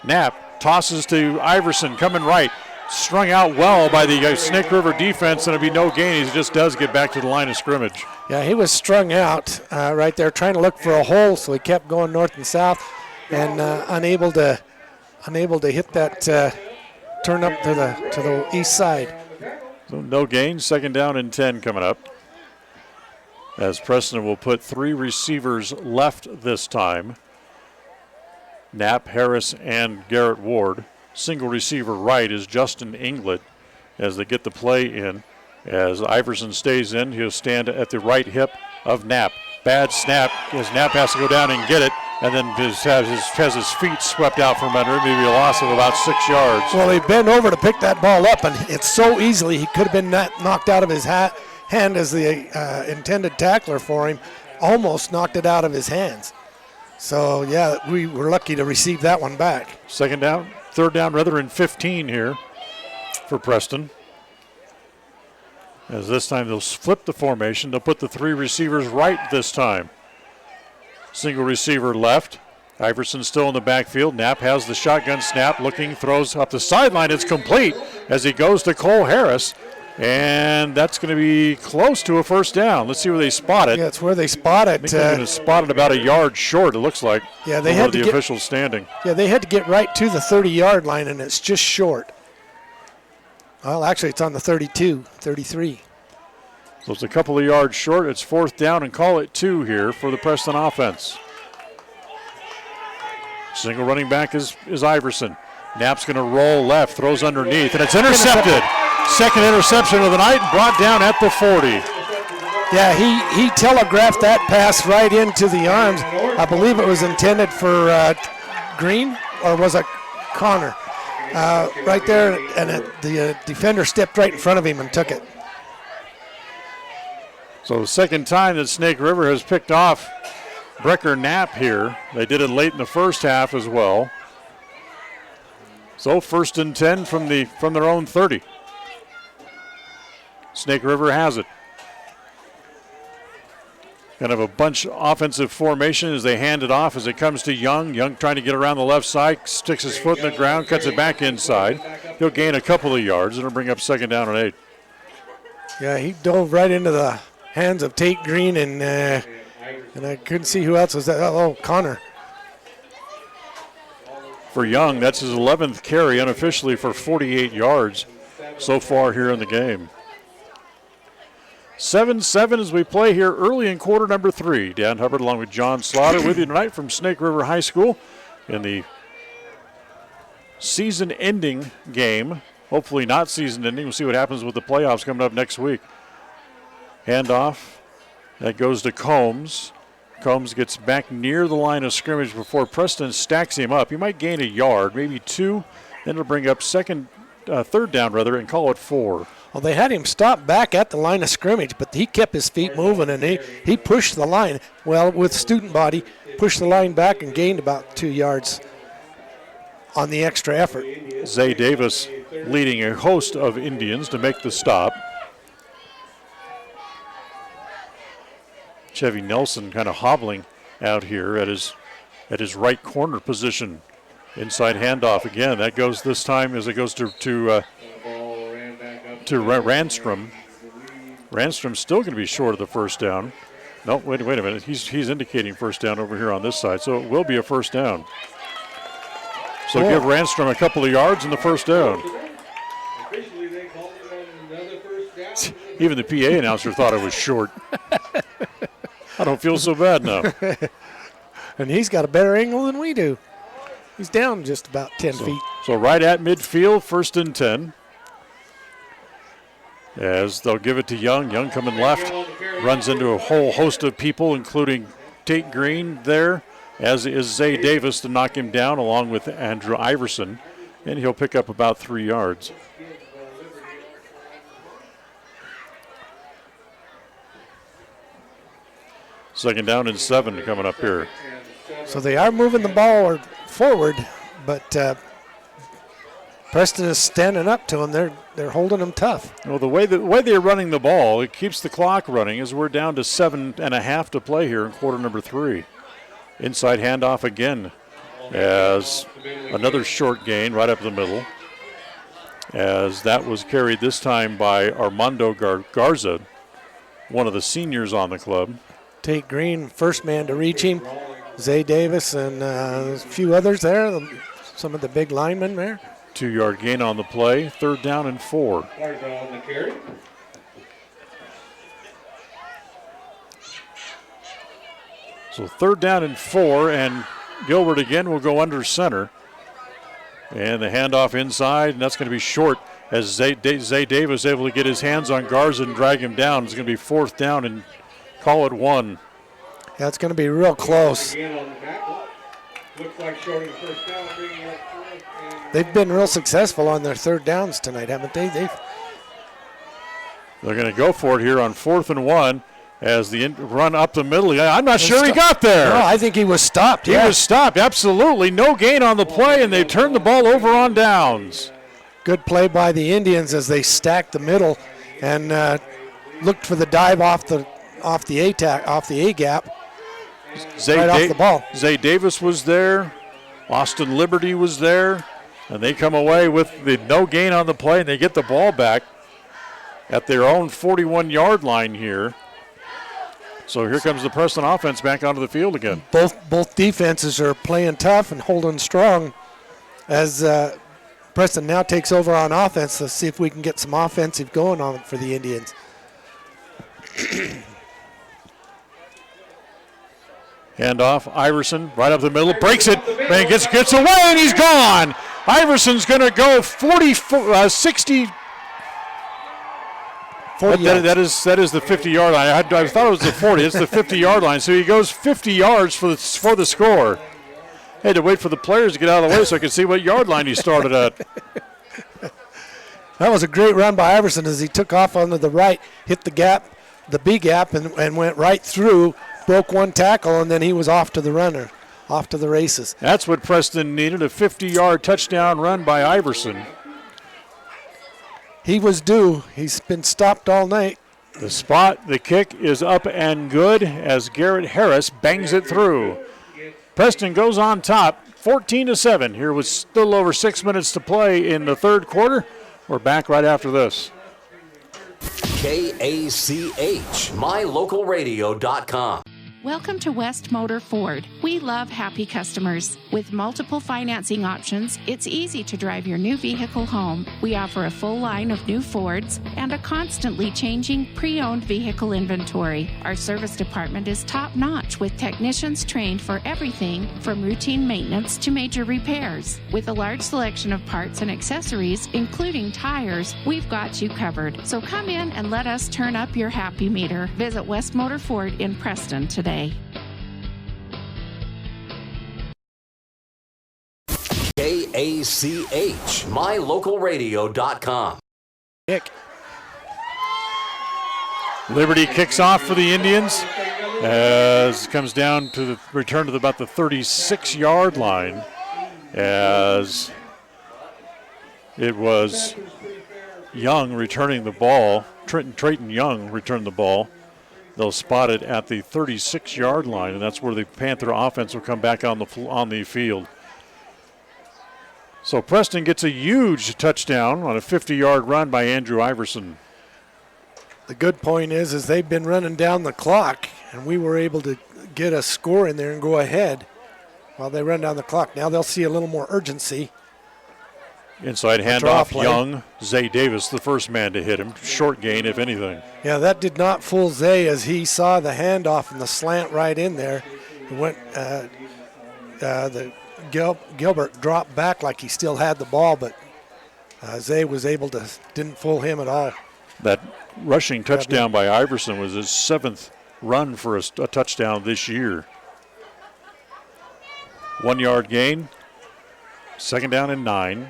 Knapp tosses to Iverson, coming right. Strung out well by the Snake River defense, and it'll be no gain. He just does get back to the line of scrimmage. Yeah, he was strung out right there, trying to look for a hole, so he kept going north and south, and unable to hit that turn up to the east side. So no gain. 2nd down and 10 coming up, as Preston will put 3 receivers left this time. Knapp, Harris, and Garrett Ward. Single receiver right is Justin Inglet as they get the play in. As Iverson stays in, he'll stand at the right hip of Knapp. Bad snap as Knapp has to go down and get it, and then has his feet swept out from under him. Maybe a loss of about 6 yards. Well, he bent over to pick that ball up, and it's so easily he could have been knocked out of his hand as the intended tackler for him. Almost knocked it out of his hands. So, yeah, we were lucky to receive that one back. 3rd down rather, and 15 here for Preston. As this time they'll flip the formation. They'll put the 3 receivers right this time. Single receiver left. Iverson still in the backfield. Knapp has the shotgun snap, looking, throws up the sideline. It's complete as he goes to Cole Harris. And that's going to be close to a 1st down. Let's see where they spot it. Yeah, it's where they spot it. I think they're going to spot it about a yard short, it looks like. Yeah, they had to the officials standing. Yeah, they had to get right to the 30-yard line, and it's just short. Well, actually, it's on the 32, 33. So it's a couple of yards short. It's 4th down, and call it 2 here for the Preston offense. Single running back is Iverson. Knapp's going to roll left, throws underneath, and it's intercepted. 2nd interception of the night, brought down at the 40. Yeah, he telegraphed that pass right into the arms. I believe it was intended for Green, or was it Connor? Right there, and the defender stepped right in front of him and took it. So the 2nd time that Snake River has picked off Brecker Knapp here. They did it late in the 1st half as well. So 1st and 10 from their own 30. Snake River has it. Kind of a bunch offensive formation as they hand it off as it comes to Young. Young trying to get around the left side, sticks his foot in the ground, cuts it back inside. He'll gain a couple of yards. It'll bring up 2nd down and 8. Yeah, he dove right into the hands of Tate Green, and I couldn't see who else was that. Oh, Connor. For Young, that's his 11th carry unofficially for 48 yards so far here in the game. 7-7 as we play here early in quarter number 3. Dan Hubbard along with John Slaughter with you tonight from Snake River High School in the season-ending game. Hopefully not season-ending. We'll see what happens with the playoffs coming up next week. Handoff. That goes to Combs. Combs gets back near the line of scrimmage before Preston stacks him up. He might gain a yard, maybe 2. Then it'll bring up 3rd down, and call it 4. Well, they had him stop back at the line of scrimmage, but he kept his feet moving, and he pushed the line. Well, with student body, pushed the line back and gained about 2 yards on the extra effort. Zay Davis leading a host of Indians to make the stop. Chevy Nelson kind of hobbling out here at his right corner position. Inside handoff again. That goes this time as it goes to Ranstrom. Ranstrom's still going to be short of the 1st down. No, wait a minute. He's indicating 1st down over here on this side, so it will be a 1st down. So give Ranstrom a couple of yards in the 1st down. Even the PA announcer thought it was short. I don't feel so bad now. And he's got a better angle than we do. He's down just about 10 feet. So right at midfield, 1st and 10. As they'll give it to Young. Young coming left, runs into a whole host of people, including Tate Green there, as is Zay Davis to knock him down along with Andrew Iverson. And he'll pick up about 3 yards. Second down and 7 coming up here. So they are moving the ball forward, but Preston is standing up to them. They're holding them tough. Well, the way they're running the ball, it keeps the clock running as we're down to 7.5 to play here in quarter number 3. Inside handoff again as another short gain right up the middle, as that was carried this time by Armando Garza, one of the seniors on the club. Tate Green, first man to reach him. Zay Davis and a few others there, some of the big linemen there. 2-yard gain on the play, 3rd down and 4. So 3rd down and 4, and Gilbert again will go under center. And the handoff inside, and that's going to be short as Zay Davis able to get his hands on Garza and drag him down. It's going to be 4th down and call it 1. Yeah, it's going to be real close. They've been real successful on their 3rd downs tonight, haven't they? They're going to go for it here on 4th and 1 as the run up the middle. I'm not sure he got there. No, I think he was stopped. He was stopped, absolutely. No gain on the play, and they turned the ball over on downs. Good play by the Indians as they stacked the middle and looked for the dive off the A gap. Right off the ball. Zay Davis was there. Austin Liberty was there. And they come away with the no gain on the play, and they get the ball back at their own 41-yard line here. So here comes the Preston offense back onto the field again. Both defenses are playing tough and holding strong as Preston now takes over on offense. Let's see if we can get some offensive going on for the Indians. Handoff, Iverson right up the middle, breaks it, man gets away, and he's gone. Iverson's going to go 60. 40 that is the 50-yard line. I thought it was the 40. It's the 50-yard line. So he goes 50 yards for the score. Had to wait for the players to get out of the way so I could see what yard line he started at. That was a great run by Iverson as he took off onto the right, hit the gap, the B gap, and went right through. Broke one tackle, and then he was off to the runner, off to the races. That's what Preston needed, a 50-yard touchdown run by Iverson. He was due. He's been stopped all night. The kick is up and good as Garrett Harris bangs it through. Preston goes on top, 14-7. Here with still over 6 minutes to play in the 3rd quarter. We're back right after this. KACH, mylocalradio.com. Welcome to West Motor Ford. We love happy customers. With multiple financing options, it's easy to drive your new vehicle home. We offer a full line of new Fords and a constantly changing pre-owned vehicle inventory. Our service department is top-notch with technicians trained for everything from routine maintenance to major repairs. With a large selection of parts and accessories, including tires, we've got you covered. So come in and let us turn up your happy meter. Visit West Motor Ford in Preston today. KACH, mylocalradio.com. Kick. Liberty kicks off for the Indians as it comes down to the return to about the 36-yard line as it was Young returning the ball. Trayton Young returned the ball. They'll spot it at the 36-yard line, and that's where the Panther offense will come back on the field. So Preston gets a huge touchdown on a 50-yard run by Andrew Iverson. The good point is they've been running down the clock, and we were able to get a score in there and go ahead while they run down the clock. Now they'll see a little more urgency. Inside handoff, Young. Zay Davis, the first man to hit him. Short gain, if anything. Yeah, that did not fool Zay as he saw the handoff and the slant right in there. It went, Gilbert dropped back like he still had the ball, but Zay was able to, didn't fool him at all. That rushing touchdown by Iverson was his 7th run for a touchdown this year. 1 yard gain. 2nd down and 9.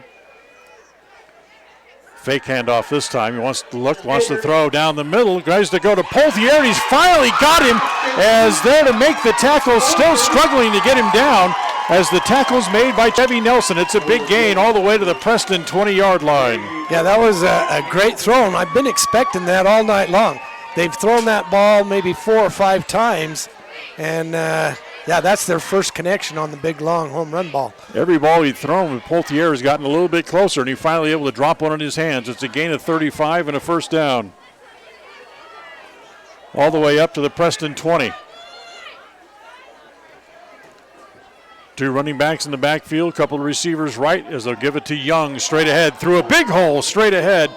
Fake handoff this time. He wants to throw down the middle. Tries to go to Poltier, and he's finally got him as there to make the tackle. Still struggling to get him down as the tackle's made by Chevy Nelson. It's a big gain all the way to the Preston 20-yard line. Yeah, that was a great throw, and I've been expecting that all night long. They've thrown that ball maybe 4 or 5 times, and yeah, that's their first connection on the big, long home run ball. Every ball he'd thrown, Poltier has gotten a little bit closer, and he finally able to drop one in his hands. It's a gain of 35 and a first down. All the way up to the Preston 20. 2 running backs in the backfield, a couple of receivers right as they'll give it to Young straight ahead through a big hole straight ahead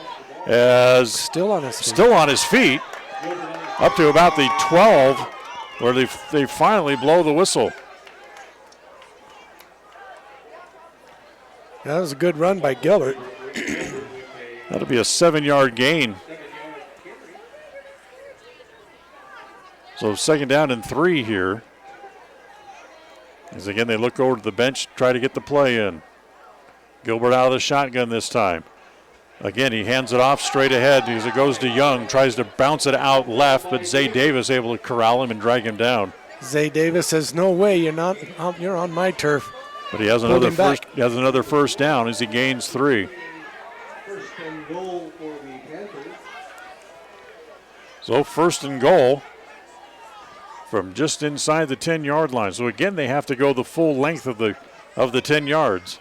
as still on his feet. Up to about the 12 where they finally blow the whistle. That was a good run by Gilbert. That'll be a 7-yard gain. So 2nd down and 3 here. As again, they look over to the bench, try to get the play in. Gilbert out of the shotgun this time. Again, he hands it off straight ahead as it goes to Young. Tries to bounce it out left, but Zay Davis able to corral him and drag him down. Zay Davis says, "No way, you're on my turf." But he has another first. He has another first down as he gains 3. First and goal for the Panthers. So 1st and goal from just inside the 10-yard line. So again, they have to go the full length of the 10 yards.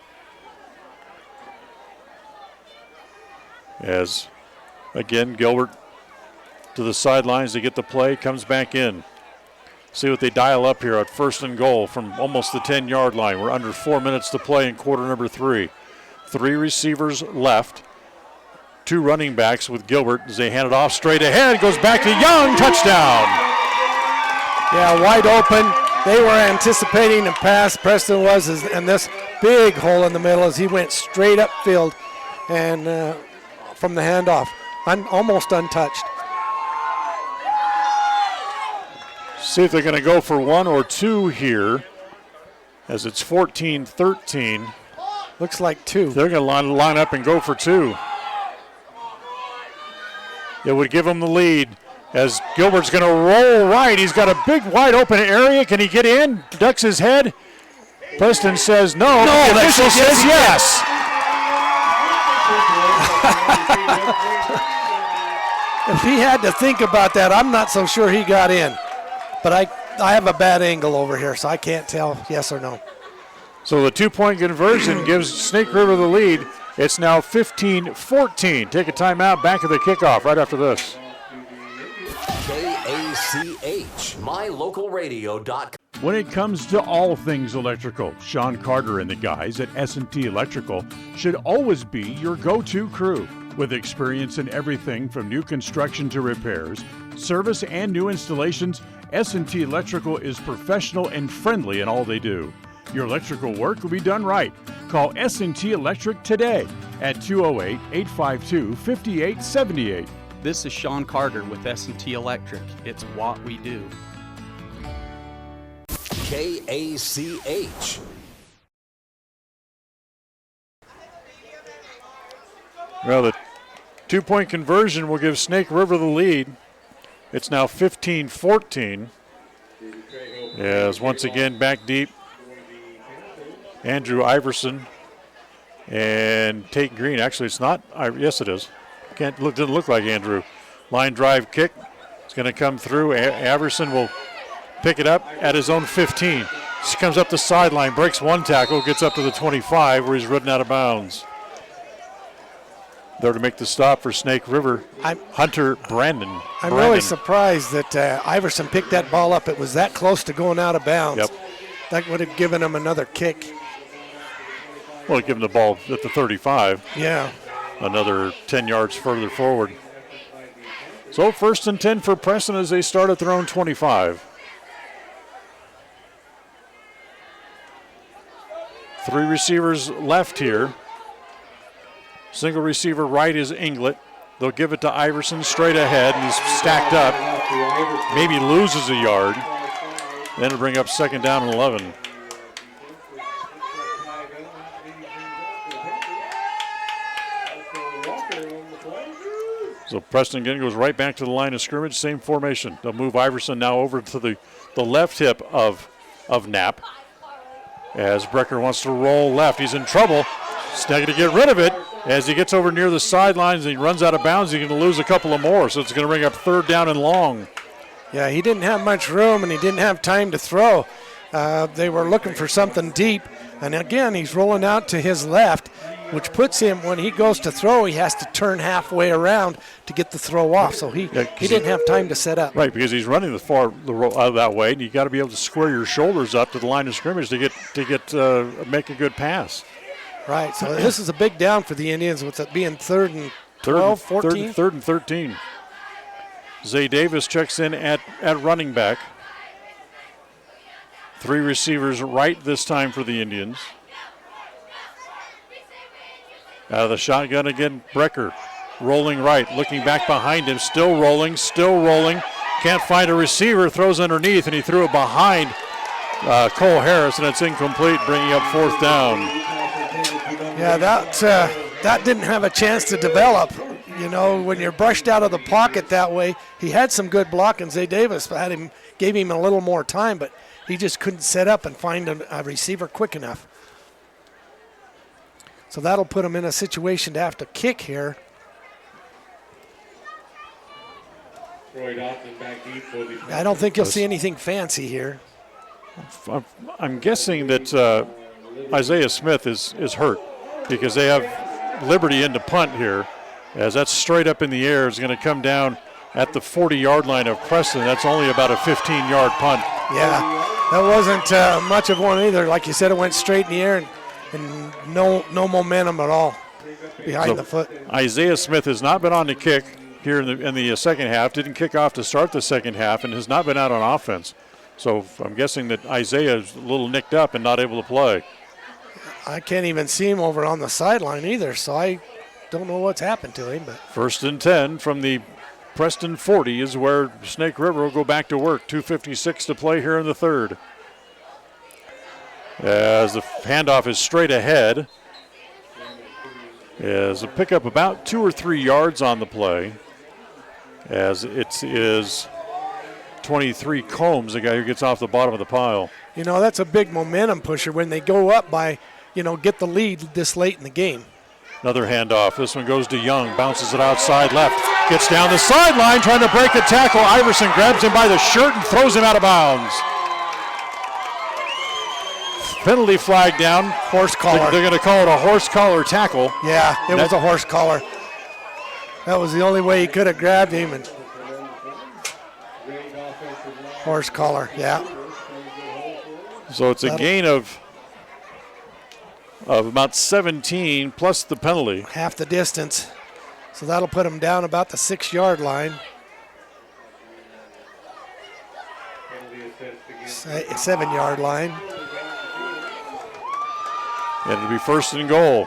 As again, Gilbert to the sidelines to get the play, comes back in. See what they dial up here at 1st and goal from almost the 10-yard line. We're under 4 minutes to play in quarter number 3. 3 receivers left. 2 running backs with Gilbert as they hand it off straight ahead. Goes back to Young, touchdown. Yeah, wide open. They were anticipating a pass. Preston was, and this big hole in the middle as he went straight upfield and from the handoff, almost untouched. See if they're going to go for 1 or 2 here as it's 14-13. Looks like 2. They're going to line up and go for 2. It would give them the lead as Gilbert's going to roll right. He's got a big wide open area. Can he get in? Ducks his head. Preston says no. The official says yes. If he had to think about that, I'm not so sure he got in. But I have a bad angle over here, so I can't tell yes or no. So the 2-point conversion gives Snake River the lead. It's now 15-14. Take a timeout, back of the kickoff right after this. KACH, mylocalradio.com. When it comes to all things electrical, Sean Carter and the guys at S&T Electrical should always be your go-to crew. With experience in everything from new construction to repairs, service, and new installations, S&T Electrical is professional and friendly in all they do. Your electrical work will be done right. Call S&T Electric today at 208-852-5878. This is Sean Carter with S&T Electric. It's what we do. KACH. Well, the 2-point conversion will give Snake River the lead. It's now 15-14. As once again back deep, Andrew Iverson and Tate Green. Actually, it's not. Yes, it is. Didn't look like Andrew. Line drive kick. It's going to come through. Iverson will pick it up at his own 15. She comes up the sideline, breaks 1 tackle, gets up to the 25 where he's ridden out of bounds. There to make the stop for Snake River, Hunter Brandon. I'm really surprised that Iverson picked that ball up. It was that close to going out of bounds. Yep. That would have given him another kick. Well, give him the ball at the 35. Yeah. Another 10 yards further forward. So 1st and 10 for Preston as they start at their own 25. 3 receivers left here. Single receiver right is Inglet. They'll give it to Iverson straight ahead, and he's stacked up. Maybe loses a yard. Then it'll bring up 2nd down and 11. So Preston again goes right back to the line of scrimmage, same formation. They'll move Iverson now over to the left hip of Knapp. As Brecker wants to roll left, he's in trouble. Snag to get rid of it. As he gets over near the sidelines and he runs out of bounds, he's going to lose a couple of more, so it's going to bring up 3rd down and long. Yeah, he didn't have much room and he didn't have time to throw. They were looking for something deep, and again, he's rolling out to his left, which puts him, when he goes to throw, he has to turn halfway around to get the throw off, so he didn't have time to set up. Right, because he's running that way, and you got to be able to square your shoulders up to the line of scrimmage to make a good pass. Right, so this is a big down for the Indians with it being 3rd and 12, 14. 3rd and 13. Zay Davis checks in at running back. 3 receivers right this time for the Indians. Out of the shotgun again, Brecker rolling right, looking back behind him, still rolling. Can't find a receiver, throws underneath, and he threw it behind Cole Harris, and it's incomplete, bringing up 4th down. Yeah, that didn't have a chance to develop. You know, when you're brushed out of the pocket that way, he had some good blocking. Zay Davis gave him a little more time, but he just couldn't set up and find a receiver quick enough. So that'll put him in a situation to have to kick here. I don't think you'll see anything fancy here. I'm guessing that Isaiah Smith is hurt because they have Liberty into punt here. As that's straight up in the air, is going to come down at the 40-yard line of Preston. That's only about a 15-yard punt. Yeah, that wasn't much of one either. Like you said, it went straight in the air and no momentum at all behind the foot. Isaiah Smith has not been on the kick here in the second half. Didn't kick off to start the second half and has not been out on offense. So I'm guessing that Isaiah is a little nicked up and not able to play. I can't even see him over on the sideline either, so I don't know what's happened to him. But 1st and 10 from the Preston 40 is where Snake River will go back to work. 2:56 to play here in the 3rd. As the handoff is straight ahead. As a pickup about 2 or 3 yards on the play. As it is 23 Combs, the guy who gets off the bottom of the pile. You know, that's a big momentum pusher when they go up by, get the lead this late in the game. Another handoff. This one goes to Young. Bounces it outside left. Gets down the sideline trying to break a tackle. Iverson grabs him by the shirt and throws him out of bounds. Penalty flag down. Horse collar. They're going to call it a horse collar tackle. Yeah, it was a horse collar. That was the only way he could have grabbed him. And horse collar, yeah. So it's a gain of about 17 plus the penalty. Half the distance. So that'll put him down about the 6-yard line. 7-yard line. And it'll be 1st and goal.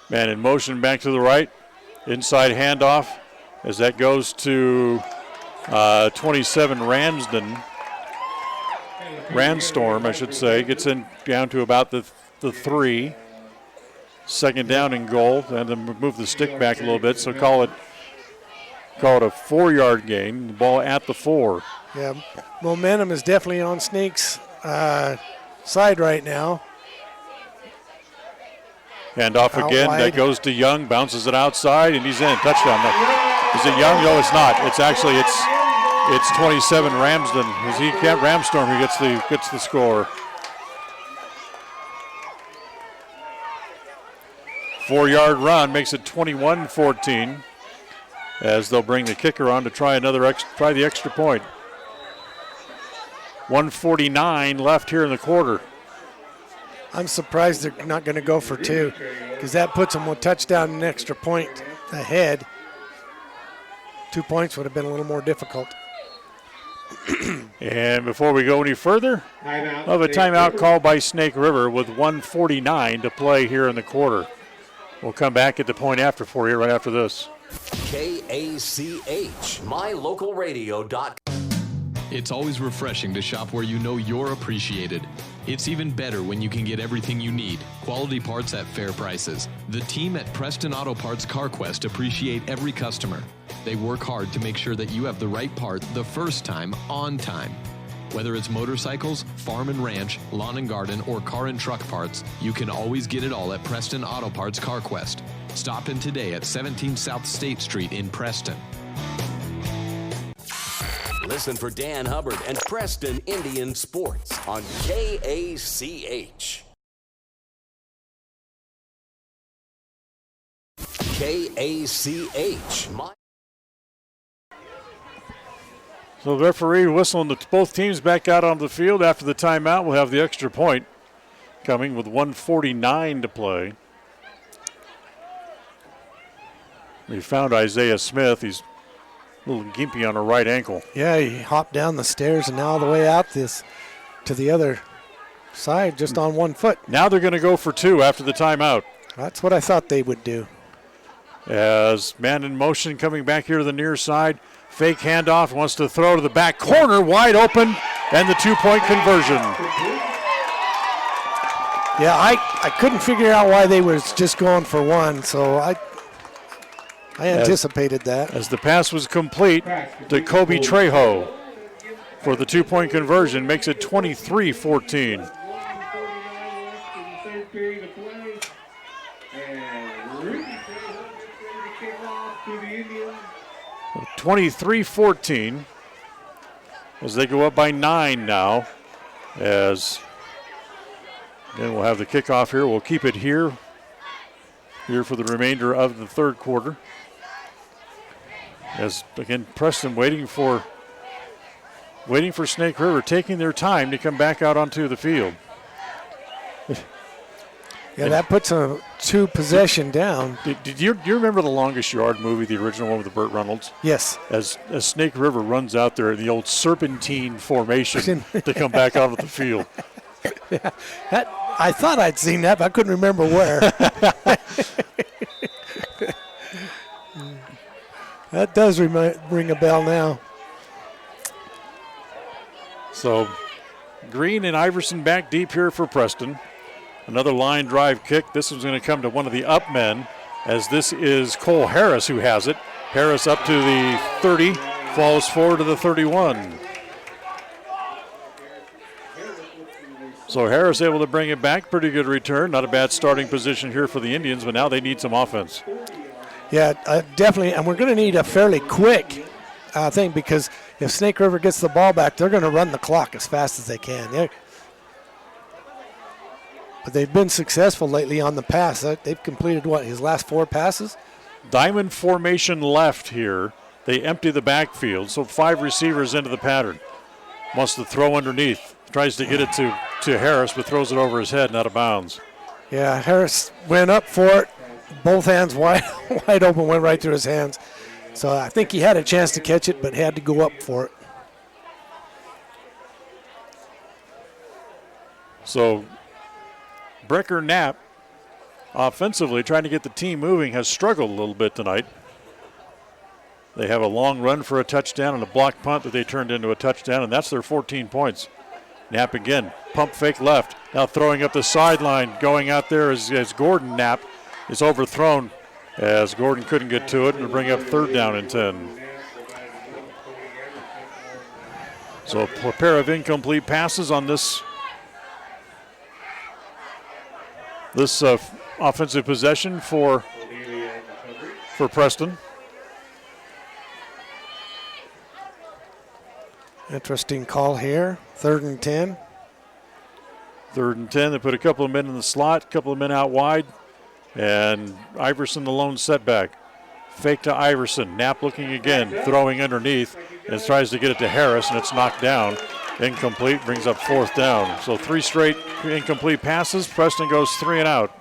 Man in motion back to the right. Inside handoff as that goes to 27 Randstorm, I should say. Gets in down to about the 3. 2nd down and goal. And then move the stick back a little bit, so call it a 4-yard gain. The ball at the 4. Yeah, momentum is definitely on Snake's side right now. Hand off again. Wide. That goes to Young. Bounces it outside, and he's in. Touchdown. Is it Young? No, it's not. It's actually it's 27 Ramsden. He can't Ramstorm who gets the score. 4-yard run makes it 21-14. as they'll bring the kicker on to try the extra point. 1:49 left here in the quarter. I'm surprised they're not going to go for two, because that puts them a touchdown and an extra point ahead. 2 points would have been a little more difficult. And before we go any further, we'll have a timeout call by Snake River with 1:49 to play here in the quarter. We'll come back at the point after for you right after this. KACH, mylocalradio.com. It's always refreshing to shop where you know you're appreciated. It's even better when you can get everything you need, quality parts at fair prices. The team at Preston Auto Parts CarQuest appreciate every customer. They work hard to make sure that you have the right part the first time, on time. Whether it's motorcycles, farm and ranch, lawn and garden, or car and truck parts, you can always get it all at Preston Auto Parts CarQuest. Stop in today at 17 South State Street in Preston. Listen for Dan Hubbard and Preston Indian Sports on KACH. KACH. So the referee whistling both teams back out onto the field after the timeout. We'll have the extra point coming with 1:49 to play. We found Isaiah Smith. He's a little gimpy on her right ankle. Yeah, he hopped down the stairs and now all the way out to the other side just on 1 foot. Now they're going to go for two after the timeout. That's what I thought they would do. As man in motion coming back here to the near side. Fake handoff, wants to throw to the back corner, wide open, and the 2-point conversion. Yeah, I couldn't figure out why they was just going for one, so I anticipated that. As the pass was complete to Kobe Trejo for the 2-point conversion, makes it 23-14. 23-14 as they go up by 9 now. As again, we'll have the kickoff here. We'll keep it here for the remainder of the third quarter. As again, Preston waiting for Snake River, taking their time to come back out onto the field. Yeah, that puts a 2 possession down. Do you remember the Longest Yard movie, the original one with Burt Reynolds? Yes. As Snake River runs out there in the old serpentine formation to come back out of the field. Yeah, I thought I'd seen that, but I couldn't remember where. That does ring a bell now. So Green and Iverson back deep here for Preston. Another line drive kick. This is going to come to one of the up men, as this is Cole Harris who has it. Harris up to the 30, falls forward to the 31. So Harris able to bring it back. Pretty good return. Not a bad starting position here for the Indians, but now they need some offense. Yeah, definitely. And we're going to need a fairly quick thing, because if Snake River gets the ball back, they're going to run the clock as fast as they can. But they've been successful lately on the pass. They've completed, his last 4 passes? Diamond formation left here. They empty the backfield, so 5 receivers into the pattern. Wants to throw underneath. Tries to get it to Harris, but throws it over his head and out of bounds. Yeah, Harris went up for it. Both hands wide open, went right through his hands. So I think he had a chance to catch it, but had to go up for it. So Brecker Knapp, offensively, trying to get the team moving, has struggled a little bit tonight. They have a long run for a touchdown and a block punt that they turned into a touchdown, and that's their 14 points. Knapp again, pump fake left. Now throwing up the sideline, going out there as Gordon Knapp is overthrown, as Gordon couldn't get to it, and bring up 3rd down and 10. So a pair of incomplete passes on this offensive possession for Preston. Interesting call here. 3rd and 10. 3rd and 10. They put a couple of men in the slot, a couple of men out wide, and Iverson the lone setback. Fake to Iverson. Knapp looking again, throwing underneath, and tries to get it to Harris, and it's knocked down. Incomplete, brings up 4th down. So 3 straight incomplete passes. Preston goes 3 and out.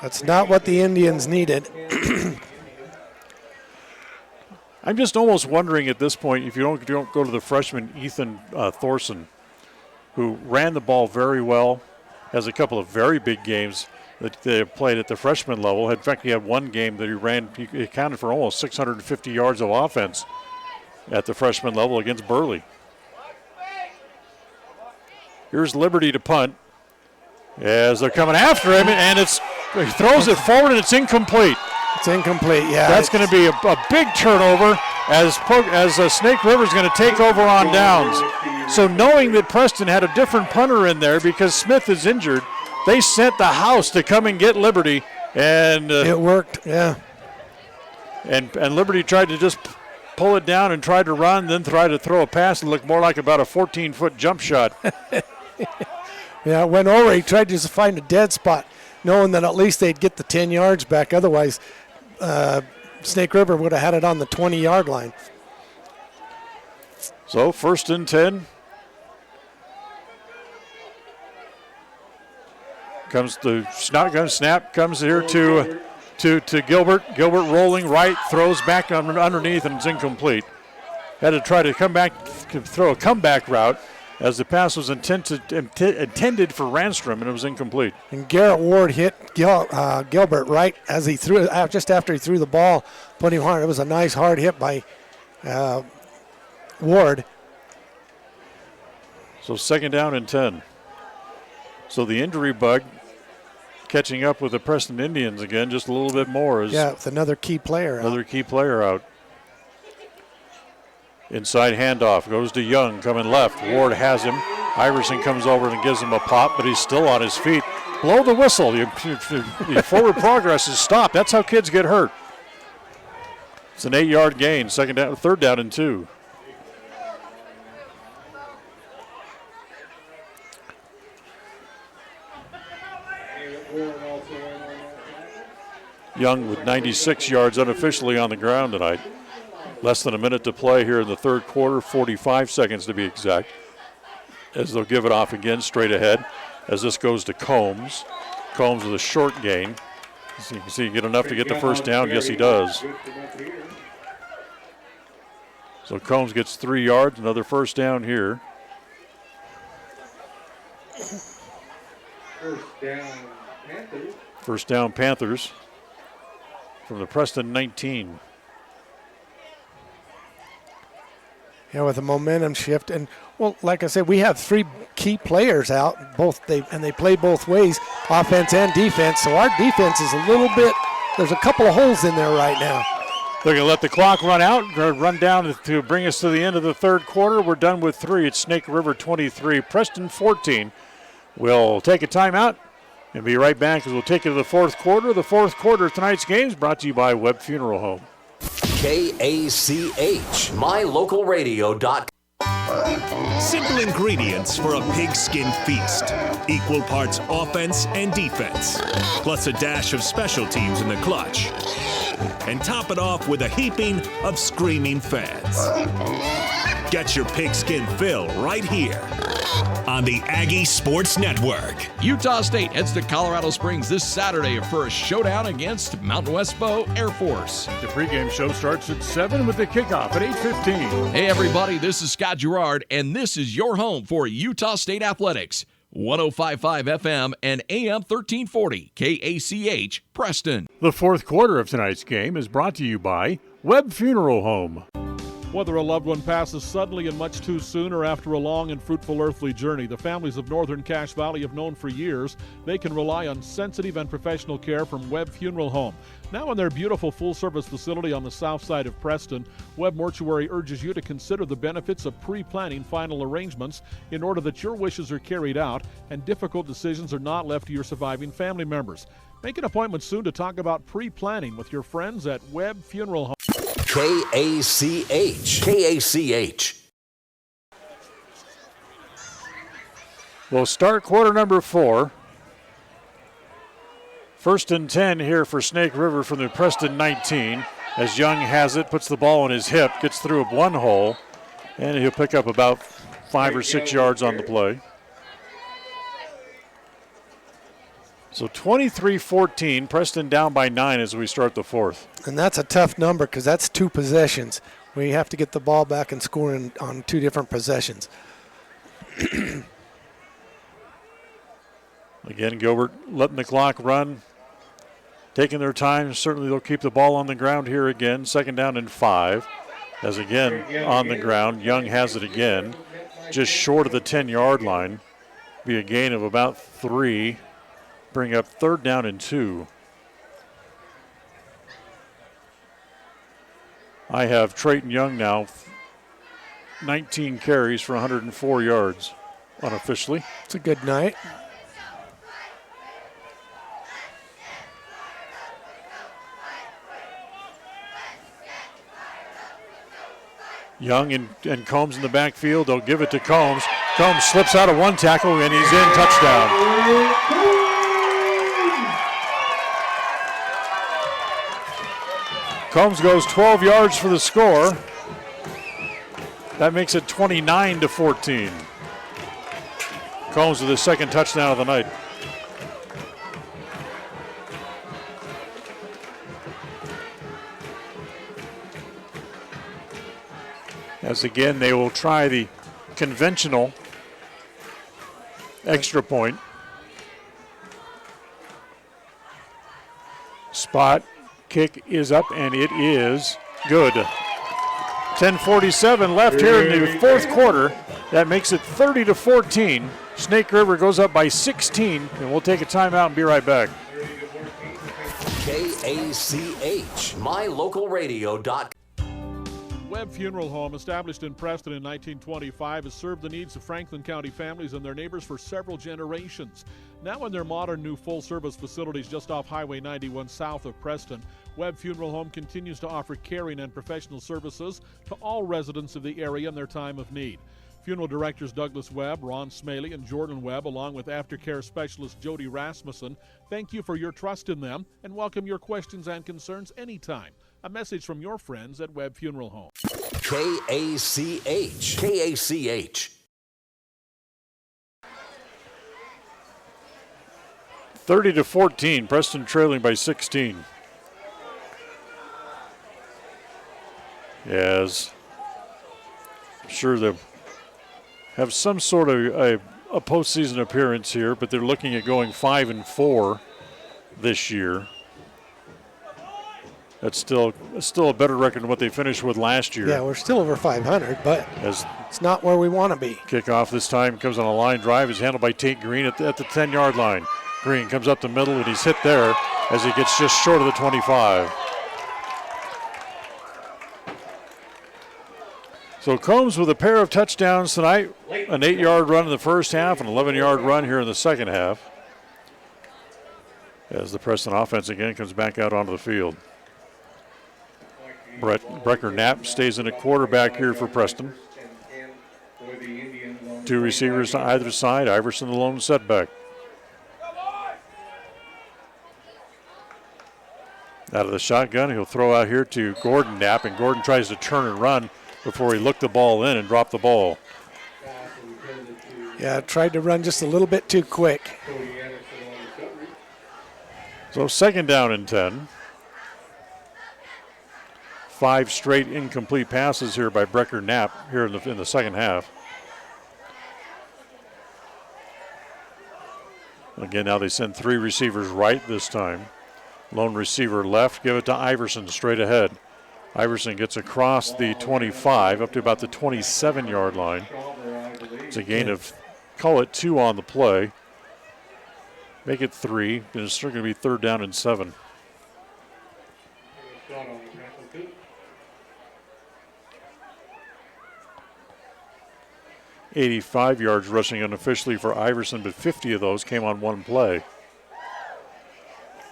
That's not what the Indians needed. I'm just almost wondering at this point if you don't go to the freshman Ethan Thorson, who ran the ball very well, has a couple of very big games that they played at the freshman level. In fact, he had one game that he accounted for almost 650 yards of offense at the freshman level against Burley. Here's Liberty to punt as they're coming after him, and he throws it forward and it's incomplete. It's incomplete, yeah. That's going to be a big turnover as Snake River is going to take over on downs. So knowing that Preston had a different punter in there because Smith is injured, they sent the house to come and get Liberty. And it worked, yeah. And Liberty tried to just pull it down and tried to run, then tried to throw a pass and looked more like about a 14-foot jump shot. Yeah, it went over. He tried to just find a dead spot, knowing that at least they'd get the 10 yards back. Otherwise, Snake River would have had it on the 20-yard line. So 1st and 10. Comes the shotgun snap, comes here to Gilbert. Gilbert rolling right, throws back underneath, and it's incomplete. Had to try to come back, throw a comeback route as the pass was intended for Ranstrom, and it was incomplete. And Garrett Ward hit Gilbert right as he threw it, just after he threw the ball, put him hard. It was a nice hard hit by Ward. So 2nd down and 10. So the injury bug catching up with the Preston Indians again, just a little bit more. With another key player out. Another key player out. Inside handoff goes to Young, coming left. Ward has him. Iverson comes over and gives him a pop, but he's still on his feet. Blow the whistle. Your forward progress is stopped. That's how kids get hurt. It's an 8-yard gain. 3rd down and 2. Young with 96 yards unofficially on the ground tonight. Less than a minute to play here in the 3rd quarter, 45 seconds to be exact, as they'll give it off again straight ahead as this goes to Combs. Combs with a short gain. So you can see, get enough to get the 1st down. Yes, he does. So Combs gets 3 yards, another 1st down here. 1st down Panthers from the Preston 19. Yeah, with a momentum shift. And, well, like I said, we have 3 key players out, and they play both ways, offense and defense. So our defense is a little bit, there's a couple of holes in there right now. They're going to let the clock run out, run down to bring us to the end of the 3rd quarter. We're done with 3. It's Snake River 23, Preston 14. We'll take a timeout and be right back as we'll take you to the 4th quarter. The 4th quarter of tonight's game is brought to you by Webb Funeral Home. KACH, mylocalradio.com. Simple ingredients for a pigskin feast. Equal parts offense and defense. Plus a dash of special teams in the clutch. And top it off with a heaping of screaming fans. Get your pigskin fill right here on the Aggie Sports Network. Utah State heads to Colorado Springs this Saturday for a showdown against Mountain West Bow Air Force. The pregame show starts at 7 with the kickoff at 8:15. Hey everybody, this is Scott Girard, and this is your home for Utah State Athletics. 105.5 FM and AM 1340 KACH Preston. The 4th quarter of tonight's game is brought to you by Webb Funeral Home. Whether a loved one passes suddenly and much too soon or after a long and fruitful earthly journey, the families of Northern Cache Valley have known for years they can rely on sensitive and professional care from Webb Funeral Home. Now in their beautiful full-service facility on the south side of Preston, Webb Mortuary urges you to consider the benefits of pre-planning final arrangements in order that your wishes are carried out and difficult decisions are not left to your surviving family members. Make an appointment soon to talk about pre-planning with your friends at Webb Funeral Home. KACH. We'll start quarter number 4. First and 10 here for Snake River from the Preston 19. As Young has it, puts the ball in his hip, gets through one hole, and he'll pick up about 5 or 6 yards on the play. So 23-14, Preston down by 9 as we start the fourth. And that's a tough number because that's 2 possessions. We have to get the ball back and score on 2 different possessions. Again, Gilbert letting the clock run, taking their time. Certainly they'll keep the ball on the ground here again. Second down and 5. As again on the ground, Young has it again, just short of the 10-yard line. Be a gain of about 3. Bring up third down and 2. I have Trayton Young now, 19 carries for 104 yards unofficially. It's a good night. Young and Combs in the backfield. They'll give it to Combs. Combs slips out of one tackle and he's in. Touchdown. Combs goes 12 yards for the score. That makes it 29-14. Combs with his second touchdown of the night. As again, they will try the conventional extra point. Spot kick is up, and it is good. 10:47 left here in the fourth quarter. That makes it 30-14. Snake River goes up by 16, and we'll take a timeout and be right back. KACH, mylocalradio.com. Webb Funeral Home, established in Preston in 1925, has served the needs of Franklin County families and their neighbors for several generations. Now in their modern new full-service facilities just off Highway 91 south of Preston, Webb Funeral Home continues to offer caring and professional services to all residents of the area in their time of need. Funeral directors Douglas Webb, Ron Smaley, and Jordan Webb, along with aftercare specialist Jody Rasmussen, thank you for your trust in them and welcome your questions and concerns anytime. A message from your friends at Webb Funeral Home. KACH. KACH. 30-14, Preston trailing by 16. As I'm sure they'll have some sort of a postseason appearance here, but they're looking at going 5-4 this year. That's still a better record than what they finished with last year. Yeah, we're still over 500, but it's not where we want to be. Kickoff this time comes on a line drive. Is handled by Tate Green at the 10-yard line. Green comes up the middle, and he's hit there as he gets just short of the 25. So Combs with a pair of touchdowns tonight, an 8-yard run in the first half, an 11-yard run here in the second half. As the Preston offense again comes back out onto the field. Brecker Knapp stays in at quarterback here for Preston. 2 receivers to either side. Iverson the lone setback. Out of the shotgun, he'll throw out here to Gordon Knapp, and Gordon tries to turn and run before he looked the ball in and dropped the ball. Yeah, tried to run just a little bit too quick. So second down and 10. 5 straight incomplete passes here by Brecker Knapp here in the second half. Again, now they send 3 receivers right this time. Lone receiver left, give it to Iverson straight ahead. Iverson gets across the 25 up to about the 27-yard line. It's a gain of, call it 2 on the play. Make it 3, and it's still going to be third down and 7. $85 yards rushing unofficially for Iverson, but 50 of those came on one play.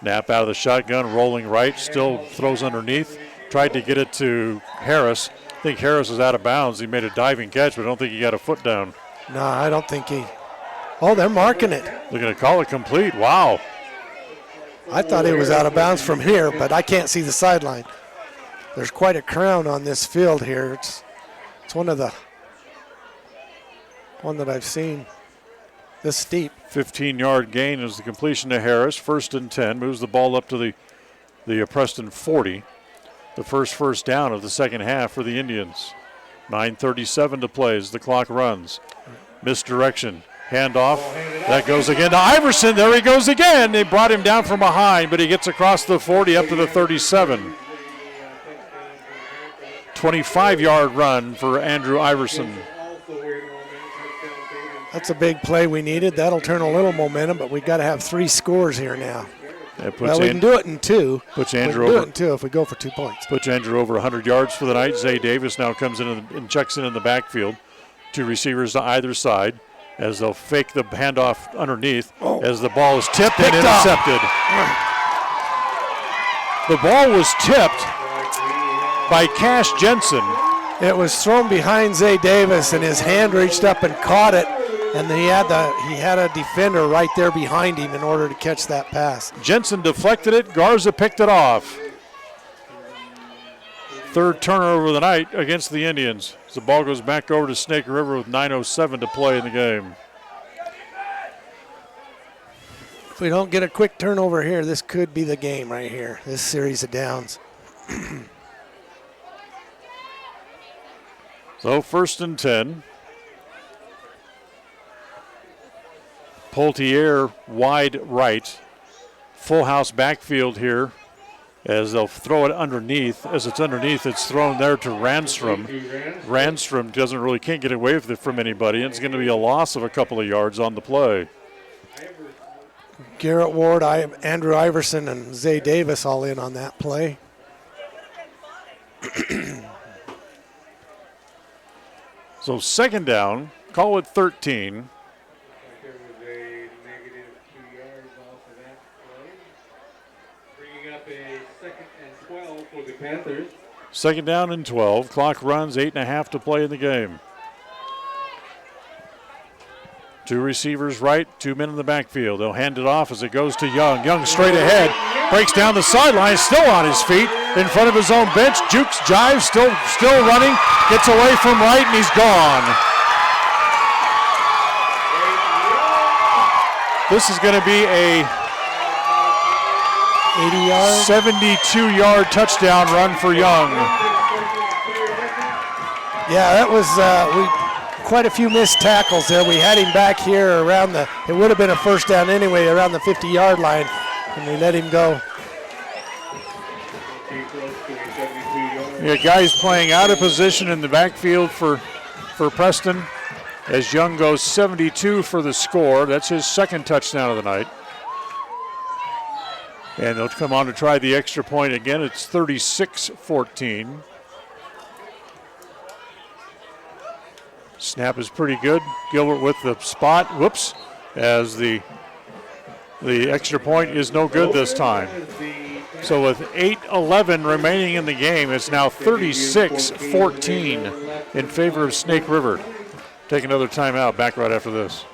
Knapp out of the shotgun, rolling right, still throws underneath. Tried to get it to Harris. I think Harris is out of bounds. He made a diving catch, but I don't think he got a foot down. No, I don't think he. Oh, they're marking it. They're going to call it complete. Wow. I thought it was out of bounds from here, but I can't see the sideline. There's quite a crown on this field here. It's one that I've seen this steep. 15-yard gain is the completion to Harris. 1st and 10. Moves the ball up to the Preston 40. The first down of the second half for the Indians. 9:37 to play as the clock runs. Misdirection. Handoff. That goes again to Iverson. There he goes again. They brought him down from behind, but he gets across the 40 up to the 37. 25-yard run for Andrew Iverson. That's a big play we needed. That'll turn a little momentum, but we've got to have 3 scores here now. Well, we can do it in 2. Puts we Andrew can do over it in 2 if we go for 2 points. Puts Andrew over 100 yards for the night. Zay Davis now comes in and checks in the backfield. 2 receivers to either side as they'll fake the handoff underneath as the ball is tipped and intercepted. The ball was tipped by Cash Jensen. It was thrown behind Zay Davis, and his hand reached up and caught it, and he had a defender right there behind him in order to catch that pass. Jensen deflected it. Garza picked it off. 3rd turnover of the night against the Indians. As the ball goes back over to Snake River with 9:07 to play in the game. If we don't get a quick turnover here, this could be the game right here, this series of downs. So 1st and 10. Poltier wide right. Full house backfield here as they'll throw it underneath. As it's underneath, it's thrown there to Ranstrom. Ranstrom can't get away with it from anybody. It's going to be a loss of a couple of yards on the play. Garrett Ward, Andrew Iverson, and Zay Davis all in on that play. So 2nd down, call it 13. Bringing up a 2nd and 12 for the Panthers. 2nd down and 12. Clock runs, 8.5 to play in the game. 2 receivers right, 2 men in the backfield. They'll hand it off as it goes to Young. Young straight ahead, breaks down the sideline, still on his feet, in front of his own bench. Jukes, jives, still running, gets away from right, and he's gone. This is going to be a 72-yard touchdown run for Young. Yeah, that was quite a few missed tackles there. We had him back here around it would have been a 1st down anyway, around the 50-yard line, and we let him go. Yeah, guys playing out of position in the backfield for Preston as Young goes 72 for the score. That's his 2nd touchdown of the night. And they'll come on to try the extra point again. It's 36-14. Snap is pretty good. Gilbert with the spot. Whoops. As the extra point is no good this time. So with 8:11 remaining in the game, it's now 36-14 in favor of Snake River. Take another timeout. Back right after this.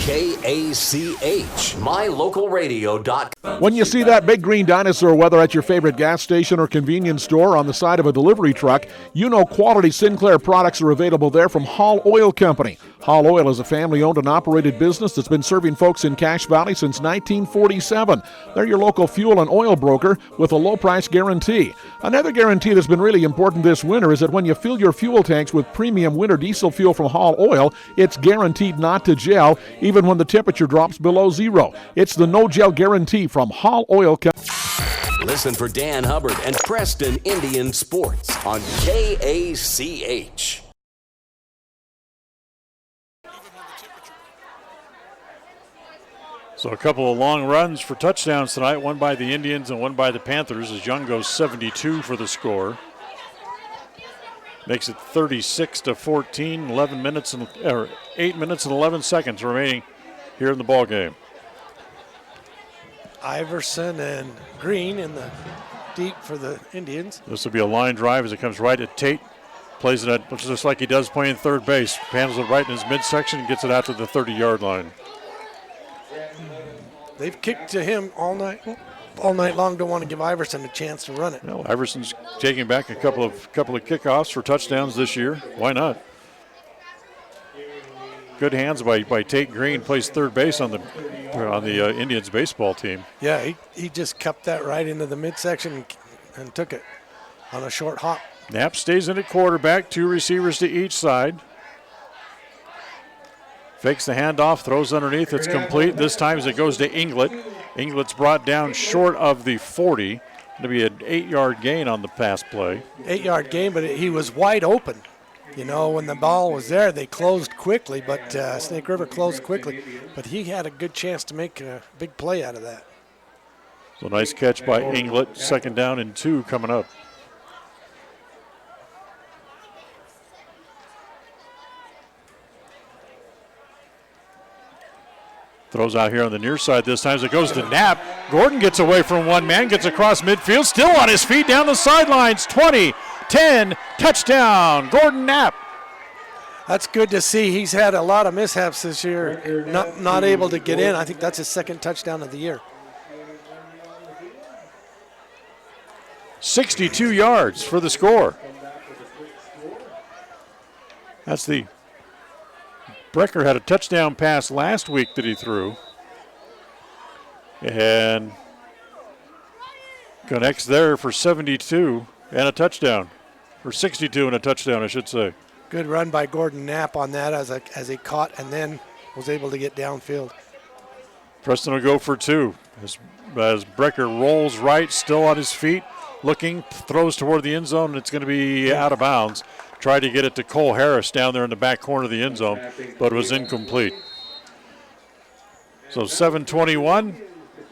KACH, mylocalradio.com. When you see that big green dinosaur, whether at your favorite gas station or convenience store on the side of a delivery truck, you know quality Sinclair products are available there from Hall Oil Company. Hall Oil is a family-owned and operated business that's been serving folks in Cache Valley since 1947. They're your local fuel and oil broker with a low-price guarantee. Another guarantee that's been really important this winter is that when you fill your fuel tanks with premium winter diesel fuel from Hall Oil, it's guaranteed not to gel, even when the temperature drops below 0. It's the no-gel guarantee from Hall Oil Company. Listen for Dan Hubbard and Preston Indian Sports on KACH. So a couple of long runs for touchdowns tonight, one by the Indians and one by the Panthers as Young goes 72 for the score. Makes it 36-14, 8 minutes and 11 seconds remaining here in the ball game. Iverson and Green in the deep for the Indians. This will be a line drive as it comes right at Tate. Plays it at, just like he does playing third base. Handles it right in his midsection and gets it out to the 30-yard line. they've kicked to him all night long. Don't want to give Iverson a chance to run it. Well, Iverson's taking back a couple of kickoffs for touchdowns this year. Why not? Good hands by Tate Green, plays third base on the Indians baseball team. Yeah, he just cupped that right into the midsection and took it on a short hop. Knapp stays in at quarterback, 2 receivers to each side. Fakes the handoff, throws underneath, it's complete. This time as it goes to Inglet. Inglet's brought down short of the 40. Going to be an 8-yard gain on the pass play. 8-yard gain, but he was wide open. You know, when the ball was there, they closed quickly, but Snake River closed quickly. But he had a good chance to make a big play out of that. So nice catch by Inglet. 2nd down and 2 coming up. Throws out here on the near side this time as it goes to Knapp. Gordon gets away from one man, gets across midfield, still on his feet down the sidelines. 20, 10, touchdown, Gordon Knapp. That's good to see. He's had a lot of mishaps this year, not able to get in. I think that's his 2nd touchdown of the year. 62 yards for the score. That's the Brecker had a touchdown pass last week that he threw. And connects there for 72 and a touchdown. For 62 and a touchdown, I should say. Good run by Gordon Knapp on that as he caught and then was able to get downfield. Preston will go for 2. As Brecker rolls right, still on his feet, looking, throws toward the end zone, and it's going to be out of bounds. Tried to get it to Cole Harris down there in the back corner of the end zone, but it was incomplete. So 7:21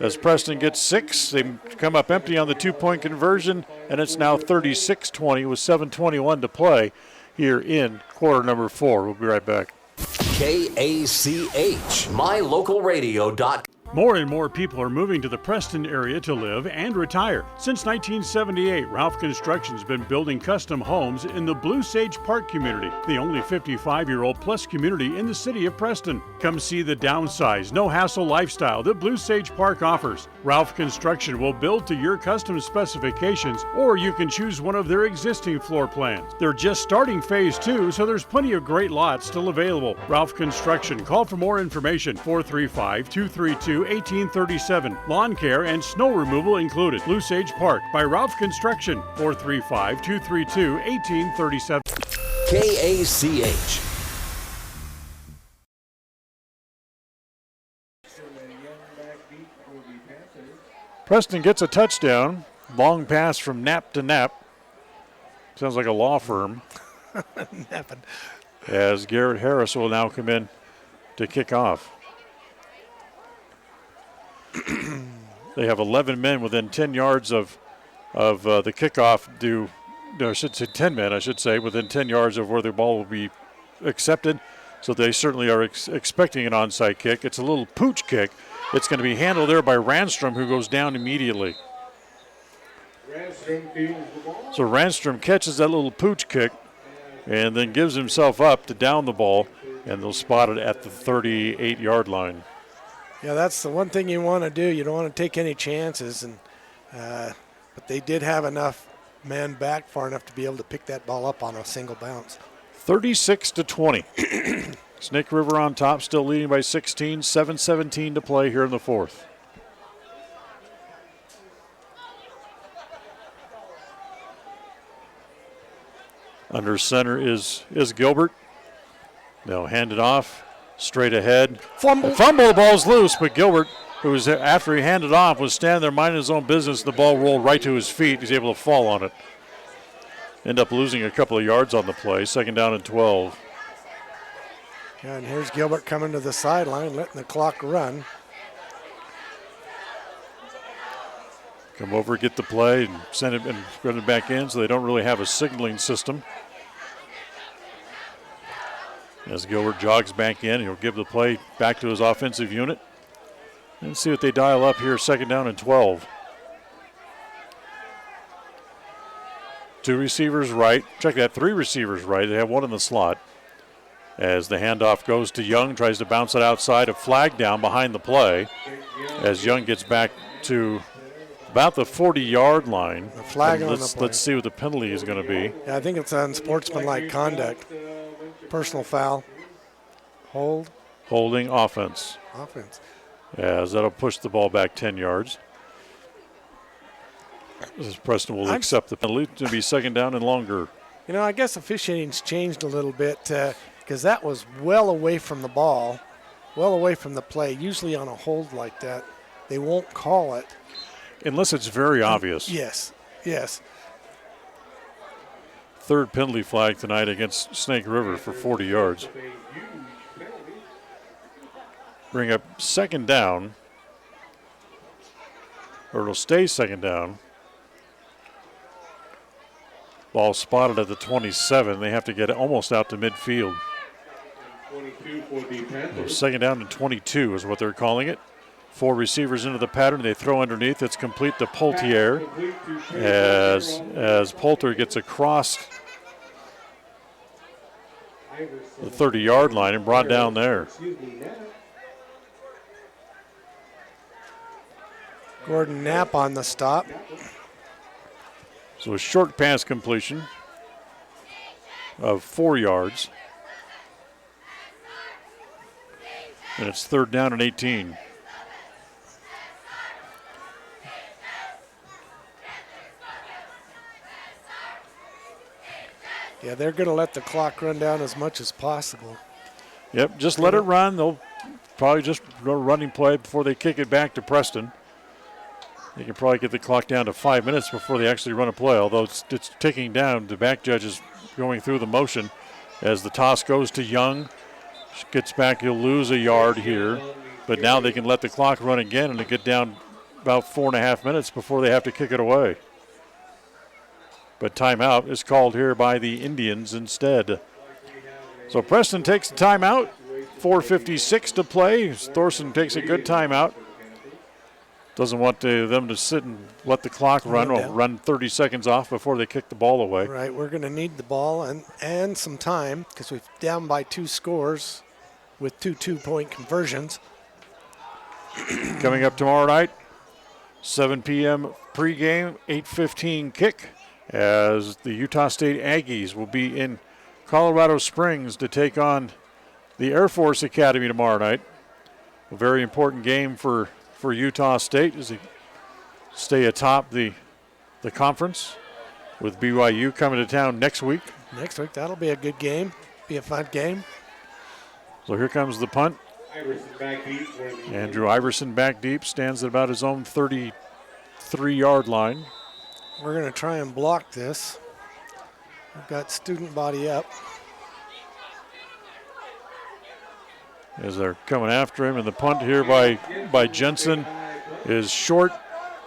as Preston gets 6. They come up empty on the 2-point conversion, and it's now 36-20 with 7:21 to play here in quarter number 4. We'll be right back. KACH, mylocal.radio.com. More and more people are moving to the Preston area to live and retire. Since 1978, Ralph Construction's been building custom homes in the Blue Sage Park community, the only 55-year-old plus community in the city of Preston. Come see the downsize, no-hassle lifestyle that Blue Sage Park offers. Ralph Construction will build to your custom specifications, or you can choose one of their existing floor plans. They're just starting phase 2, so there's plenty of great lots still available. Ralph Construction. Call for more information, 435-232-1837. Lawn care and snow removal included. Blue Sage Park by Ralph Construction. 435-232-1837. KACH. Preston gets a touchdown. Long pass from Knapp to Knapp. Sounds like a law firm. As Garrett Harris will now come in to kick off. They have 11 men within 10 yards of the kickoff. I should say 10 men, within 10 yards of where the ball will be accepted. So they certainly are expecting an onside kick. It's a little pooch kick. It's going to be handled there by Ranstrom, who goes down immediately. So Ranstrom catches that little pooch kick and then gives himself up to down the ball, and they'll spot it at the 38-yard line. Yeah, that's the one thing you want to do. You don't want to take any chances, but they did have enough men back far enough to be able to pick that ball up on a single bounce. 36-20. Snake River on top, still leading by 16. 7:17 to play here in the 4th. Under center is Gilbert. They'll hand it off. Straight ahead. Fumble. The ball's loose, but Gilbert, who was after he handed off, was standing there minding his own business. The ball rolled right to his feet. He's able to fall on it. End up losing a couple of yards on the play. 2nd down and 12. Yeah, and here's Gilbert coming to the sideline, letting the clock run. Come over, get the play, and send it and run it back in, so they don't really have a signaling system. As Gilbert jogs back in, he'll give the play back to his offensive unit. And see what they dial up here, 2nd down and 12. 2 receivers right. Check that, 3 receivers right. They have 1 in the slot. As the handoff goes to Young, tries to bounce it outside, a flag down behind the play as Young gets back to about the 40-yard line. A flag on the play. Let's see what the penalty is going to be. Yeah, I think it's unsportsmanlike conduct. Personal foul. Holding offense. As that'll push the ball back 10 yards. As Preston will accept the penalty to be second down and longer. You know, I guess officiating's changed a little bit because that was well away from the ball, well away from the play. Usually on a hold like that, they won't call it. Unless it's very obvious. Yes. Third penalty flag tonight against Snake River for 40 yards. Bring up second down. Or it'll stay second down. Ball spotted at the 27. They have to get it almost out to midfield. So second down and 22 is what they're calling it. 4 receivers into the pattern. They throw underneath. It's complete to Poultier as Poulter gets across the 30-yard line and brought down there. Gordon Knapp on the stop. So a short pass completion of 4 yards. And it's third down and 18. Yeah, they're going to let the clock run down as much as possible. Yep, just let it run. They'll probably just go running play before they kick it back to Preston. They can probably get the clock down to 5 minutes before they actually run a play, although it's ticking down. The back judge is going through the motion as the toss goes to Young. Gets back, he'll lose a yard here, but now they can let the clock run again and get down about 4.5 minutes before they have to kick it away. But timeout is called here by the Indians instead. So Preston takes the timeout. 4:56 to play. Thorson takes a good timeout. Doesn't want them to sit and let the clock run or run 30 seconds off before they kick the ball away. Right, we're going to need the ball and some time because we're down by 2 scores with 2 two-point conversions. Coming up tomorrow night, 7 p.m. pregame, 8:15 kick, as the Utah State Aggies will be in Colorado Springs to take on the Air Force Academy tomorrow night. A very important game for Utah State as they stay atop the conference, with BYU coming to town next week. That'll be a good game, be a fun game. So here comes the punt. Andrew Iverson back deep, stands at about his own 33-yard line. We're going to try and block this. We've got student body up. As they're coming after him, and the punt here by Jensen is short,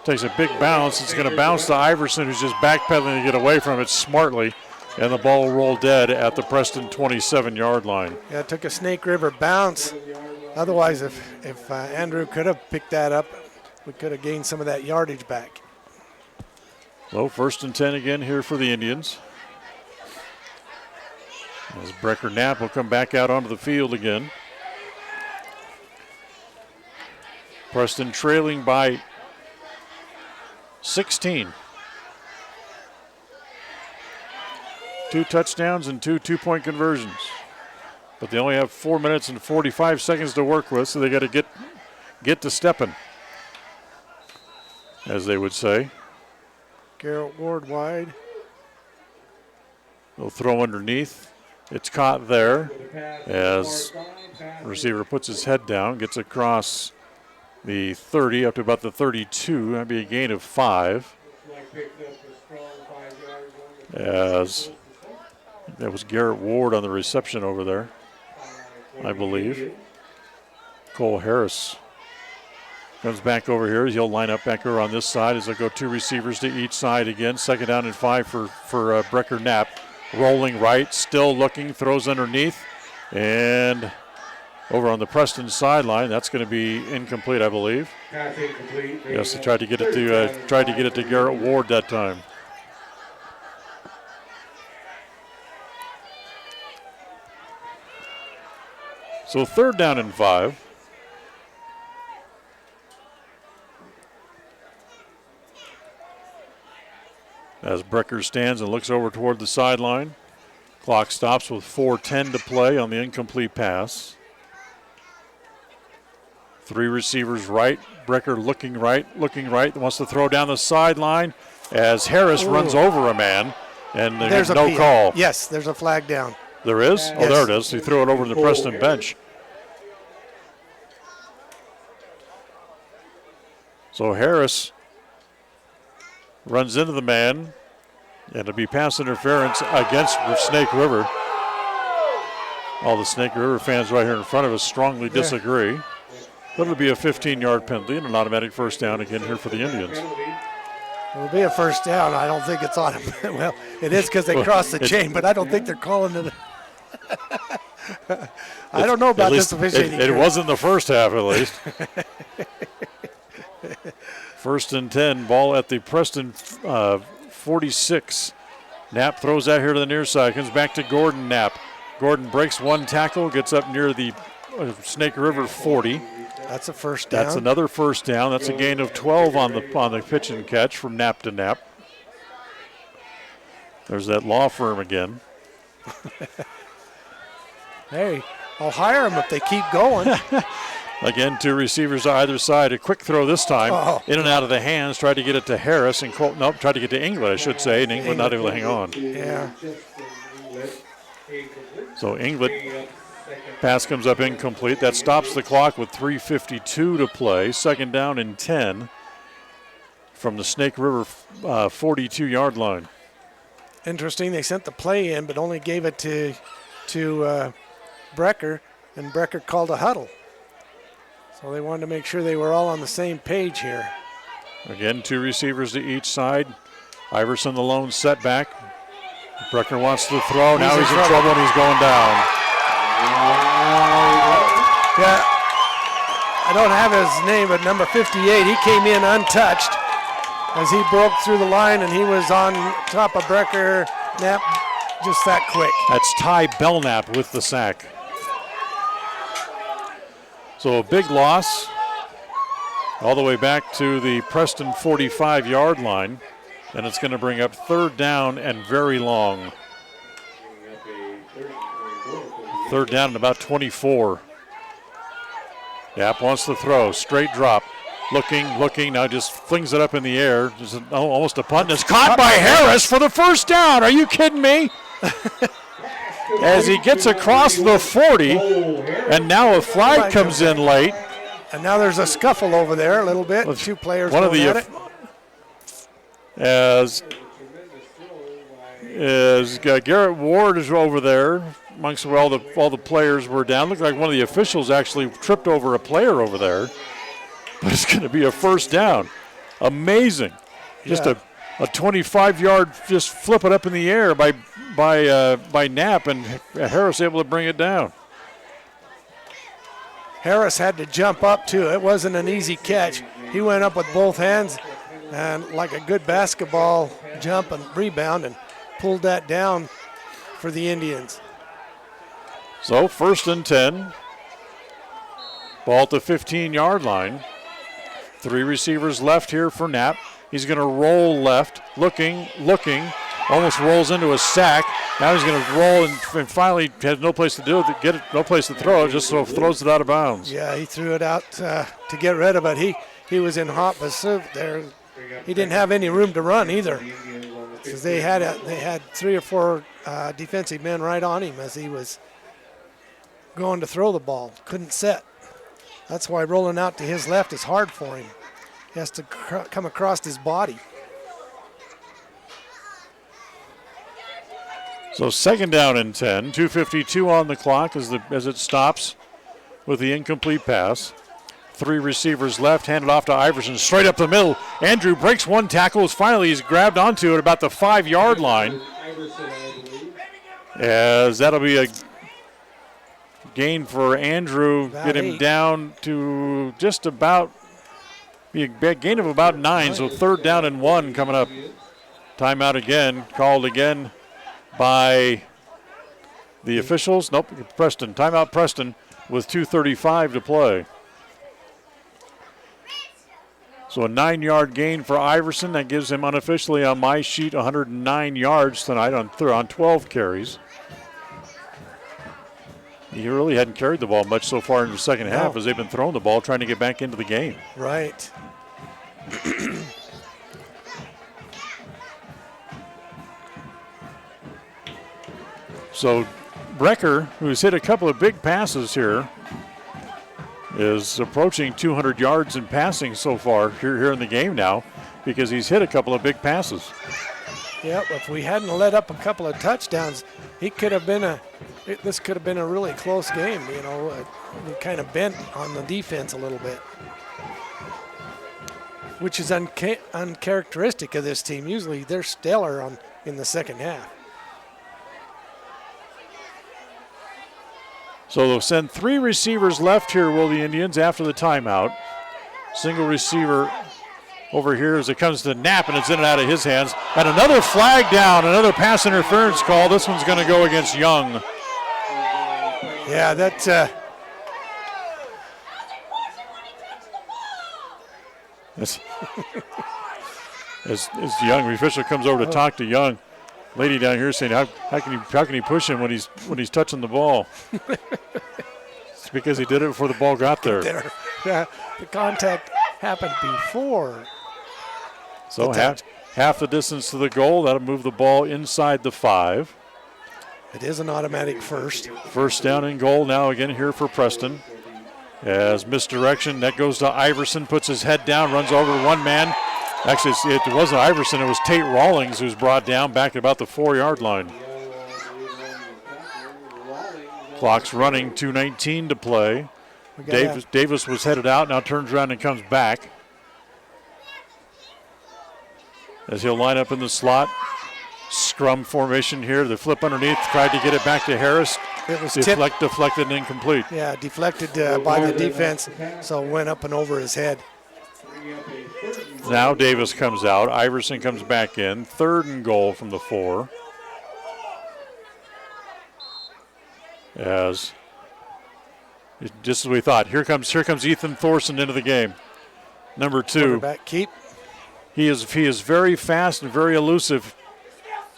takes a big bounce. It's going to bounce to Iverson, who's just backpedaling to get away from it smartly, and the ball will roll dead at the Preston 27-yard line. Yeah, it took a Snake River bounce. Otherwise, if Andrew could have picked that up, we could have gained some of that yardage back. Well, 1st and 10 again here for the Indians. As Brecker Knapp will come back out onto the field again. Preston trailing by 16. 2 touchdowns and 2 two-point conversions. But they only have 4 minutes and 45 seconds to work with, so they got to get to stepping, as they would say. Garrett Ward wide. They'll throw underneath. It's caught there as the receiver puts his head down, gets across the 30 up to about the 32. That'd be a gain of 5. As that was Garrett Ward on the reception over there, I believe. Cole Harris comes back over here. He'll line up back over on this side as they go 2 receivers to each side again. 2nd down and 5 for Brecker Knapp. Rolling right, still looking, throws underneath, and over on the Preston sideline, that's going to be incomplete, I believe. Yes, they tried to get it to Garrett Ward that time. So 3rd down and 5. As Brecker stands and looks over toward the sideline. Clock stops with 4:10 to play on the incomplete pass. 3 receivers right. Brecker looking right. Wants to throw down the sideline as Harris runs over a man. And there's no call. Yes, there's a flag down. There is? Yes. Oh, there it is. He threw it over to the Preston bench. So Harris runs into the man, and it'll be pass interference against Snake River. All the Snake River fans right here in front of us strongly disagree. But it'll be a 15-yard penalty and an automatic first down again here for the Indians. It'll be a first down. I don't think it's automatic. Well, it is because they crossed the chain, but I don't think they're calling it. I don't know about this officiating. It wasn't the first half, at least. 1st and 10, ball at the Preston 46. Knapp throws that here to the near side, comes back to Gordon Knapp. Gordon breaks 1 tackle, gets up near the Snake River 40. That's a first down. That's another first down. That's a gain of 12 on the pitch and catch from Knapp to Knapp. There's that law firm again. Hey, I'll hire them if they keep going. Again, 2 receivers on either side. A quick throw this time. In and out of the hands. Tried to get it to Harris. And tried to get to England, I should say. And England not able to hang on. Yeah. So England, pass comes up incomplete. That stops the clock with 3:52 to play. 2nd down and 10 from the Snake River 42-yard line. Interesting. They sent the play in, but only gave it to Brecker, and Brecker called a huddle. So they wanted to make sure they were all on the same page here. Again, 2 receivers to each side. Iverson the lone setback. Brecker wants to throw. Now he's in trouble and he's going down. Yeah, I don't have his name, but number 58, he came in untouched as he broke through the line, and he was on top of Brecker. Knapp just that quick. That's Ty Belknap with the sack. So a big loss all the way back to the Preston 45-yard line, and it's going to bring up 3rd down and very long. 3rd down and about 24. Knapp wants to throw, straight drop. Looking, now just flings it up in the air. Just almost a punt, and it's caught by Harris for the first down. Are you kidding me? As he gets across the 40, and now a flag comes in late. And now there's a scuffle over there a little bit. 2 players going at it. As Garrett Ward is over there amongst where all the players were down. Looked like one of the officials actually tripped over a player over there. But it's going to be a first down. Amazing. Just a 25-yard just flip it up in the air by Knapp, and Harris able to bring it down. Harris had to jump up too. It wasn't an easy catch. He went up with both hands and like a good basketball jump and rebound and pulled that down for the Indians. So 1st and 10. Ball at the 15-yard line. 3 receivers left here for Knapp. He's going to roll left, looking, almost rolls into a sack. Now he's going to roll and finally has no place to do it, no place to throw it, just so throws it out of bounds. Yeah, he threw it out to get rid of it. He was in hot pursuit there. He didn't have any room to run either, because they had 3 or 4 defensive men right on him as he was going to throw the ball. Couldn't set. That's why rolling out to his left is hard for him. He has to come across his body. So 2nd down and 10, 2:52 on the clock as it stops with the incomplete pass. 3 receivers left, handed off to Iverson, straight up the middle. Andrew breaks 1 tackle. Finally, he's grabbed onto it about the 5-yard line. As that'll be a gain for Andrew, get him down to just about, be a gain of about 9, so 3rd down and 1 coming up. Timeout again, called again by the officials. Nope, Preston. Timeout Preston. with 2:35 to play. So a 9-yard gain for Iverson. That gives him unofficially on my sheet 109 yards tonight on 12 carries. He really hadn't carried the ball much so far in the second half as they've been throwing the ball, trying to get back into the game. Right. So Brecker, who's hit a couple of big passes here, is approaching 200 yards in passing so far here in the game now because he's hit a couple of big passes. Yep, if we hadn't let up a couple of touchdowns, this could have been a really close game. You know, we kind of bent on the defense a little bit, which is uncharacteristic of this team. Usually they're stellar in the second half. So they'll send 3 receivers left here, will the Indians, after the timeout. Single receiver over here as it comes to Knapp, and it's in and out of his hands. And another flag down, another pass interference call. This one's going to go against Young. Yeah, that's as Young, the official comes over to talk to Young. Lady down here saying, how can he push him when he's touching the ball? It's because he did it before the ball got there. Yeah, the contact happened before. So half the distance to the goal. That'll move the ball inside the 5. It is an automatic first. First down and goal now again here for Preston. As misdirection, that goes to Iverson, puts his head down, runs over one man. Actually, it wasn't Iverson, it was Tate Rawlings who's brought down back at about the 4-yard line. Clock's running, 2:19 to play. Davis was headed out, now turns around and comes back. As he'll line up in the slot. Scrum formation here. The flip underneath, tried to get it back to Harris. It was deflected and incomplete. Yeah, deflected by the defense, so went up and over his head. Now Davis comes out. Iverson comes back in. 3rd and goal from the 4. As just as we thought. Here comes Ethan Thorson into the game. Number 2. Quarterback keep. He is very fast and very elusive.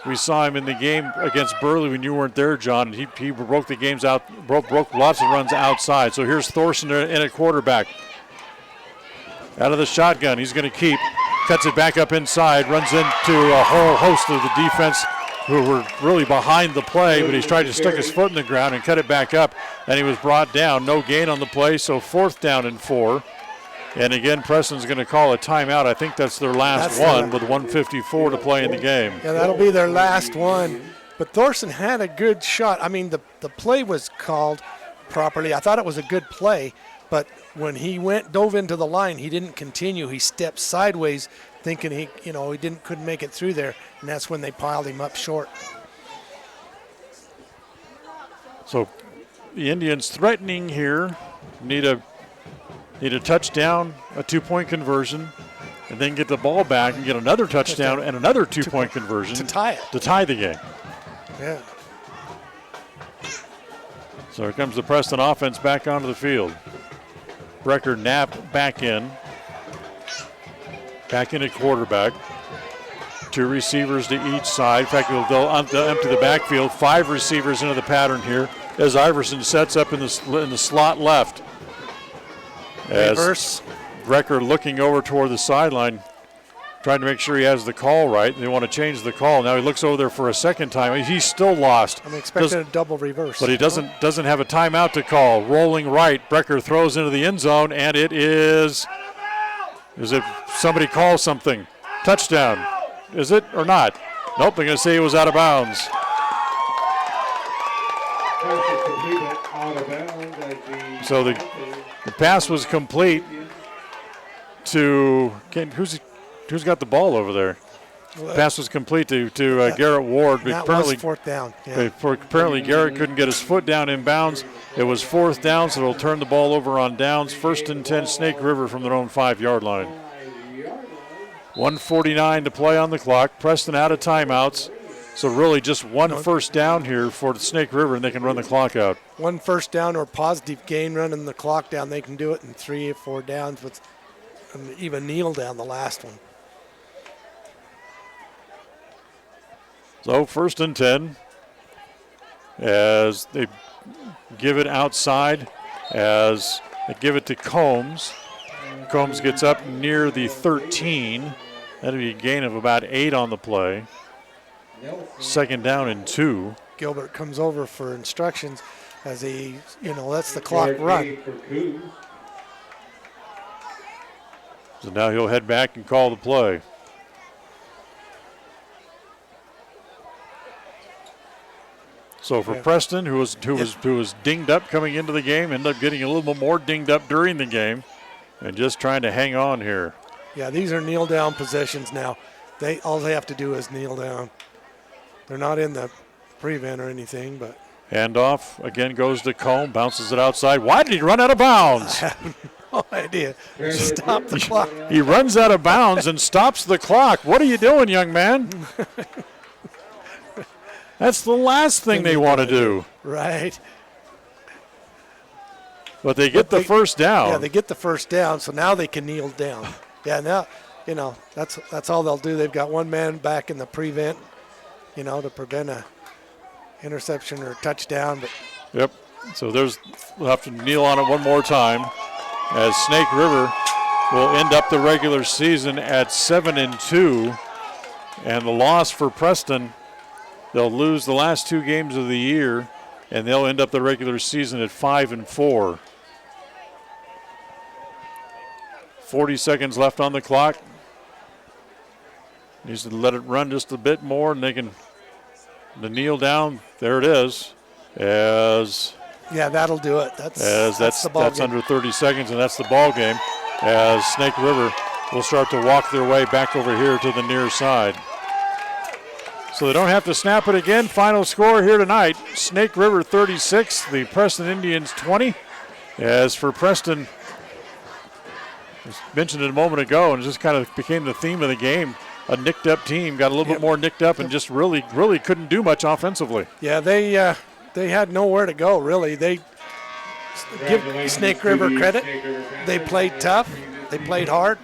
We saw him in the game against Burley when you weren't there, John. He broke the games out, broke lots of runs outside. So here's Thorson in a quarterback. Out of the shotgun, he's going to keep. Cuts it back up inside, runs into a whole host of the defense who were really behind the play, but he's tried to stick his foot in the ground and cut it back up, and he was brought down. No gain on the play, so 4th down and 4. And again, Preston's going to call a timeout. I think that's their last one with 1:54 to play in the game. Yeah, that'll be their last one. But Thorson had a good shot. I mean, the play was called properly. I thought it was a good play, but when he dove into the line, he didn't continue. He stepped sideways, thinking he couldn't make it through there, and that's when they piled him up short. So the Indians threatening here, need a touchdown, a 2-point conversion, and then get the ball back and get another touchdown and another 2-point conversion to tie it. To tie the game. Yeah. So here comes the Preston offense back onto the field. Brecker, Knapp back in. Back in at quarterback. 2 receivers to each side. In fact, they'll empty the backfield. 5 receivers into the pattern here as Iverson sets up in the slot left. Reverse. Brecker looking over toward the sideline, trying to make sure he has the call right. They want to change the call. Now he looks over there for a second time. He's still lost. I'm expecting a double reverse. But he doesn't have a timeout to call. Rolling right. Brecker throws into the end zone, and it is it somebody call something? Touchdown. Is it or not? Nope, they're going to say it was out of bounds. So the pass was complete to who's got the ball over there? Pass was complete to Garrett Ward. But that was 4th down. Yeah. Apparently Garrett couldn't get his foot down in bounds. It was 4th down, so they'll turn the ball over on downs. 1st and 10, Snake River from their own 5-yard line. 1:49 to play on the clock. Preston out of timeouts. So really just one first down here for the Snake River, and they can run the clock out. One first down or positive gain running the clock down. They can do it in 3 or 4 downs with even kneel down the last one. So 1st and 10 as they give it outside, as they give it to Combs. Combs gets up near the 13. That'll be a gain of about 8 on the play. 2nd down and 2. Gilbert comes over for instructions as he, lets the clock run. So now he'll head back and call the play. So for Preston, who was dinged up coming into the game, ended up getting a little bit more dinged up during the game, and just trying to hang on here. Yeah, these are kneel down positions now. All they have to do is kneel down. They're not in the prevent or anything, but. Handoff again goes to Combe, bounces it outside. Why did he run out of bounds? I have no idea. Stop the clock. He runs out of bounds and stops the clock. What are you doing, young man? That's the last thing they want to do. Right. But they get the first down. Yeah, they get the first down, so now they can kneel down. Yeah, now, that's all they'll do. They've got one man back in the prevent, to prevent a interception or a touchdown. But yep. So we'll have to kneel on it one more time, as Snake River will end up the regular season at 7-2, and the loss for Preston, they'll lose the last 2 games of the year, and they'll end up the regular season at 5-4. 40 seconds left on the clock. Needs to let it run just a bit more, and they can kneel down. There it is. Yeah, that'll do it. That's the ball game. Under 30 seconds, and that's the ball game. As Snake River will start to walk their way back over here to the near side. So they don't have to snap it again. Final score here tonight: Snake River 36, the Preston Indians 20. As for Preston, I mentioned it a moment ago, and it just kind of became the theme of the game. A nicked-up team got a little bit more nicked up and just really couldn't do much offensively. Yeah, they had nowhere to go, really. They give Snake River credit. They played tough. They played hard.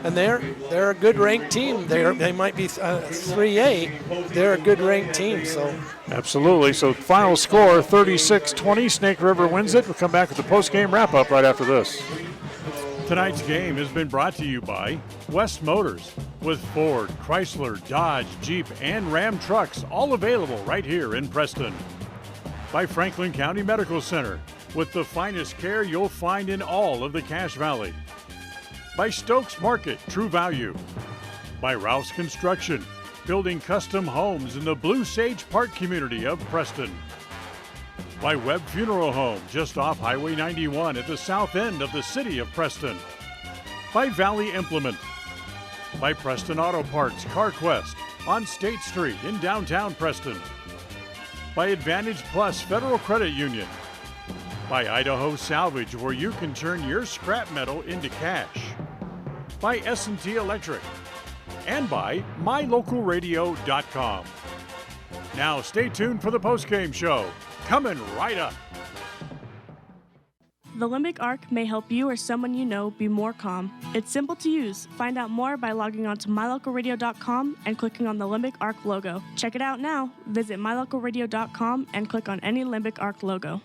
And they're a good ranked team. They might be 3A. They're a good ranked team. So absolutely. So final score 36-20. Snake River wins it. We'll come back with the post-game wrap-up right after this. Tonight's game has been brought to you by West Motors, with Ford, Chrysler, Dodge, Jeep, and Ram trucks, all available right here in Preston. By Franklin County Medical Center, with the finest care you'll find in all of the Cache Valley. By Stokes Market, True Value. By Rouse Construction, building custom homes in the Blue Sage Park community of Preston. By Webb Funeral Home, just off Highway 91 at the south end of the city of Preston. By Valley Implement. By Preston Auto Parts, CarQuest, on State Street in downtown Preston. By Advantage Plus Federal Credit Union. By Idaho Salvage, where you can turn your scrap metal into cash. By S&T Electric. And by MyLocalRadio.com. Now stay tuned for the postgame show. Coming right up. The Limbic Arc may help you or someone you know be more calm. It's simple to use. Find out more by logging on to mylocalradio.com and clicking on the Limbic Arc logo. Check it out now. Visit mylocalradio.com and click on any Limbic Arc logo.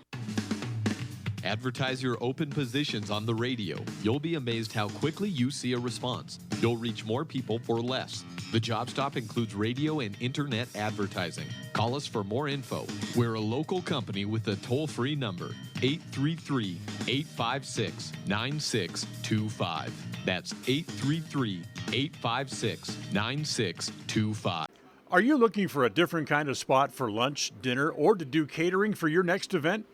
Advertise your open positions on the radio. You'll be amazed how quickly you see a response. You'll reach more people for less. The job stop includes radio and internet advertising. Call us for more info. We're a local company with a toll-free number, 833-856-9625. That's 833-856-9625. Are you looking for a different kind of spot for lunch, dinner, or to do catering for your next event?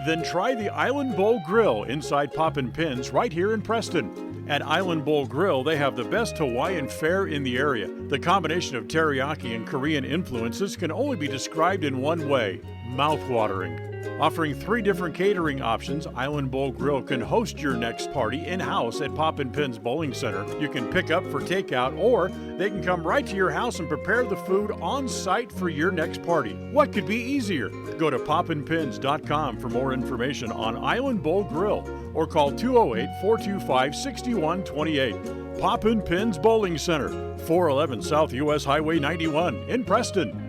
Then try the Island Bowl Grill inside Poppin' Pins right here in Preston. At Island Bowl Grill, they have the best Hawaiian fare in the area. The combination of teriyaki and Korean influences can only be described in one way: mouth-watering. Offering 3 different catering options, Island Bowl Grill can host your next party in-house at Poppin' Pins Bowling Center. You can pick up for takeout, or they can come right to your house and prepare the food on site for your next party. What could be easier? Go to poppinpins.com for more information on Island Bowl Grill, or call 208-425-6128. Poppin' Pins Bowling Center, 411 South US Highway 91 in Preston.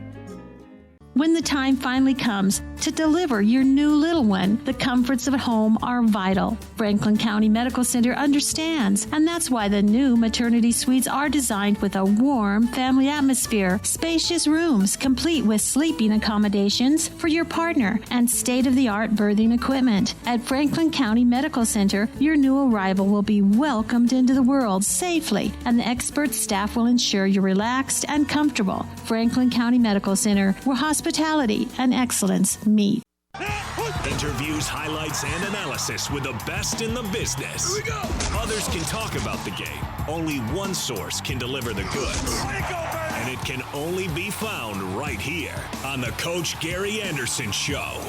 When the time finally comes to deliver your new little one, the comforts of home are vital. Franklin County Medical Center understands, and that's why the new maternity suites are designed with a warm family atmosphere, spacious rooms complete with sleeping accommodations for your partner, and state-of-the-art birthing equipment. At Franklin County Medical Center, your new arrival will be welcomed into the world safely, and the expert staff will ensure you're relaxed and comfortable. Franklin County Medical Center, where hospitality and excellence meet. Interviews, highlights, and analysis with the best in the business. Here we go. Others can talk about the game. Only one source can deliver the goods. And it can only be found right here on the Coach Gary Anderson Show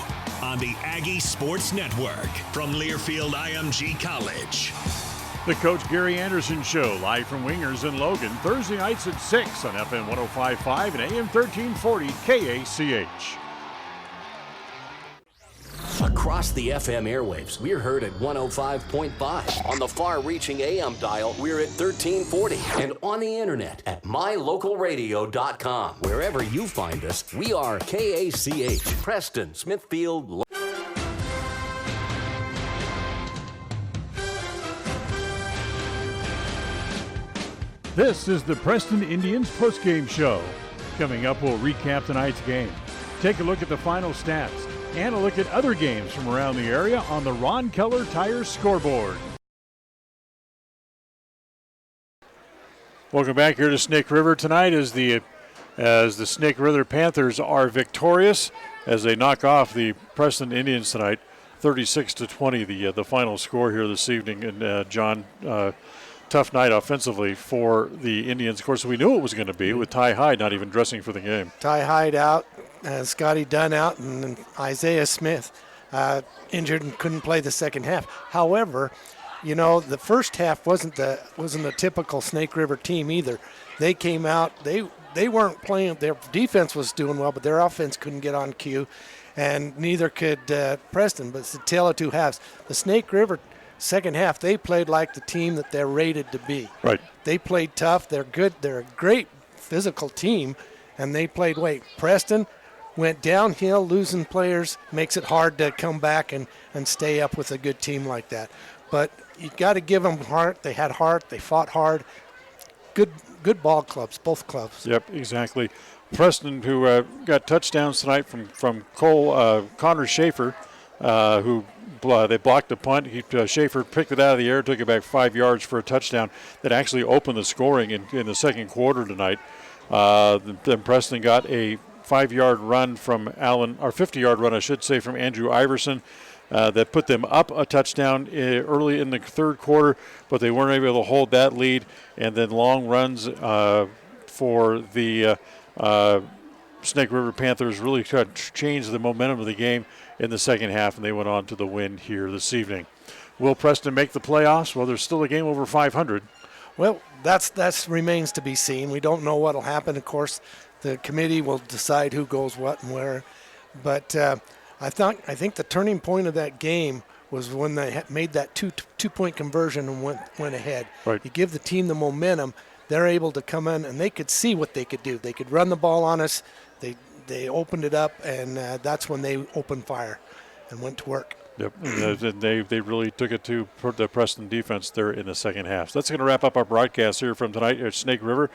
on the Aggie Sports Network from Learfield IMG College. The Coach Gary Anderson Show, live from Wingers in Logan, Thursday nights at 6 on FM 105.5 and AM 1340 KACH. Across the FM airwaves, we're heard at 105.5. On the far-reaching AM dial, we're at 1340. And on the internet at mylocalradio.com. Wherever you find us, we are KACH, Preston, Smithfield. This is the Preston Indians postgame show. Coming up, we'll recap tonight's game, take a look at the final stats, and a look at other games from around the area on the Ron Keller Tires scoreboard. Welcome back here to Snake River tonight as the Snake River Panthers are victorious as they knock off the Preston Indians tonight, 36-20, the final score here this evening. And John, tough night offensively for the Indians. Of course, we knew it was going to be with Ty Hyde not even dressing for the game. Ty Hyde out, Scotty Dunn out, and Isaiah Smith injured and couldn't play the second half. However, you know, the first half wasn't a typical Snake River team either. They came out, they weren't playing, their defense was doing well, but their offense couldn't get on cue, and neither could Preston, but it's the tale of two halves. The Snake River second half, they played like the team that they're rated to be. Right. They played tough. They're good. They're a great physical team, and they played weight. Preston went downhill, losing players makes it hard to come back and stay up with a good team like that. But you got to give them heart. They had heart. They fought hard. Good ball clubs, both clubs. Yep, exactly. Preston, who got touchdowns tonight from Connor Schaefer, who they blocked the punt. Schaefer picked it out of the air, took it back 5 yards for a touchdown that actually opened the scoring in the second quarter tonight. Then Preston got a 5-yard run from Allen, or 50-yard run, I should say, from Andrew Iverson that put them up a touchdown early in the third quarter, but they weren't able to hold that lead. And then long runs for the Snake River Panthers really tried to change the momentum of the game in the second half, and they went on to the win here this evening. Will Preston make the playoffs? Well, there's still a game over 500. Well, that remains to be seen. We don't know what will happen. Of course, the committee will decide who goes what and where. But I think the turning point of that game was when they made that two-point conversion and went ahead. Right. You give the team the momentum, they're able to come in, and they could see what they could do. They could run the ball on us. They opened it up, and that's when they opened fire and went to work. Yep, and they really took it to the Preston defense there in the second half. So that's going to wrap up our broadcast here from tonight at Snake River.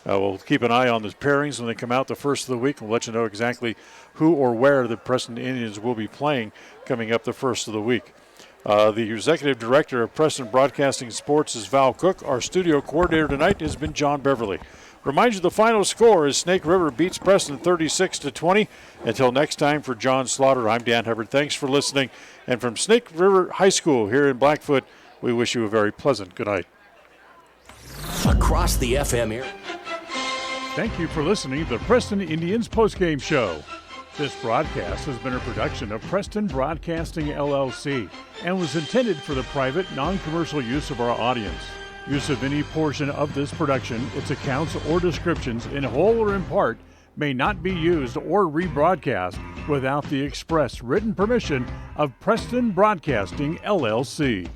We'll keep an eye on the pairings when they come out the first of the week. We'll let you know exactly who or where the Preston Indians will be playing coming up the first of the week. The executive director of Preston Broadcasting Sports is Val Cook. Our studio coordinator tonight has been John Beverly. Remind you the final score is Snake River beats Preston 36-20. Until next time, for John Slaughter, I'm Dan Hubbard. Thanks for listening. And from Snake River High School here in Blackfoot, we wish you a very pleasant good night. Across the FM air. Thank you for listening to the Preston Indians postgame show. This broadcast has been a production of Preston Broadcasting, LLC, and was intended for the private, non-commercial use of our audience. Use of any portion of this production, its accounts or descriptions, in whole or in part, may not be used or rebroadcast without the express written permission of Preston Broadcasting, LLC.